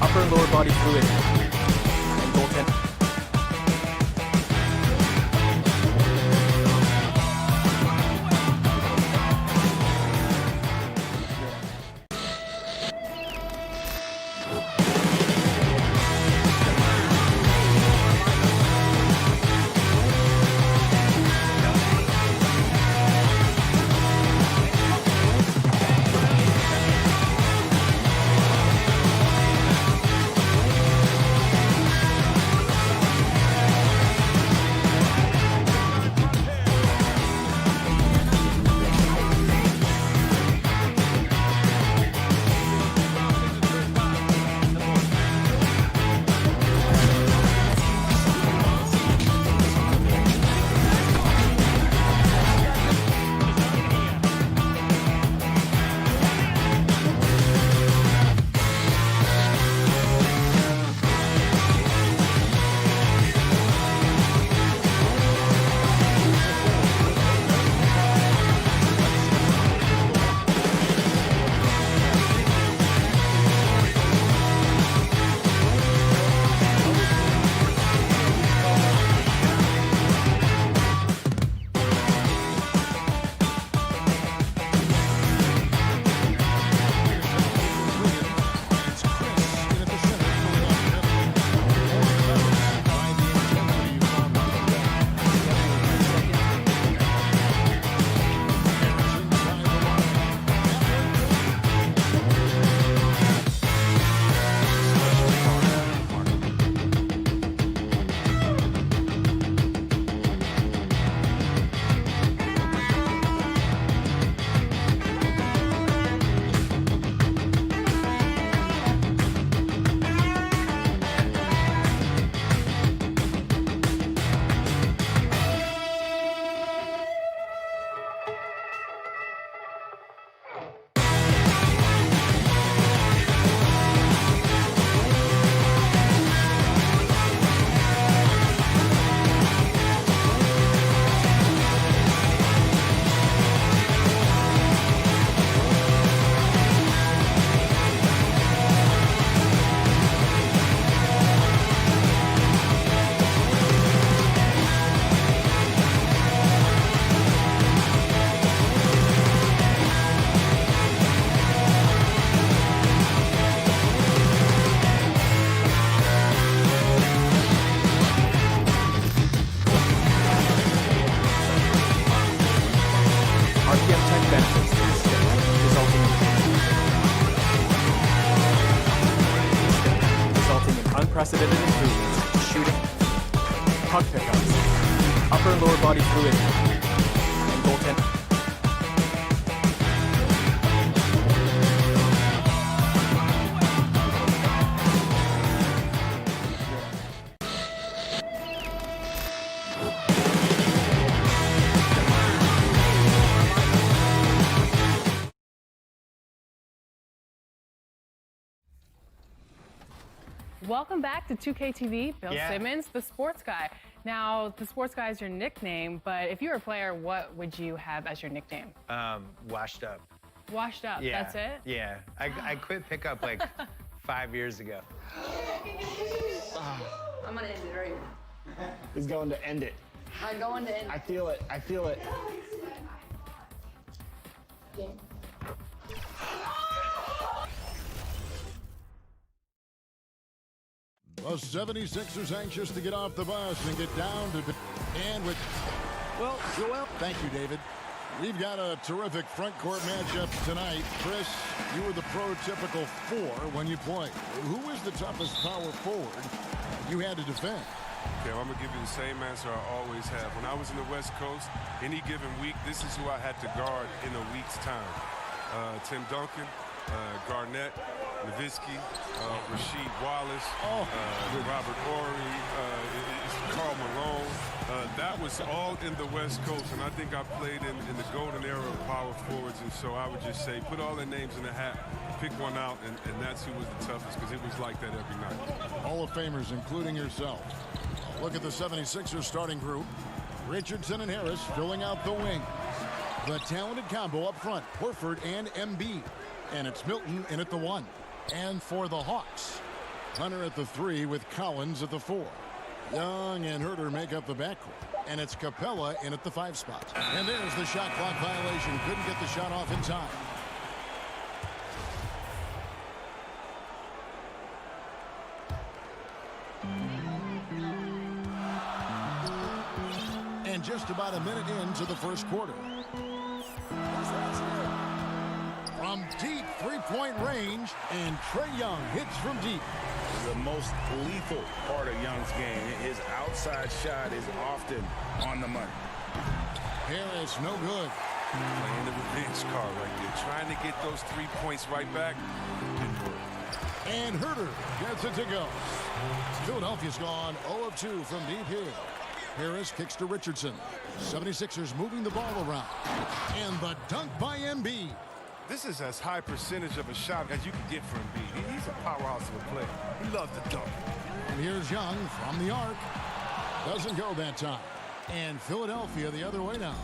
upper and lower body fluid, and goaltend. Unprecedented improvements to shooting, puck pickups, upper and lower body fluid, and goaltending. Welcome back to 2K TV. Bill Simmons, the sports guy. Now, the sports guy is your nickname, but if you were a player, what would you have as your nickname? Washed up. Washed up, Yeah. that's it? Yeah. I quit pickup like 5 years ago. I'm gonna end it right now. He's going to end it. I'm going to end it. I feel it. I feel it. The 76ers anxious to get off the bus and get down to and with well, Joel. Thank you, David. We've got a terrific front court matchup tonight. Chris, you were the prototypical 4 when you played. Who was the toughest power forward you had to defend? Okay, well, I'm going to give you the same answer I always have. When I was in the West Coast, any given week, this is who I had to guard in a week's time. Tim Duncan, Garnett, Nowitzki, Rasheed Wallace, Robert Horry, Karl Malone. That was all in the West Coast, and I think I played in the golden era of power forwards, and so I would just say put all their names in the hat, pick one out, and that's who was the toughest, because it was like that every night. Hall of Famers, including yourself. Look at the 76ers starting group. Richardson and Harris filling out the wings. The talented combo up front, Horford and Embiid. And it's Milton in at the 1. And for the Hawks, Hunter at the 3 with Collins at the 4. Young and Herter make up the backcourt. And it's Capella in at the 5 spot. And there's the shot clock violation. Couldn't get the shot off in time. And just about a minute into the first quarter. From deep three-point range, and Trae Young hits from deep. The most lethal part of Young's game. His outside shot is often on the money. Harris, no good. Playing the revenge card right there. Trying to get those 3 points right back. Didn't work. And Herter gets it to go. Philadelphia's gone 0 of 2 from deep here. Harris kicks to Richardson. 76ers moving the ball around. And the dunk by Embiid. This is as high percentage of a shot as you can get from Embiid. He's a powerhouse of a player. He loves to dunk. And here's Young from the arc. Doesn't go that time. And Philadelphia the other way now.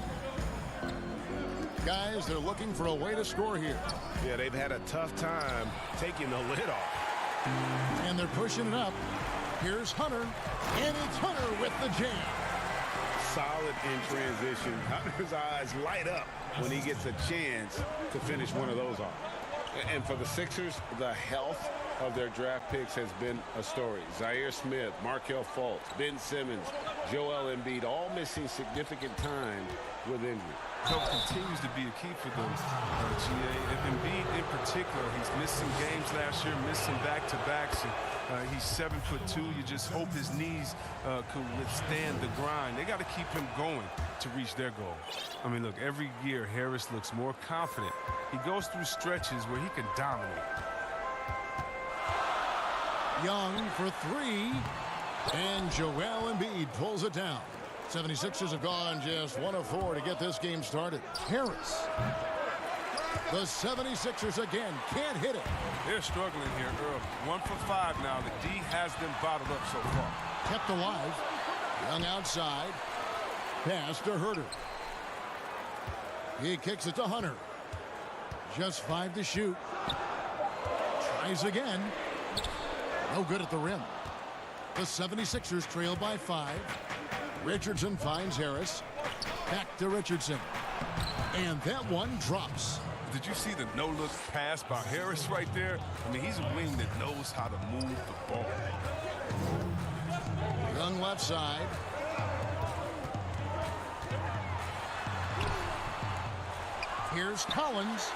Guys, they're looking for a way to score here. Yeah, they've had a tough time taking the lid off. And they're pushing it up. Here's Hunter. And it's Hunter with the jam. Solid in transition. Hunter's eyes light up when he gets a chance to finish one of those off. And for the Sixers, the health of their draft picks has been a story. Zaire Smith, Markelle Fultz, Ben Simmons, Joel Embiid, all missing significant time with injury. Health continues to be a key for them, GA. And Embiid in particular, he's missed some games last year, missed some back-to-backs. And he's 7'2". You just hope his knees could withstand the grind. They got to keep him going to reach their goal. I mean, look, every year Harris looks more confident. He goes through stretches where he can dominate. Young for 3. And Joel Embiid pulls it down. 76ers have gone just 1 of 4 to get this game started. Harris. The 76ers again can't hit it. They're struggling here early. 1 for 5 now. The D has them bottled up so far. Kept alive. Young outside. Pass to Herter. He kicks it to Hunter. Just 5 to shoot. Tries again. No good at the rim. The 76ers trail by 5. Richardson finds Harris. Back to Richardson. And that one drops. Did you see the no-look pass by Harris right there? I mean, he's a wing that knows how to move the ball. Young left side. Here's Collins.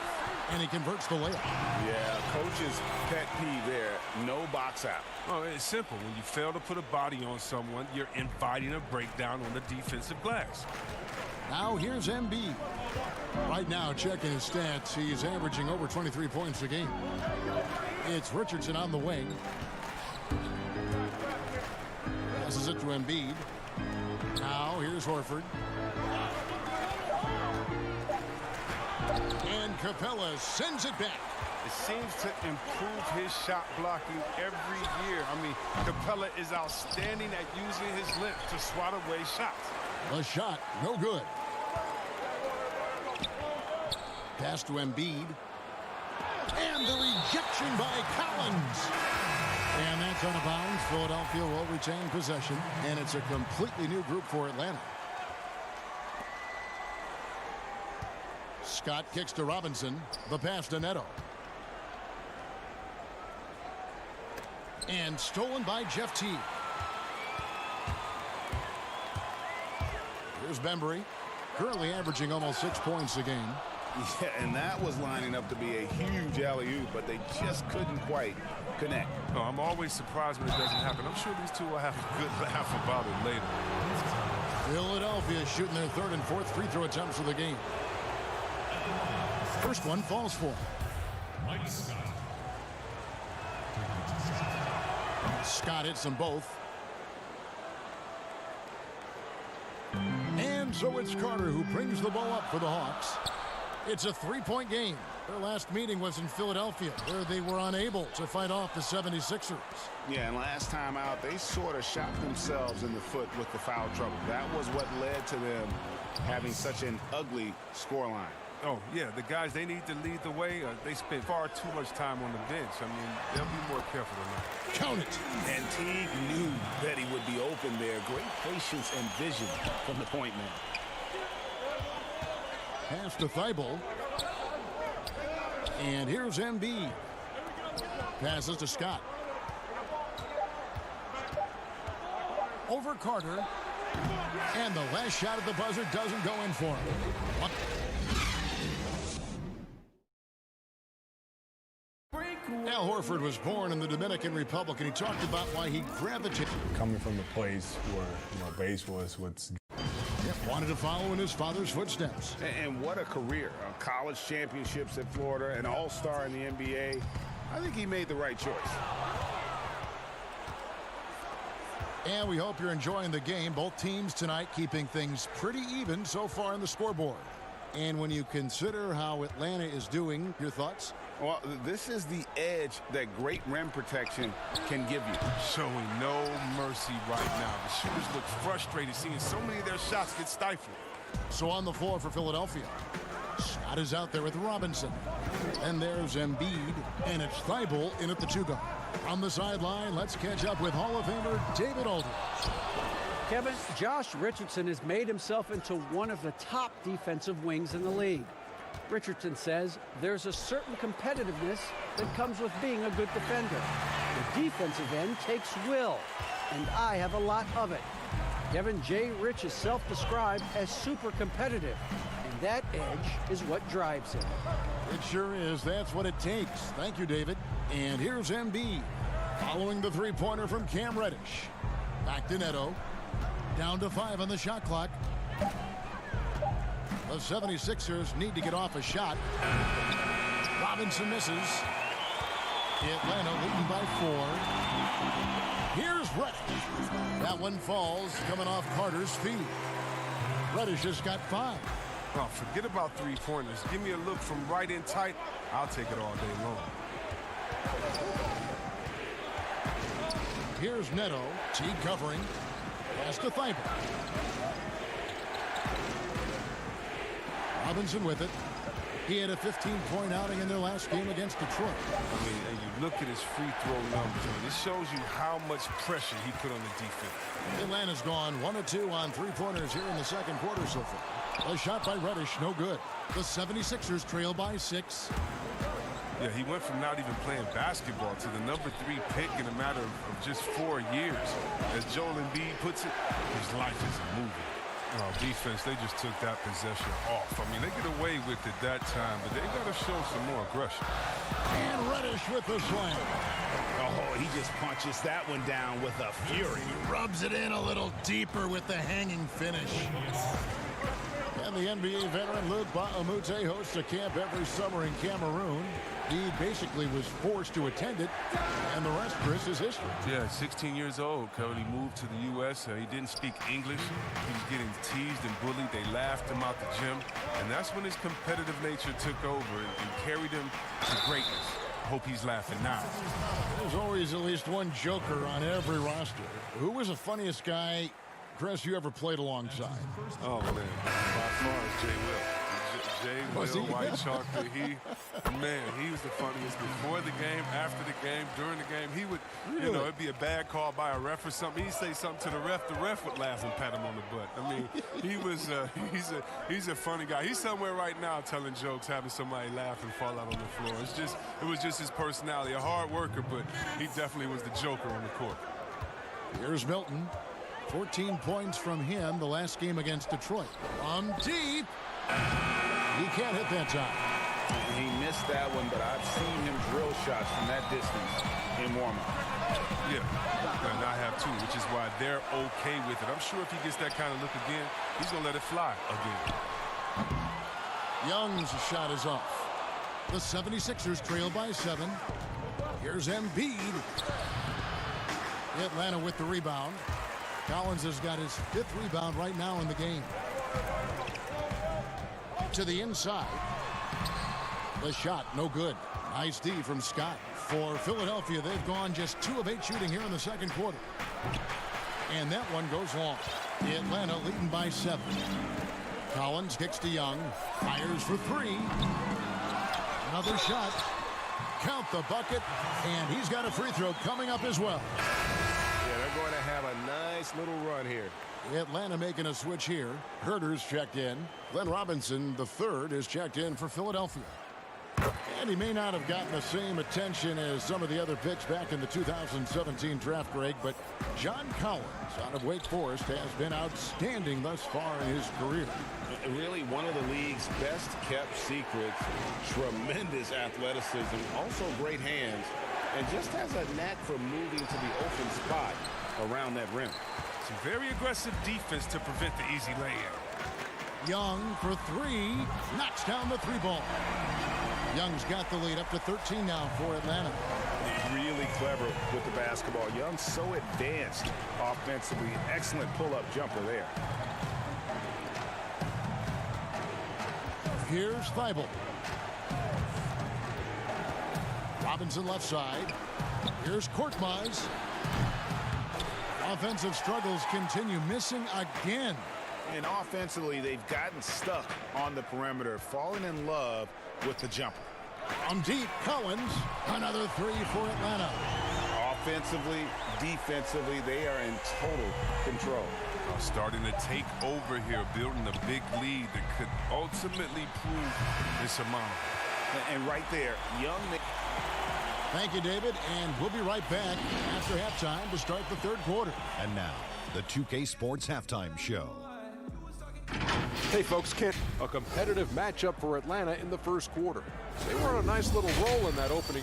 And he converts the layup. Yeah, coach's pet peeve there. No box out. Well, it's simple. When you fail to put a body on someone, you're inviting a breakdown on the defensive glass. Now here's Embiid. Right now, checking his stats, he's averaging over 23 points a game. It's Richardson on the wing. Passes it to Embiid. Now here's Horford. And Capella sends it back. It seems to improve his shot blocking every year. I mean, Capella is outstanding at using his length to swat away shots. The shot, no good. Pass to Embiid. And the rejection by Collins. And that's out of bounds. Philadelphia will retain possession. And it's a completely new group for Atlanta. Scott kicks to Robinson. The pass to Neto. And stolen by Jeff Teague. Here's Bembry. Currently averaging almost 6 points a game. Yeah, and that was lining up to be a huge alley-oop, but they just couldn't quite connect. No, I'm always surprised when it doesn't happen. I'm sure these two will have a good laugh about it later. Philadelphia shooting their 3rd and 4th free throw attempts of the game. First one falls for Mike Scott. Scott hits them both. And so it's Carter who brings the ball up for the Hawks. It's a 3-point game. Their last meeting was in Philadelphia, where they were unable to fight off the 76ers. Yeah, and last time out, they sort of shot themselves in the foot with the foul trouble. That was what led to them having such an ugly scoreline. Oh, yeah, the guys, they need to lead the way. They spend far too much time on the bench. I mean, they'll be more careful than that. Count it. And Teague knew that he would be open there. Great patience and vision from the point man. Pass to Thibault. And here's Embiid. Passes to Scott. Over Carter. And the last shot at the buzzer doesn't go in for him. Al Horford was born in the Dominican Republic, and he talked about why he gravitated. Coming from a place where, baseball is what's... Wanted to follow in his father's footsteps. And what a career. College championships at Florida, an all-star in the NBA. I think he made the right choice. And we hope you're enjoying the game. Both teams tonight keeping things pretty even so far on the scoreboard. And when you consider how Atlanta is doing, your thoughts? Well, this is the edge that great rim protection can give you. Showing no mercy right now. The shooters look frustrated seeing so many of their shots get stifled. So on the floor for Philadelphia, Scott is out there with Robinson. And there's Embiid, and it's Thibault in at the 2-guard. On the sideline, let's catch up with Hall of Famer David Aldridge. Kevin, Josh Richardson has made himself into one of the top defensive wings in the league. Richardson says there's a certain competitiveness that comes with being a good defender. The defensive end takes will, and I have a lot of it. Kevin J. Rich is self-described as super competitive, and that edge is what drives him. It sure is. That's what it takes. Thank you, David. And here's Embiid following the three-pointer from Cam Reddish. Back to Neto. Down to 5 on the shot clock. The 76ers need to get off a shot. Robinson misses. Atlanta leading by 4. Here's Reddish. That one falls coming off Carter's feet. Reddish just got 5. Oh, forget about three-pointers. Give me a look from right in tight. I'll take it all day long. Here's Neto. Teague covering. Pass to Thibault. Robinson with it. He had a 15-point outing in their last game against Detroit. I mean, and you look at his free throw numbers. I mean, this shows you how much pressure he put on the defense. Atlanta's gone 1 of 2 on three-pointers here in the second quarter so far. A shot by Reddish, no good. The 76ers trail by 6. Yeah, he went from not even playing basketball to the #3 pick in a matter of just 4 years. As Joel Embiid puts it, his life is a movie. Oh, defense, they just took that possession off. I mean, they get away with it that time, but they got to show some more aggression. And Reddish with the slam. Oh, he just punches that one down with a fury. He rubs it in a little deeper with the hanging finish. And the NBA veteran Luke Ba'amute hosts a camp every summer in Cameroon. He basically was forced to attend it, and the rest, Chris, is history. Yeah, 16 years old. When he moved to the U.S., he didn't speak English. He was getting teased and bullied. They laughed him out the gym, and that's when his competitive nature took over and carried him to greatness. Hope he's laughing now. There's always at least one joker on every roster. Who was the funniest guy, Chris, you ever played alongside? Oh, man. By far, it's Jay Will. Jay Will, White Chocolate, he was the funniest before the game, after the game, during the game. He would, it'd be a bad call by a ref or something. He'd say something to the ref would laugh and pat him on the butt. I mean, he was, he's a funny guy. He's somewhere right now telling jokes, having somebody laugh and fall out on the floor. It was just his personality, a hard worker, but he definitely was the joker on the court. Here's Milton. 14 points from him the last game against Detroit. From deep. He can't hit that time. He missed that one, but I've seen him drill shots from that distance in warm-up. Yeah, and I have too, which is why they're okay with it. I'm sure if he gets that kind of look again, he's going to let it fly again. Young's shot is off. The 76ers trail by 7. Here's Embiid. Atlanta with the rebound. Collins has got his 5th rebound right now in the game. To the inside. The shot, no good. Nice D from Scott. For Philadelphia, they've gone just 2 of 8 shooting here in the second quarter. And that one goes long. Atlanta leading by 7. Collins kicks to Young. Fires for three. Another shot. Count the bucket. And he's got a free throw coming up as well. Yeah, they're going to have a nice little run here. Atlanta making a switch here. Herter's checked in. Glenn Robinson, the third, is checked in for Philadelphia. And he may not have gotten the same attention as some of the other picks back in the 2017 draft, Greg, but John Collins out of Wake Forest has been outstanding thus far in his career. Really one of the league's best kept secrets. Tremendous athleticism, also great hands, and just has a knack for moving to the open spot around that rim. Some very aggressive defense to prevent the easy layup. Young for three. Knocks down the three ball. Young's got the lead up to 13 now for Atlanta. Really clever with the basketball. Young's so advanced offensively. Excellent pull-up jumper there. Here's Thibault. Robinson left side. Here's Korkmaz. Offensive struggles continue, missing again. And offensively, they've gotten stuck on the perimeter, falling in love with the jumper. On deep, Collins. Another three for Atlanta. Offensively, defensively, they are in total control. Starting to take over here, building a big lead that could ultimately prove insurmountable. And right there, Young. Thank you, David, and we'll be right back after halftime to start the third quarter. And now, the 2K Sports Halftime Show. Hey folks, a competitive matchup for Atlanta in the first quarter. They were on a nice little roll in that opening.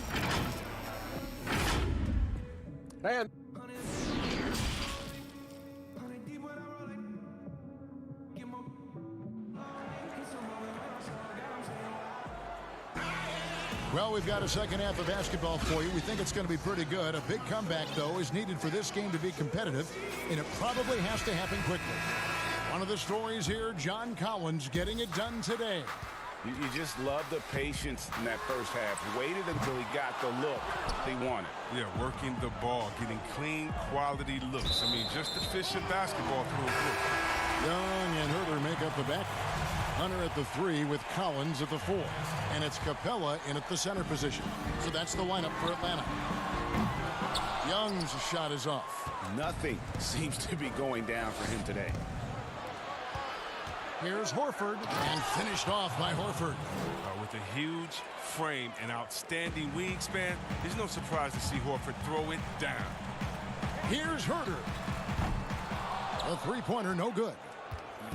And well, we've got a second half of basketball for you. We think it's going to be pretty good. A big comeback, though, is needed for this game to be competitive, and it probably has to happen quickly. One of the stories here, John Collins getting it done today. You just love the patience in that first half. Waited until he got the look he wanted. Yeah, working the ball, getting clean, quality looks. I mean, just efficient basketball through and through. Young and Herter make up the back. Hunter at the three with Collins at the four. And it's Capella in at the center position. So that's the lineup for Atlanta. Young's shot is off. Nothing seems to be going down for him today. Here's Horford, and finished off by Horford. With a huge frame and outstanding wingspan, there's no surprise to see Horford throw it down. Here's Herter. A three-pointer, no good.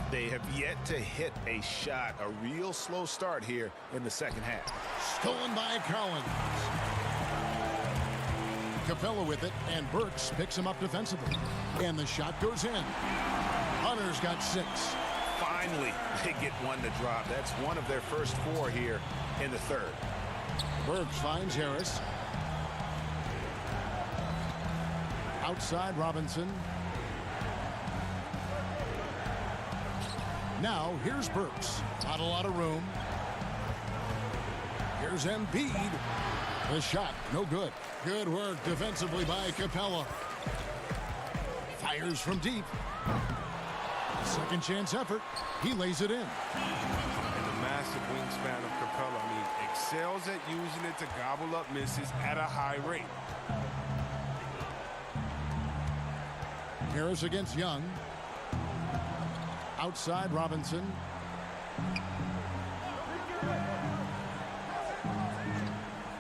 They have yet to hit a shot. A real slow start here in the second half. Stolen by Collins. Capella with it, and Burks picks him up defensively. And the shot goes in. Hunter's got 6. Finally, they get one to drop. That's one of their first 4 here in the third. Burks finds Harris. Outside Robinson. Now, here's Burks. Not a lot of room. Here's Embiid. The shot, no good. Good work defensively by Capella. Fires from deep. Second chance effort. He lays it in. And the massive wingspan of Capella, I mean, excels at using it to gobble up misses at a high rate. Harris against Young. Outside Robinson.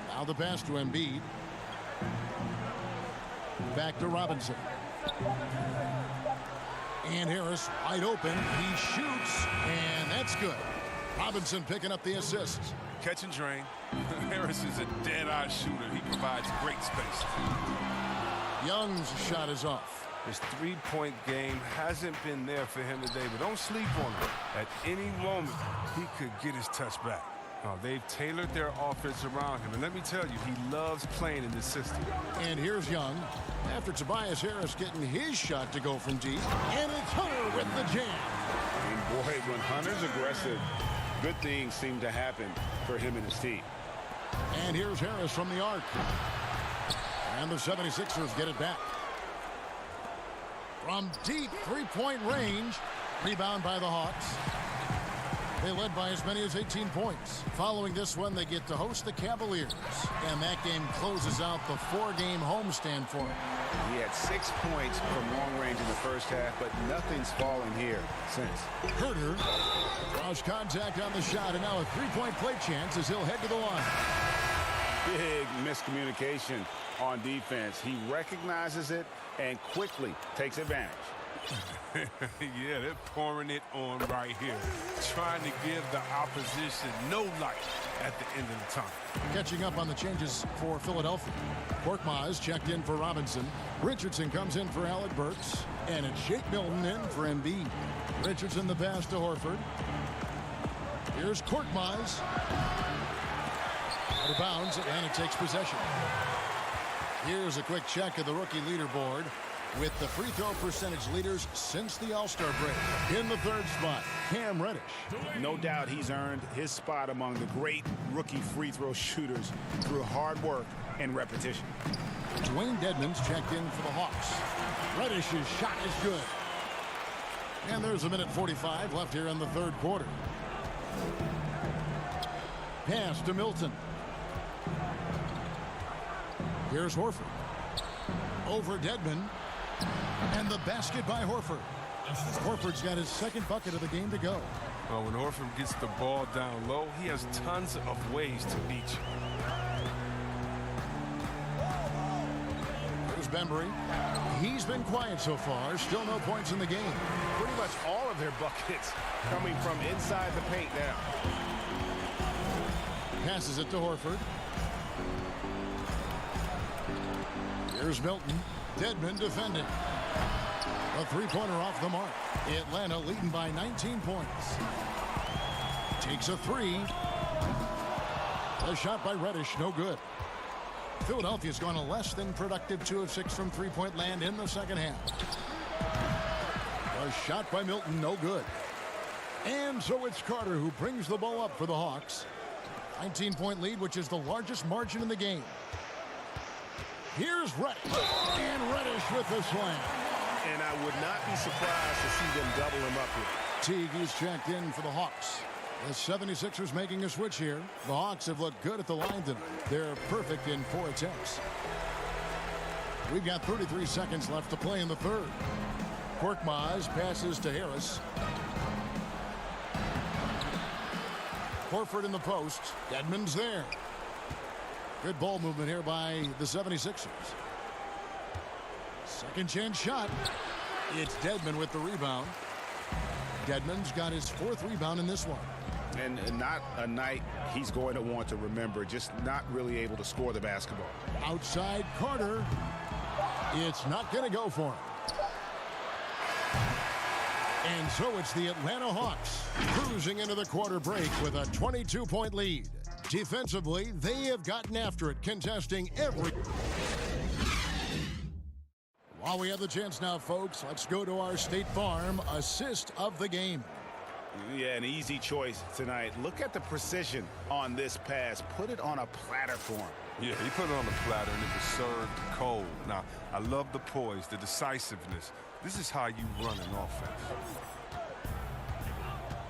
Now the pass to Embiid. Back to Robinson. And Harris wide open. He shoots, and that's good. Robinson picking up the assist. Catch and drain. Harris is a dead-eye shooter. He provides great space. Young's shot is off. His three-point game hasn't been there for him today, but don't sleep on him. At any moment, he could get his touch back. They've tailored their offense around him, and let me tell you, he loves playing in this system. And here's Young. After Tobias Harris getting his shot to go from deep, and it's Hunter with the jam. And boy, when Hunter's aggressive, good things seem to happen for him and his team. And here's Harris from the arc. And the 76ers get it back. From deep three-point range, rebound by the Hawks. They led by as many as 18 points. Following this one, they get to host the Cavaliers. And that game closes out the 4-game homestand for him. He had 6 points from long range in the first half, but nothing's fallen here since. Herter draws contact on the shot, and now a 3-point play chance as he'll head to the line. Big miscommunication on defense. He recognizes it and quickly takes advantage. Yeah, they're pouring it on right here, trying to give the opposition no life at the end of the time. Catching up on the changes for Philadelphia. Korkmaz checked in for Robinson. Richardson comes in for Alec Burks. And it's Shake Milton in for Embiid. Richardson the pass to Horford. Here's Korkmaz. Out of bounds, Atlanta takes possession. Here's a quick check of the rookie leaderboard with the free throw percentage leaders since the All-Star break. In the third spot, Cam Reddish. No doubt he's earned his spot among the great rookie free throw shooters through hard work and repetition. Dwayne Dedmon's checked in for the Hawks. Reddish's shot is good. And there's a minute 45 left here in the third quarter. Pass to Milton. Here's Horford. Over Dedmon. And the basket by Horford. Horford's got his second bucket of the game to go. Well, when Horford gets the ball down low, he has tons of ways to beat you. Here's Bembry. He's been quiet so far. Still no points in the game. Pretty much all of their buckets coming from inside the paint now. Passes it to Horford. Here's Milton. Dedmon defending. A three-pointer off the mark. Atlanta leading by 19 points. Takes a three. A shot by Reddish, no good. Philadelphia's gone a less than productive 2 of 6 from three-point land in the second half. A shot by Milton, no good. And so it's Carter who brings the ball up for the Hawks. 19-point lead, which is the largest margin in the game. Here's Reddish. And Reddish with the slam. And I would not be surprised to see them double him up here. Teague is checked in for the Hawks. The 76ers making a switch here. The Hawks have looked good at the line tonight. They're perfect in 4 attempts. We've got 33 seconds left to play in the third. Korkmaz passes to Harris. Horford in the post. Dedmon's there. Good ball movement here by the 76ers. Second chance shot. It's Dedmon with the rebound. Dedmon's got his 4th rebound in this one. And not a night he's going to want to remember, just not really able to score the basketball. Outside Carter. It's not going to go for him. And so it's the Atlanta Hawks cruising into the quarter break with a 22-point lead. Defensively, they have gotten after it, contesting every... While we have the chance now, folks, let's go to our State Farm assist of the game. Yeah, an easy choice tonight. Look at the precision on this pass. Put it on a platter for him. Yeah, he put it on the platter and it was served cold. Now, I love the poise, the decisiveness. This is how you run an offense.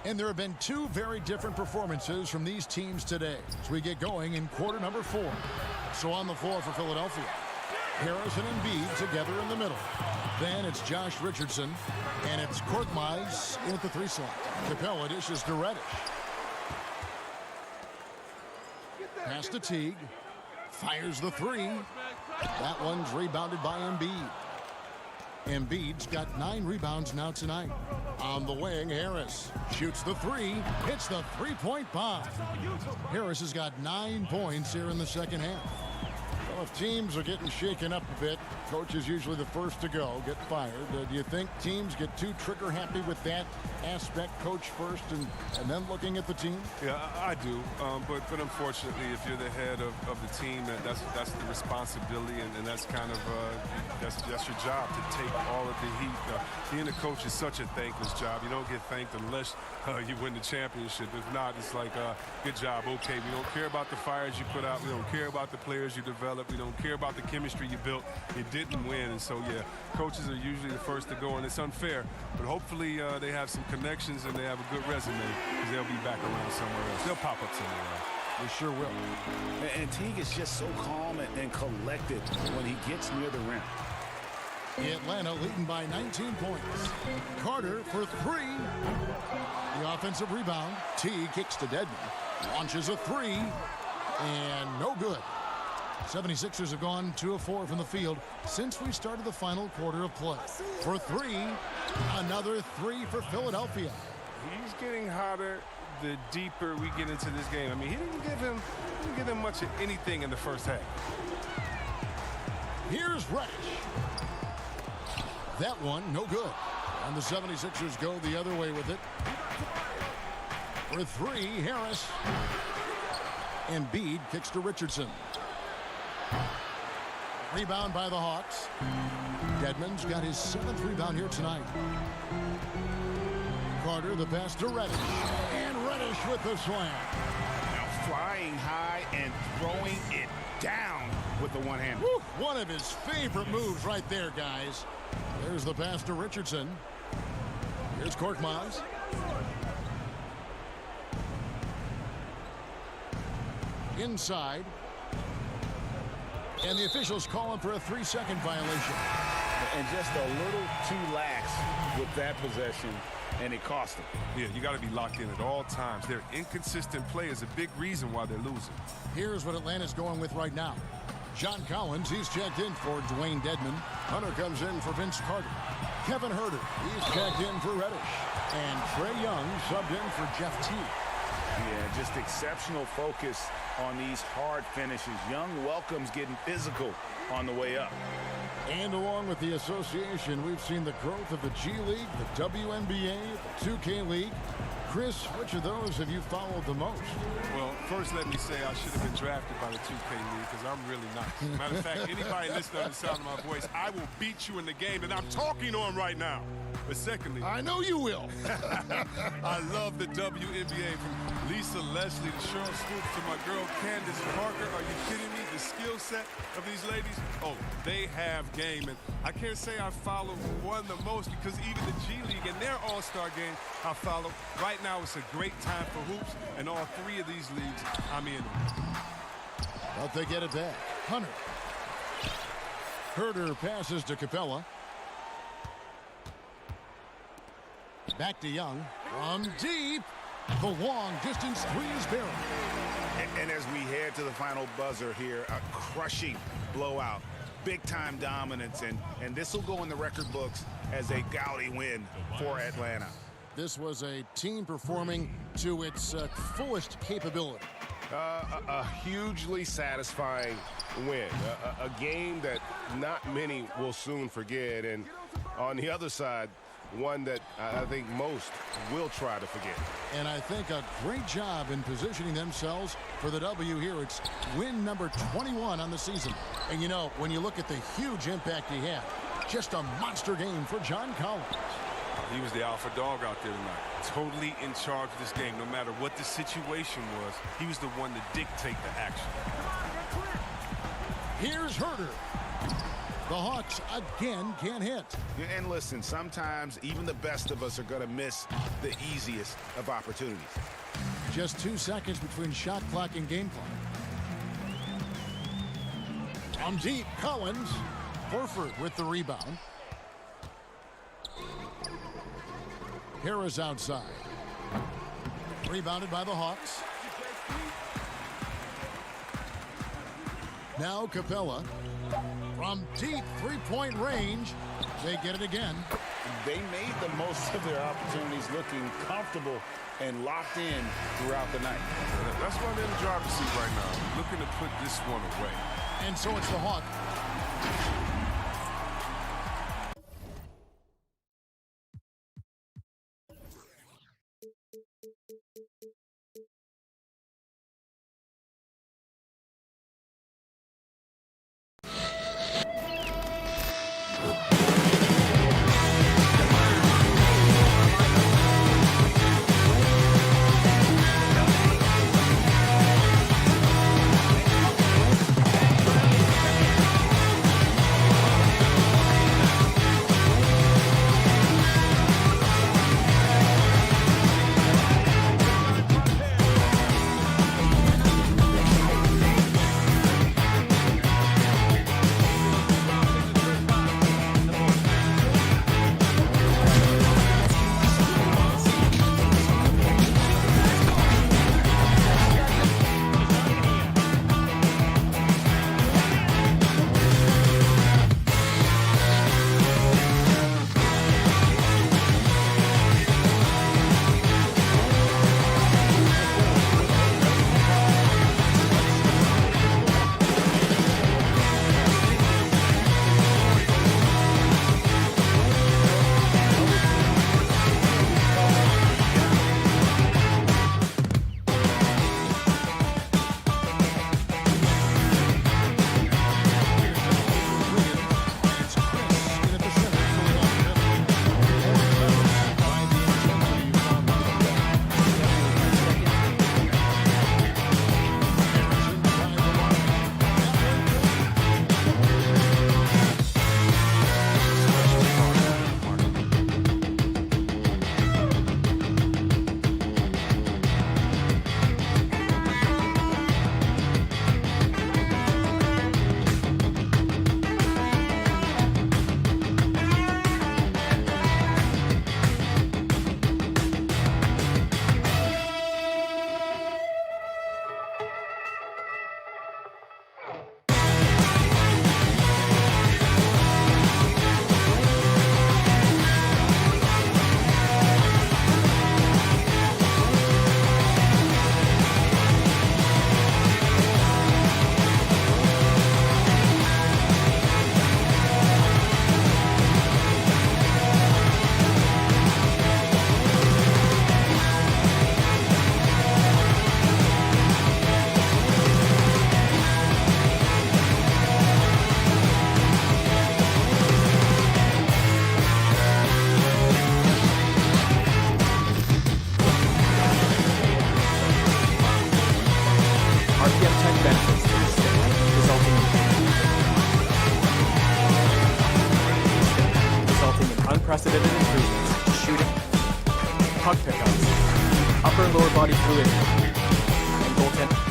And there have been 2 very different performances from these teams today as we get going in quarter number 4. So on the floor for Philadelphia, Harris and Embiid together in the middle. Then it's Josh Richardson, and it's Korkmaz in at the 3 slot. Capella dishes to Reddish. Pass to Teague. Fires the 3. That one's rebounded by Embiid. Embiid's got 9 rebounds now tonight. On the wing, Harris shoots the 3. Hits the 3-point bomb. Harris has got 9 points here in the second half. Well, if teams are getting shaken up a bit, coach is usually the first to go, get fired. Do you think teams get too trigger happy with that aspect, coach first and then looking at the team? Yeah, I do. But unfortunately, if you're the head of the team, that's the responsibility, and that's kind of that's your job to take all of the heat. Being a coach is such a thankless job. You don't get thanked unless you win the championship. If not, it's like, good job. Okay, we don't care about the fires you put out. We don't care about the players you develop. We don't care about the chemistry you built. You didn't win. And so, yeah, coaches are usually the first to go, and it's unfair. But hopefully they have some connections and they have a good resume, because they'll be back around somewhere else. They'll pop up somewhere else. They sure will. And Teague is just so calm and collected when he gets near the rim. Atlanta leading by 19 points. Carter for three. The offensive rebound. Teague kicks to Dedmon. Launches a three. And no good. 76ers have gone 2 of 4 from the field since we started the final quarter of play. For three. Another three for Philadelphia. He's getting hotter the deeper we get into this game. I mean, he didn't give him much of anything in the first half. Here's Reddish. That one, no good. And the 76ers go the other way with it. For three, Harris. Embiid kicks to Richardson. Rebound by the Hawks. Dedmon's got his 7th rebound here tonight. Carter, the pass to Reddish. And Reddish with the slam. Now flying high and throwing it down with the one-hand. One of his favorite moves right there, guys. There's the pass to Richardson. Here's Korkmaz. Inside. And the officials calling for a 3-second violation. And just a little too lax with that possession, and it cost them. Yeah, you got to be locked in at all times. Their inconsistent play is a big reason why they're losing. Here's what Atlanta's going with right now. John Collins, he's checked in for Dwayne Dedmon. Hunter comes in for Vince Carter. Kevin Huerter, he's checked in for Reddish. And Trae Young subbed in for Jeff Teague. Yeah, just exceptional focus on these hard finishes. Young welcomes getting physical on the way up. And along with the association, we've seen the growth of the G League, the WNBA, the 2K League. Chris, which of those have you followed the most? Well, first let me say I should have been drafted by the 2K League, because I'm really not. Matter of fact, anybody listening to the sound of my voice, I will beat you in the game, and I'm talking on right now. But secondly, I know you will. I love the WNBA, from Lisa Leslie to Cheryl Stoops to my girl Candace Parker. Are you kidding me? The skill set of these ladies, oh, they have game. And I can't say I follow one the most, because even the G League and their All-Star game I follow. Right now it's a great time for hoops, and all 3 of these leagues I'm in. But they get it back. Hunter. Huerter passes to Capella. Back to Young. From deep. The long distance three is buried. And as we head to the final buzzer here, a crushing blowout. Big time dominance, and this will go in the record books as a gaudy win for Atlanta. This was a team performing to its fullest capability. A hugely satisfying win. A game that not many will soon forget. And on the other side, one that I think most will try to forget. And I think a great job in positioning themselves for the W here. It's win number 21 on the season. And, you know, when you look at the huge impact he had, just a monster game for John Collins. He was the alpha dog out there tonight. Totally in charge of this game. No matter what the situation was, he was the one to dictate the action. Here's Huerter. The Hawks again can't hit. And listen, sometimes even the best of us are going to miss the easiest of opportunities. Just 2 seconds between shot clock and game clock. From deep, Collins. Horford with the rebound. Harris outside. Rebounded by the Hawks. Now Capella. From deep three-point range, they get it again. They made the most of their opportunities, looking comfortable and locked in throughout the night. That's why they're in the driver's seat right now, looking to put this one away. And so it's the Hawks. unprecedented improvements to shooting, puck pickups, upper and lower body fluidity, and goaltending.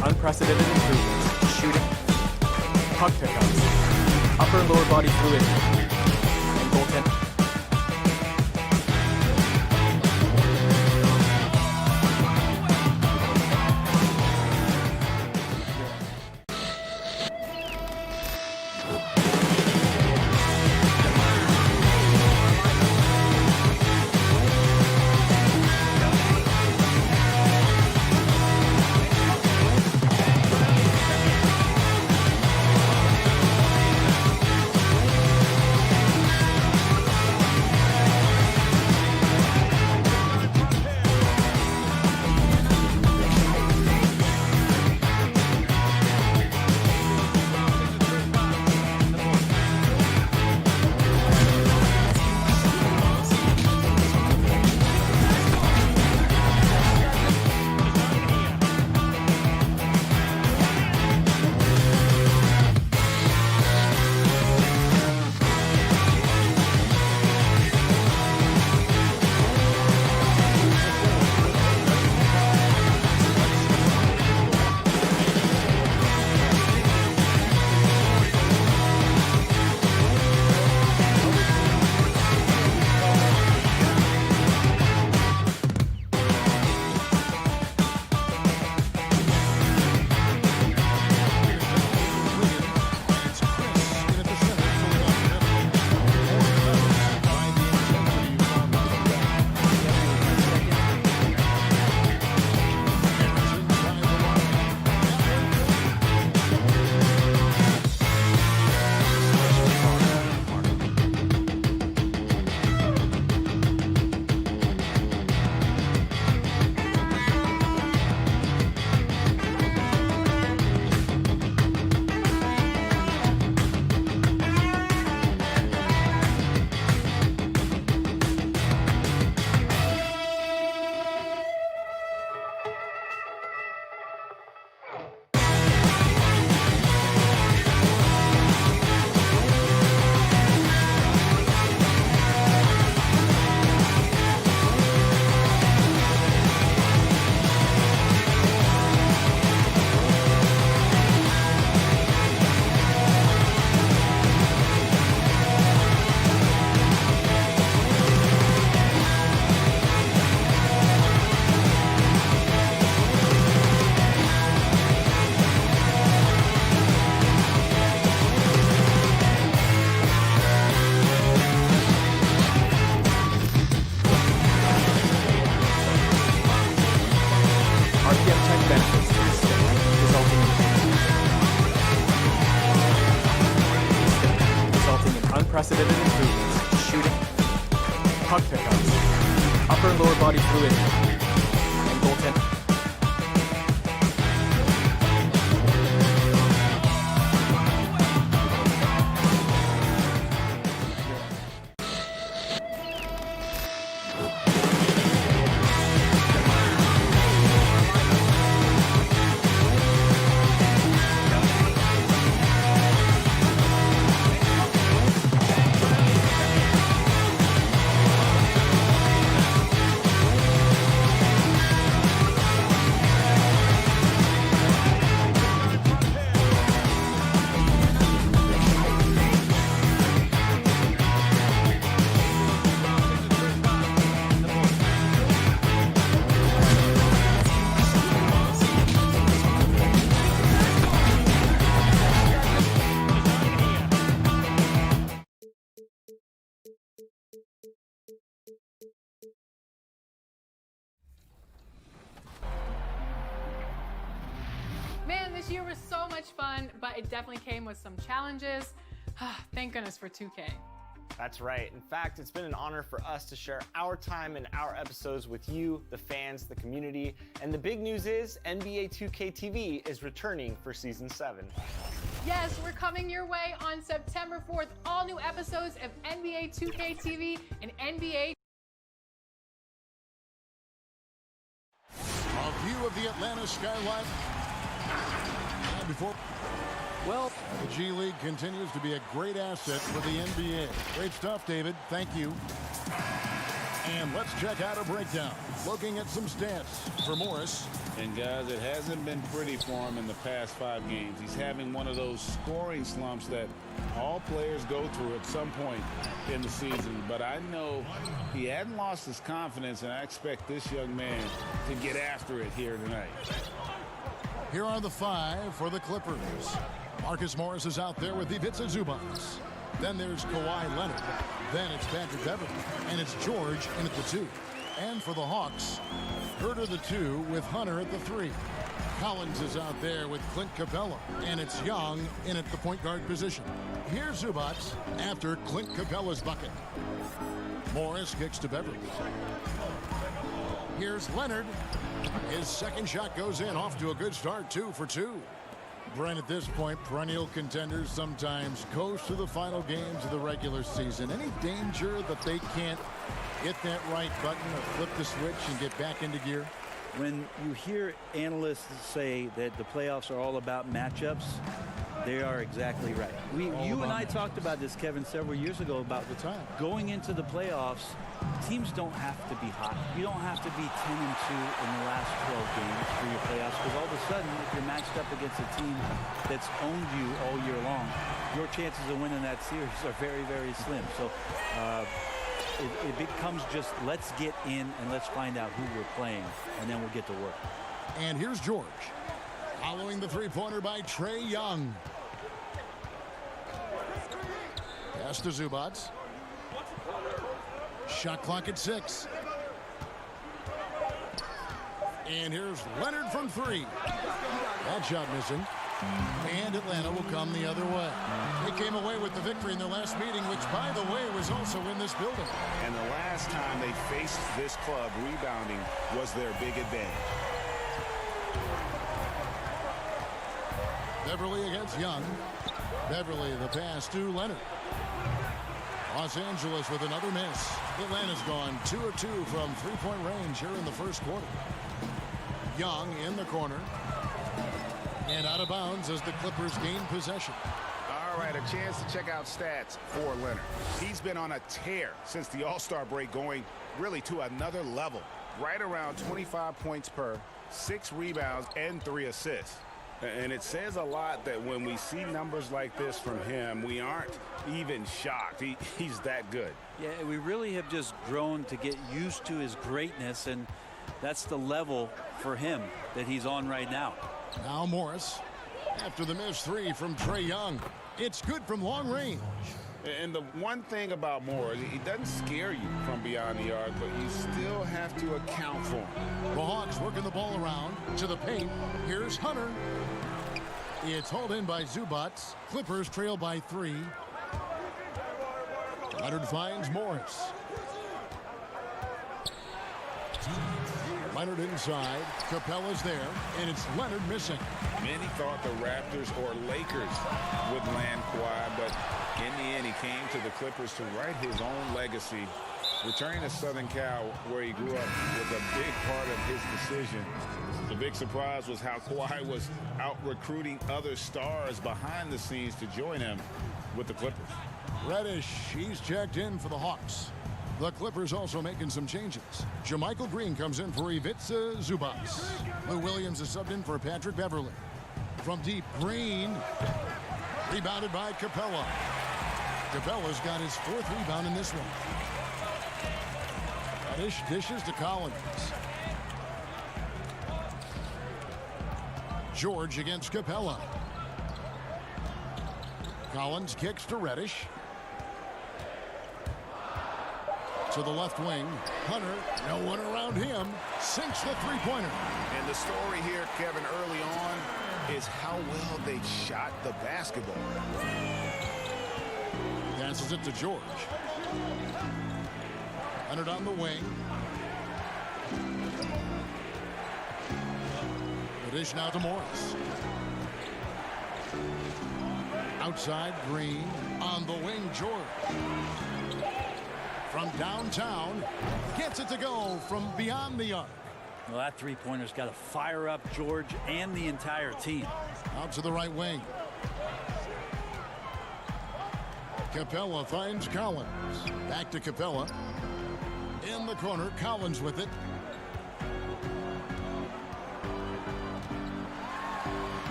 Unprecedented improvements to shooting, puck pickups, upper and lower body fluidity, and goaltending. upper and lower body fluidity, and goaltending. Man, this year was so much fun, but it definitely came with some challenges. Thank goodness for 2K. That's right. In fact, it's been an honor for us to share our time and our episodes with you, the fans, the community. And the big news is NBA 2K TV is returning for Season 7. Yes, we're coming your way on September 4th. All new episodes of NBA 2K TV and NBA. A view of the Atlanta skyline. Well, the G League continues to be a great asset for the NBA. Great stuff, David. Thank you. And let's check out a breakdown. Looking at some stats for Morris. And guys, it hasn't been pretty for him in the past 5 games. He's having one of those scoring slumps that all players go through at some point in the season. But I know he hadn't lost his confidence, and I expect this young man to get after it here tonight. Here are the 5 for the Clippers. Marcus Morris is out there with Ivica Zubac. Then there's Kawhi Leonard. Then it's Patrick Beverley. And it's George in at the 2. And for the Hawks, Herter the 2 with Hunter at the 3. Collins is out there with Clint Capella. And it's Young in at the point guard position. Here's Zubac after Clint Capella's bucket. Morris kicks to Beverley. Here's Leonard. His second shot goes in, off to a good start, 2 for 2. Brent, at this point, perennial contenders sometimes coast to the final games of the regular season. Any danger that they can't hit that right button or flip the switch and get back into gear? When you hear analysts say that the playoffs are all about matchups, they are exactly right. You and I talked about this, Kevin, several years ago about the time going into the playoffs. Teams don't have to be hot. You don't have to be 10-2 in the last 12 games for your playoffs, because all of a sudden, if you're matched up against a team that's owned you all year long, your chances of winning that series are very, very slim. So it becomes just let's get in and let's find out who we're playing, and then we'll get to work. And here's George. Following the three-pointer by Trae Young. Pass to Zubac. Shot clock at 6. And here's Leonard from 3. That shot missing. And Atlanta will come the other way. They came away with the victory in their last meeting, which, by the way, was also in this building. And the last time they faced this club rebounding was their big advantage. Beverley against Young. Beverley, the pass to Leonard. Los Angeles with another miss. Atlanta's gone 2 of 2 from three-point range here in the first quarter. Young in the corner. And out of bounds as the Clippers gain possession. All right, a chance to check out stats for Leonard. He's been on a tear since the All-Star break, going really to another level. Right around 25 points per, 6 rebounds, and 3 assists. And it says a lot that when we see numbers like this from him, we aren't even shocked. He's that good. Yeah, we really have just grown to get used to his greatness, and that's the level for him that he's on right now. Now Morris, after the missed 3 from Trae Young. It's good from long range. And the one thing about Morris, he doesn't scare you from beyond the arc, but you still have to account for him. The Hawks working the ball around to the paint. Here's Hunter. It's hauled in by Zubac. Clippers trail by 3. Leonard finds Morris. Leonard inside. Capella's there, and it's Leonard missing. Many thought the Raptors or Lakers would land Kawhi, but in the end, he came to the Clippers to write his own legacy. Returning to Southern Cal, where he grew up, was a big part of his decision. The big surprise was how Kawhi was out recruiting other stars behind the scenes to join him with the Clippers. Reddish, he's checked in for the Hawks. The Clippers also making some changes. Jermichael Green comes in for Ivica Zubac. Lou Williams is subbed in for Patrick Beverly. From deep, Green. Rebounded by Capella. Capella's got his 4th rebound in this one. Reddish dishes to Collins. George against Capella. Collins kicks to Reddish. To the left wing. Hunter, no one around him, sinks the three-pointer. And the story here, Kevin, early on is how well they shot the basketball. Passes it to George. Hunter on the wing. The dish now to Morris. Outside, Green. On the wing, George. From downtown, gets it to go from beyond the arc. Well, that three-pointer's got to fire up George and the entire team. Out to the right wing. Capella finds Collins. Back to Capella. In the corner, Collins with it.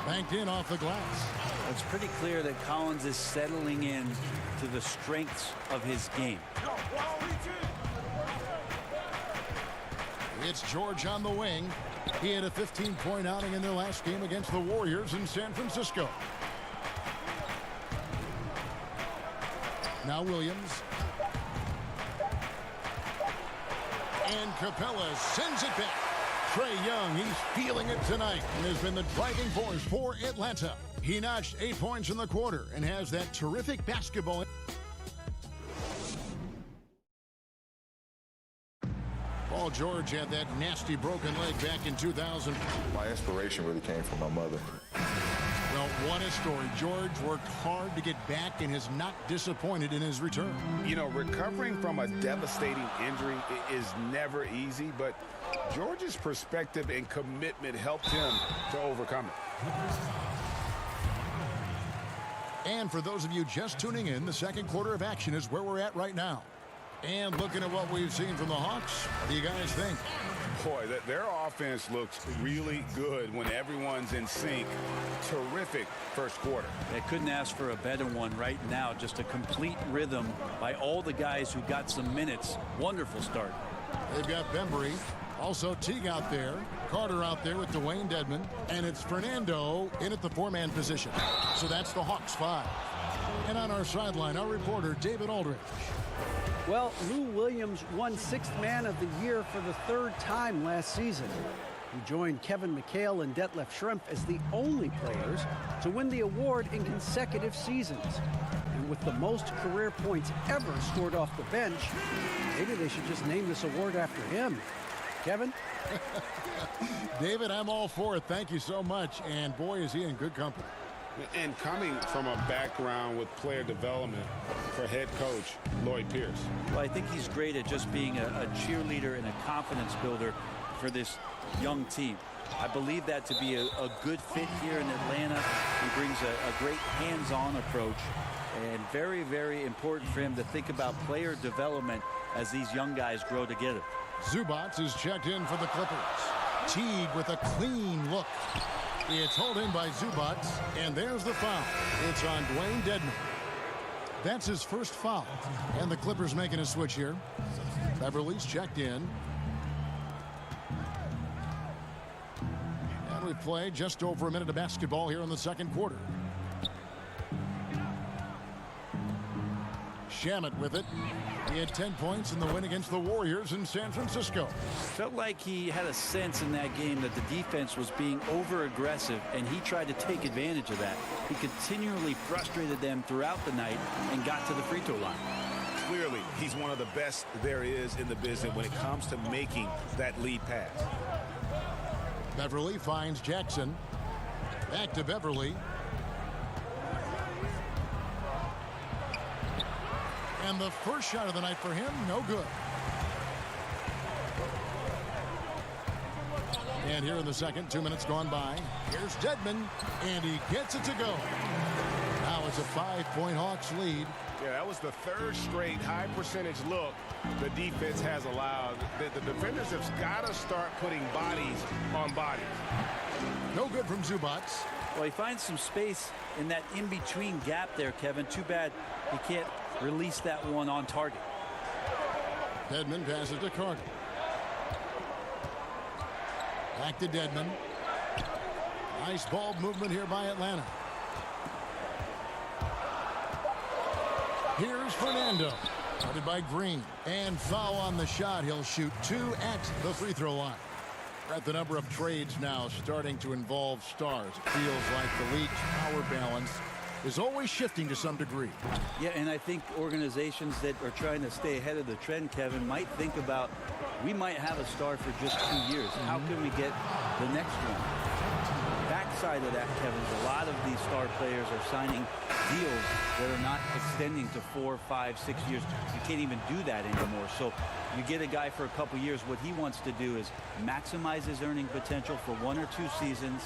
Banked in off the glass. It's pretty clear that Collins is settling in to the strengths of his game. It's George on the wing. He had a 15-point outing in their last game against the Warriors in San Francisco. Now Williams. And Capella sends it back. Trae Young, he's feeling it tonight and has been the driving force for Atlanta. He notched 8 points in the quarter and has that terrific basketball. Paul George had that nasty broken leg back in 2000. My inspiration really came from my mother. Well, what a story. George worked hard to get back and has not disappointed in his return. You know, recovering from a devastating injury is never easy, but George's perspective and commitment helped him to overcome it. And for those of you just tuning in, the second quarter of action is where we're at right now. And looking at what we've seen from the Hawks, what do you guys think? Boy, their offense looks really good when everyone's in sync. Terrific first quarter. They couldn't ask for a better one right now. Just a complete rhythm by all the guys who got some minutes. Wonderful start. They've got Bembry. Also Teague out there. Carter out there with Dwayne Dedmon. And it's Fernando in at the 4-man position. So that's the Hawks 5. And on our sideline, our reporter, David Aldridge. Well, Lou Williams won 6th Man of the Year for the 3rd time last season. He joined Kevin McHale and Detlef Schrempf as the only players to win the award in consecutive seasons. And with the most career points ever scored off the bench, maybe they should just name this award after him. Kevin? David, I'm all for it. Thank you so much. And boy, is he in good company. And coming from a background with player development for head coach Lloyd Pierce. Well, I think he's great at just being a cheerleader and a confidence builder for this young team. I believe that to be a good fit here in Atlanta. He brings a great hands-on approach, and very, very important for him to think about player development as these young guys grow together. Zubac is checked in for the Clippers. Teague with a clean look. It's hauled in by Zubac, and there's the foul. It's on Dwayne Dedmon. That's his first foul, and the Clippers making a switch here. Beverly's checked in. And we've played just over a minute of basketball here in the second quarter. Shamet with it. He had 10 points in the win against the Warriors in San Francisco. Felt like he had a sense in that game that the defense was being over-aggressive, and he tried to take advantage of that. He continually frustrated them throughout the night and got to the free throw line. Clearly, he's one of the best there is in the business when it comes to making that lead pass. Beverly finds Jackson. Back to Beverly. And the first shot of the night for him, no good. And here in the second, 2 minutes gone by. Here's Dedmon, and he gets it to go. Now it's a 5-point Hawks lead. Yeah, that was the third straight high percentage look the defense has allowed. The defenders have got to start putting bodies on bodies. No good from Zubac. Well, he finds some space in that in-between gap there, Kevin. Too bad he can't release that one on target. Dedmon passes to Carter. Back to Dedmon. Nice ball movement here by Atlanta. Here's Fernando. Guarded by Green. And foul on the shot. He'll shoot 2 at the free throw line. We're at the number of trades now starting to involve stars. It feels like the league's power balance is always shifting to some degree. Yeah, and I think organizations that are trying to stay ahead of the trend, Kevin, might think about, we might have a star for just 2 years. How can we get the next one? Backside of that, Kevin, a lot of these star players are signing deals that are not extending to 4, 5, 6 years. You can't even do that anymore. So you get a guy for a couple years. What he wants to do is maximize his earning potential for 1 or 2 seasons,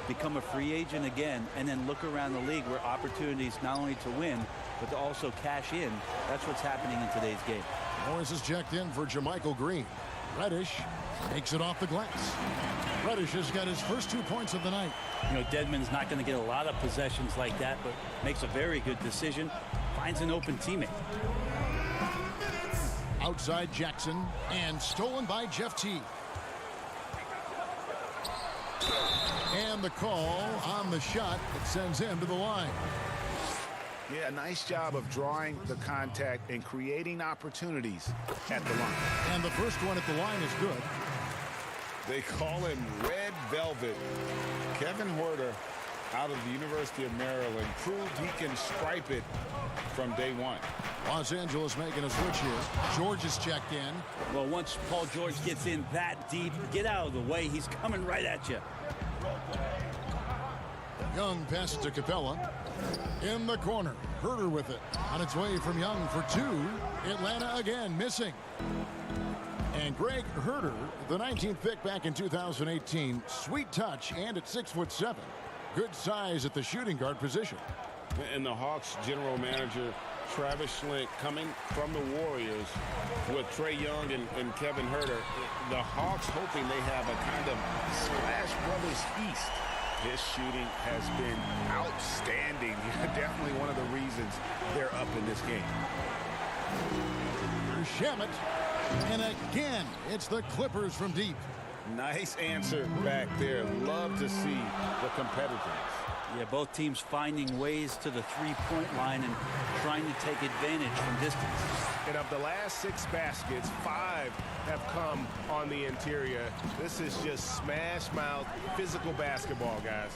become a free agent again, and then look around the league where opportunities not only to win, but to also cash in. That's what's happening in today's game. Morris is checked in for Jermichael Green. Reddish takes it off the glass. Reddish has got his first 2 points of the night. You know, Dedmon's not going to get a lot of possessions like that, but makes a very good decision. Finds an open teammate. Outside Jackson, and stolen by Jeff T. And the call on the shot that sends him to the line. Yeah, a nice job of drawing the contact and creating opportunities at the line. And the first one at the line is good. They call him Red Velvet. Kevin Huerter, out of the University of Maryland, proved he can stripe it from day one. Los Angeles making a switch here. George is checked in. Well, once Paul George gets in that deep, get out of the way. He's coming right at you. Young passes to Capella. In the corner. Huerter with it. On its way from Young for 2. Atlanta again missing. And Greg Huerter, the 19th pick back in 2018. Sweet touch and at 6'7". Good size at the shooting guard position. And the Hawks general manager, Travis Schlenk, coming from the Warriors with Trae Young and Kevin Huerter. The Hawks hoping they have a kind of Splash Brothers East. His shooting has been outstanding. Definitely one of the reasons they're up in this game. Shamet. And again, it's the Clippers from deep. Nice answer back there. Love to see the competitiveness. Yeah, both teams finding ways to the three-point line and trying to take advantage from distance. And of the last 6 baskets, 5 have come on the interior. This is just smash mouth physical basketball, guys.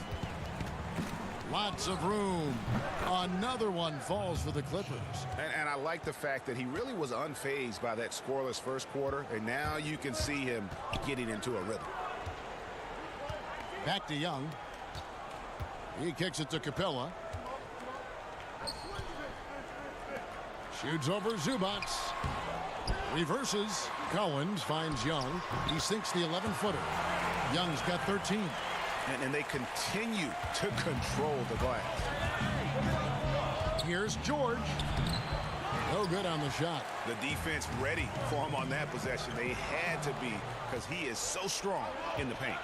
Lots of room. Another one falls for the Clippers. And I like the fact that he really was unfazed by that scoreless first quarter, and now you can see him getting into a rhythm. Back to Young. He kicks it to Capella. Shoots over Zubac. Reverses. Collins finds Young. He sinks the 11-footer. Young's got 13. And they continue to control the glass. Here's George. No good on the shot. The defense ready for him on that possession. They had to be, because he is so strong in the paint.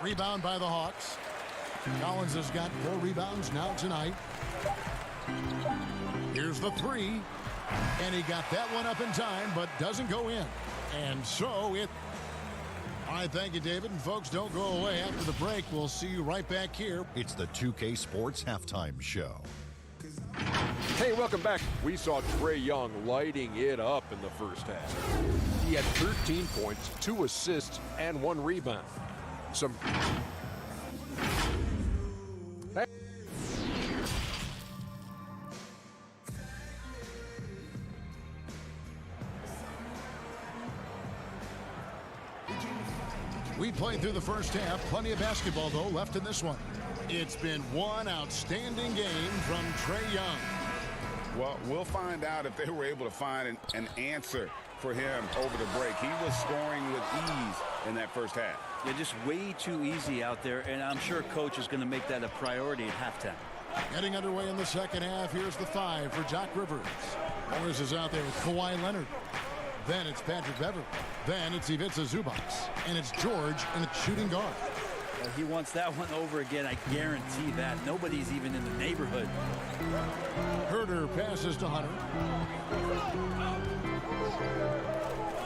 Rebound by the Hawks. Collins has got 4 rebounds now tonight. Here's the 3. And he got that one up in time, but doesn't go in. And so it... All right, thank you, David. And folks, don't go away. After the break, we'll see you right back here. It's the 2K Sports Halftime Show. Hey, welcome back. We saw Trae Young lighting it up in the first half. He had 13 points, 2 assists, and 1 rebound. We played through the first half. Plenty of basketball, though, left in this one. It's been one outstanding game from Trae Young. Well, we'll find out if they were able to find an answer for him over the break. He was scoring with ease in that first half. Yeah, just way too easy out there, and I'm sure Coach is going to make that a priority at halftime. Getting underway in the second half. Here's the 5 for Doc Rivers. Morris is out there with Kawhi Leonard. Then it's Patrick Beverley. Then it's Ivica Zubac. And it's George in the shooting guard. He wants that one over again. I guarantee that. Nobody's even in the neighborhood. Herder passes to Hunter.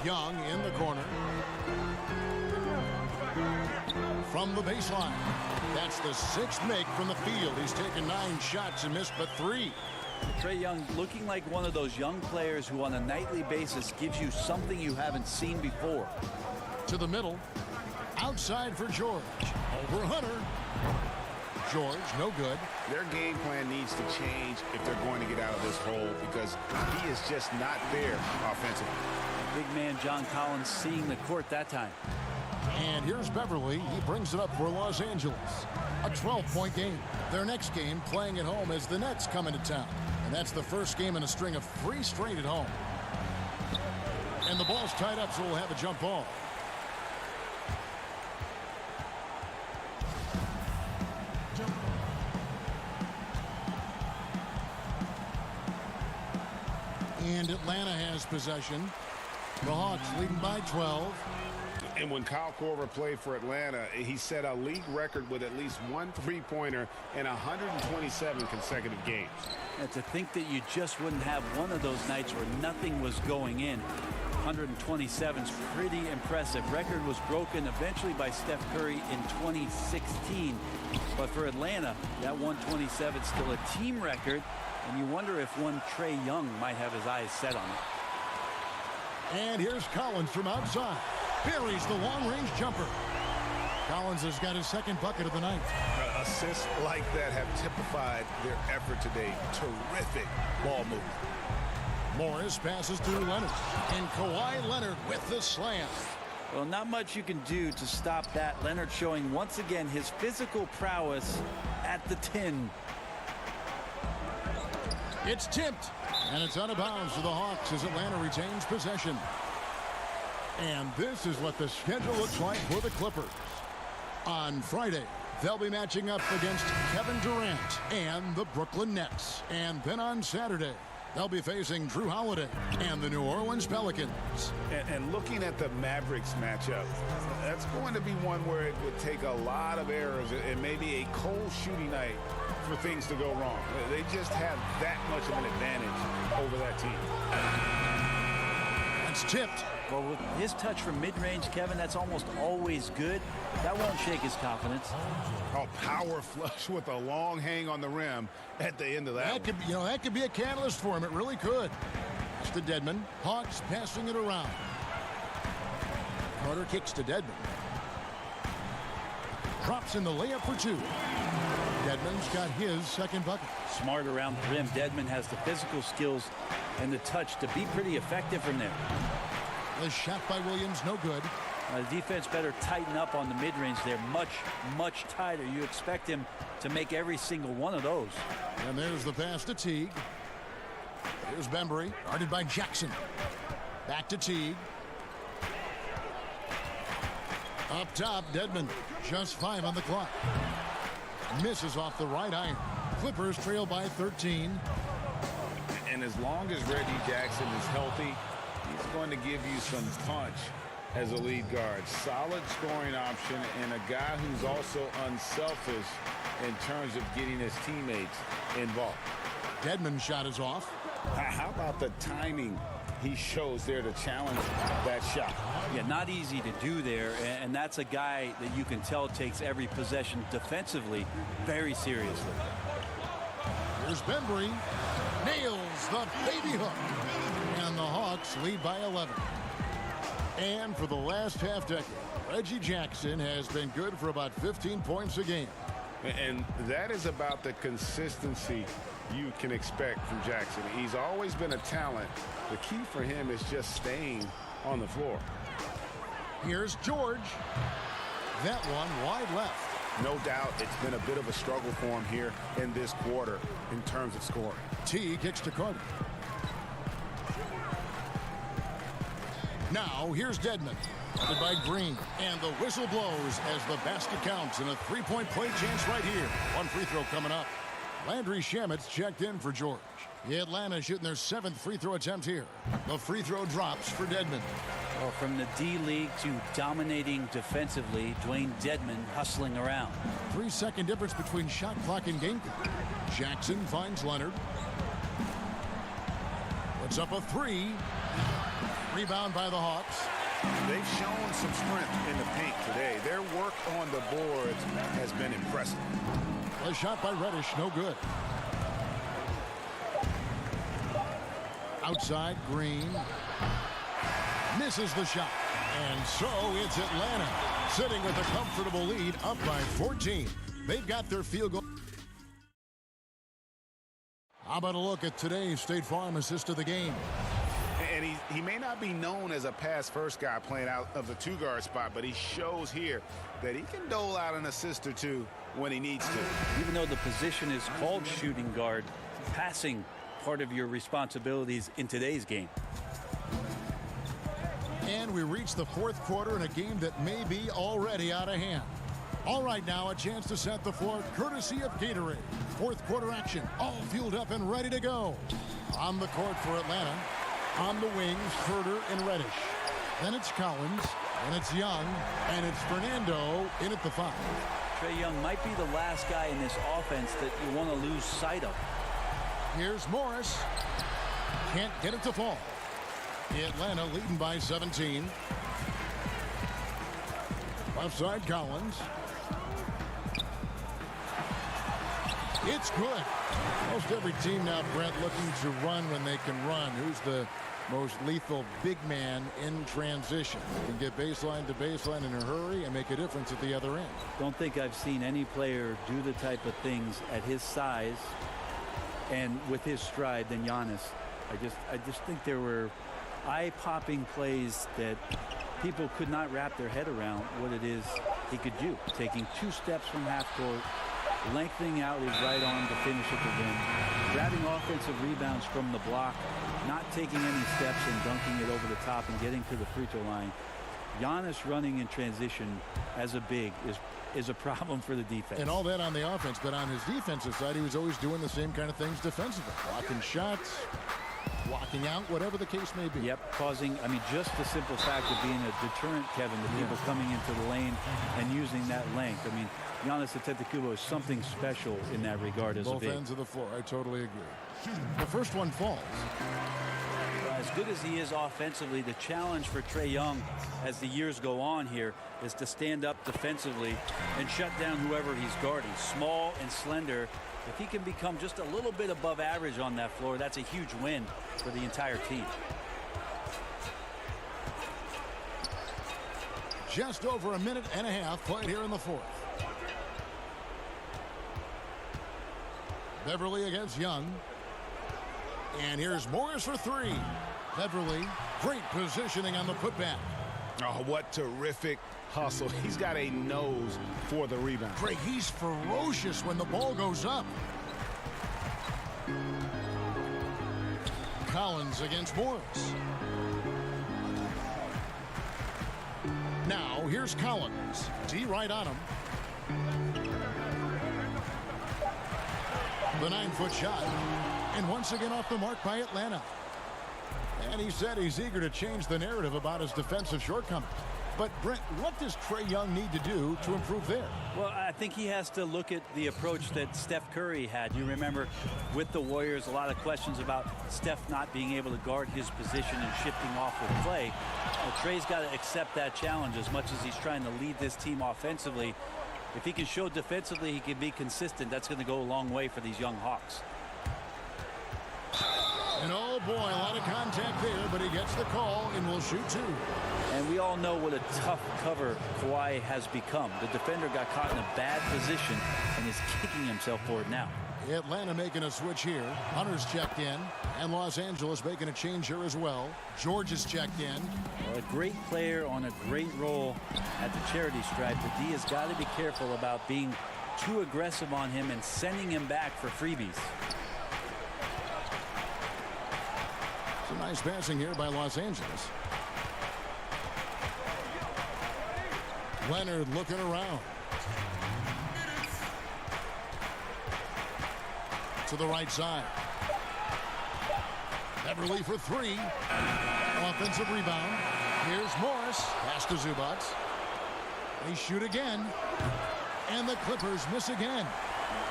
Young in the corner. From the baseline. That's the 6th make from the field. He's taken 9 shots and missed but 3. Trae Young looking like one of those young players who on a nightly basis gives you something you haven't seen before. To the middle. Outside for George. Over Hunter. George, no good. Their game plan needs to change if they're going to get out of this hole because he is just not there offensively. Big man John Collins seeing the court that time. And here's Beverly. He brings it up for Los Angeles. A 12-point game. Their next game playing at home as the Nets come into town. And that's the first game in a string of 3 straight at home. And the ball's tied up, so we'll have a jump ball. And Atlanta has possession. The Hawks leading by 12. And when Kyle Korver played for Atlanta, he set a league record with at least 1 3-pointer in 127 consecutive games. And to think that you just wouldn't have one of those nights where nothing was going in. 127 is pretty impressive. Record was broken eventually by Steph Curry in 2016. But for Atlanta, that 127 is still a team record. And you wonder if one Trae Young might have his eyes set on it. And here's Collins from outside. Buries the long-range jumper. Collins has got his 2nd bucket of the night. Assists like that have typified their effort today. Terrific ball movement. Morris passes to Leonard. And Kawhi Leonard with the slam. Well, not much you can do to stop that. Leonard showing once again his physical prowess at the 10. It's tipped. And it's out of bounds for the Hawks as Atlanta retains possession. And this is what the schedule looks like for the Clippers. On Friday, they'll be matching up against Kevin Durant and the Brooklyn Nets. And then on Saturday, they'll be facing Drew Holiday and the New Orleans Pelicans. And looking at the Mavericks matchup, that's going to be one where it would take a lot of errors and maybe a cold shooting night for things to go wrong. They just have that much of an advantage over that team. It's tipped. Well, with his touch from mid-range, Kevin, that's almost always good. That won't shake his confidence. Oh, power flush with a long hang on the rim at the end of that. That could be a catalyst for him. It really could. It's to Dedmon. Hawks passing it around. Carter kicks to Dedmon. Drops in the layup for 2. Dedmon's got his 2nd bucket. Smart around the rim. Dedmon has the physical skills and the touch to be pretty effective from there. The shot by Williams, no good. The defense better tighten up on the mid-range. They're much, much tighter. You expect him to make every single one of those. And there's the pass to Teague. Here's Bembry, guarded by Jackson. Back to Teague. Up top, Dedmon. Just 5 on the clock. Misses off the right iron. Clippers trail by 13. And as long as Reggie Jackson is healthy, he's going to give you some punch as a lead guard. Solid scoring option and a guy who's also unselfish in terms of getting his teammates involved. Dedmon's shot is off. How about the timing he shows there to challenge that shot? Yeah, not easy to do there, and that's a guy that you can tell takes every possession defensively very seriously. Here's Bembry. Nails the baby hook. And the Hawks lead by 11. And for the last half decade, Reggie Jackson has been good for about 15 points a game. And that is about the consistency you can expect from Jackson. He's always been a talent. The key for him is just staying on the floor. Here's George. that one wide left. No doubt it's been a bit of a struggle for him here in this quarter in terms of scoring. T kicks to Carter. Now here's Dedmon. Guarded by Green. And the whistle blows as the basket counts and a three-point play chance right here. One free throw coming up. Landry Shamit's checked in for George. Atlanta shooting their 7th free throw attempt here. The free throw drops for Dedmon. Well, from the D-League to dominating defensively, Dwayne Dedmon hustling around. 3-second difference between shot clock and game clock. Jackson finds Leonard. Puts up a 3. Rebound by the Hawks. They've shown some strength in the paint today. Their work on the boards has been impressive. A shot by Reddish, no good. Outside, Green. Misses the shot. And so it's Atlanta sitting with a comfortable lead, up by 14. They've got their field goal. How about a look at today's State Farm assist of the game? And he may not be known as a pass-first guy playing out of the two-guard spot, but he shows here that he can dole out an assist or two when he needs to. Even though the position is called shooting guard, passing part of your responsibilities in today's game. And we reach the 4th quarter in a game that may be already out of hand. All right, now a chance to set the floor courtesy of Gatorade. 4th quarter action, all fueled up and ready to go. On the court for Atlanta. On the wings, Herder and Reddish. Then it's Collins, and it's Young, and it's Fernando in at the 5. Trae Young might be the last guy in this offense that you want to lose sight of. Here's Morris. Can't get it to fall. Atlanta leading by 17. Left side, Collins. It's good. Most every team now, Brent, looking to run when they can run. Who's the most lethal big man in transition? They can get baseline to baseline in a hurry and make a difference at the other end. Don't think I've seen any player do the type of things at his size and with his stride than Giannis. I just think there were eye-popping plays that people could not wrap their head around what it is he could do. Taking 2 steps from half court, lengthening out his right arm to finish at the rim, grabbing offensive rebounds from the block, not taking any steps and dunking it over the top and getting to the free throw line. Giannis running in transition as a big is a problem for the defense. And all that on the offense, but on his defensive side, he was always doing the same kind of things defensively. Blocking shots, blocking out, whatever the case may be. Yep, causing, I mean, just the simple fact of being a deterrent, Kevin, to people coming into the lane and using that length. I mean, Giannis Antetokounmpo is something special in that regard as a big. Both ends of the floor, I totally agree. The first one falls. As good as he is offensively, the challenge for Trae Young as the years go on here is to stand up defensively and shut down whoever he's guarding. Small and slender. If he can become just a little bit above average on that floor, that's a huge win for the entire team. Just over a minute and a half played here in the 4th. Beverly against Young. And here's Morris for 3. Beverly, great positioning on the putback. Oh, what terrific hustle. He's got a nose for the rebound. Craig, he's ferocious when the ball goes up. Collins against Morris. Now, here's Collins. D right on him. The 9-foot shot. And once again off the mark by Atlanta. And he said he's eager to change the narrative about his defensive shortcomings. But, Brent, what does Trae Young need to do to improve there? Well, I think he has to look at the approach that Steph Curry had. You remember with the Warriors, a lot of questions about Steph not being able to guard his position and shifting off with play. Well, Trae's got to accept that challenge as much as he's trying to lead this team offensively. If he can show defensively he can be consistent, that's going to go a long way for these young Hawks. And oh boy, a lot of contact there, but he gets the call and will shoot 2. And we all know what a tough cover Kawhi has become. The defender got caught in a bad position and is kicking himself for it now. Atlanta making a switch here. Hunter's checked in. And Los Angeles making a change here as well. George is checked in. Well, a great player on a great role at the charity stripe. The D has got to be careful about being too aggressive on him and sending him back for freebies. Some nice passing here by Los Angeles. Leonard looking around. To the right side. Beverly for three. Offensive rebound. Here's Morris. Pass to Zubac. They shoot again. And the Clippers miss again.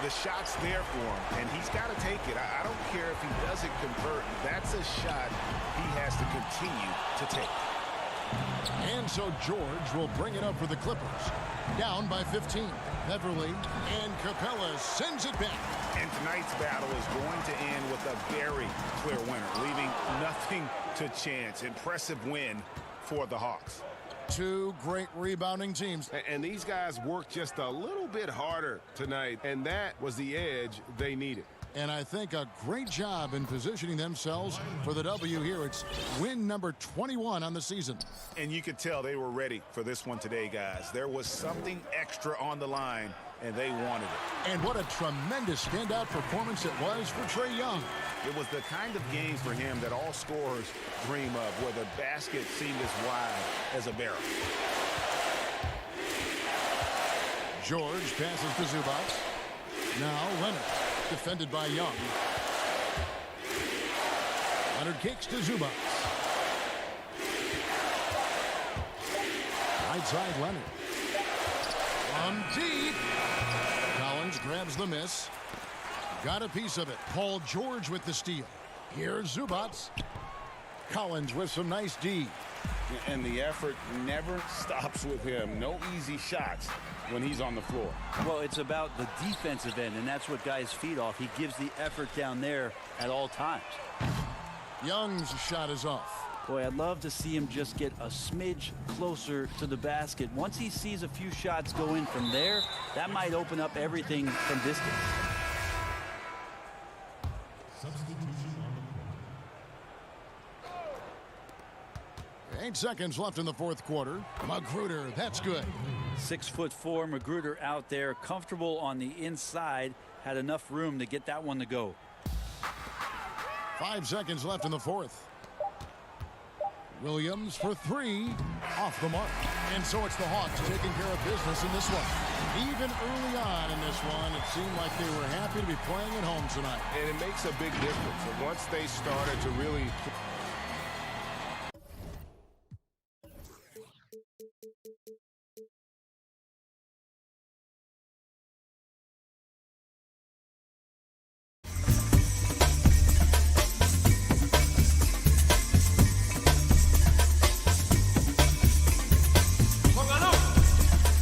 The shot's there for him, and he's got to take it. I don't care if he doesn't convert. That's a shot he has to continue to take. And so George will bring it up for the Clippers. Down by 15. Beverly and Capella sends it back. And tonight's battle is going to end with a very clear winner, leaving nothing to chance. Impressive win for the Hawks. Two great rebounding teams. And these guys worked just a little bit harder tonight, and that was the edge they needed. And I think a great job in positioning themselves for the W here. It's win number 21 on the season. And you could tell they were ready for this one today, guys. There was something extra on the line, and they wanted it. And what a tremendous standout performance it was for Trae Young. It was the kind of game for him that all scorers dream of, where the basket seemed as wide as a barrel. George passes to Zubac. Now Leonard, defended by Young. Leonard kicks to Zubac. Right side Leonard. From deep. Collins grabs the miss. Got a piece of it. Paul George with the steal. Here's Zubac. Collins with some nice D. And the effort never stops with him. No easy shots when he's on the floor. Well, it's about the defensive end, and that's what guys feed off. He gives the effort down there at all times. Young's shot is off. Boy, I'd love to see him just get a smidge closer to the basket. Once he sees a few shots go in from there, that might open up everything from distance. Substitution on the court. 8 seconds left in the fourth quarter. Magruder, that's good. 6'4" Magruder out there, comfortable on the inside, had enough room to get that one to go. 5 seconds left in the fourth. Williams for three, off the mark. And so it's the Hawks taking care of business in this one. Even early on in this one, it seemed like they were happy to be playing at home tonight. And it makes a big difference. And once they started to really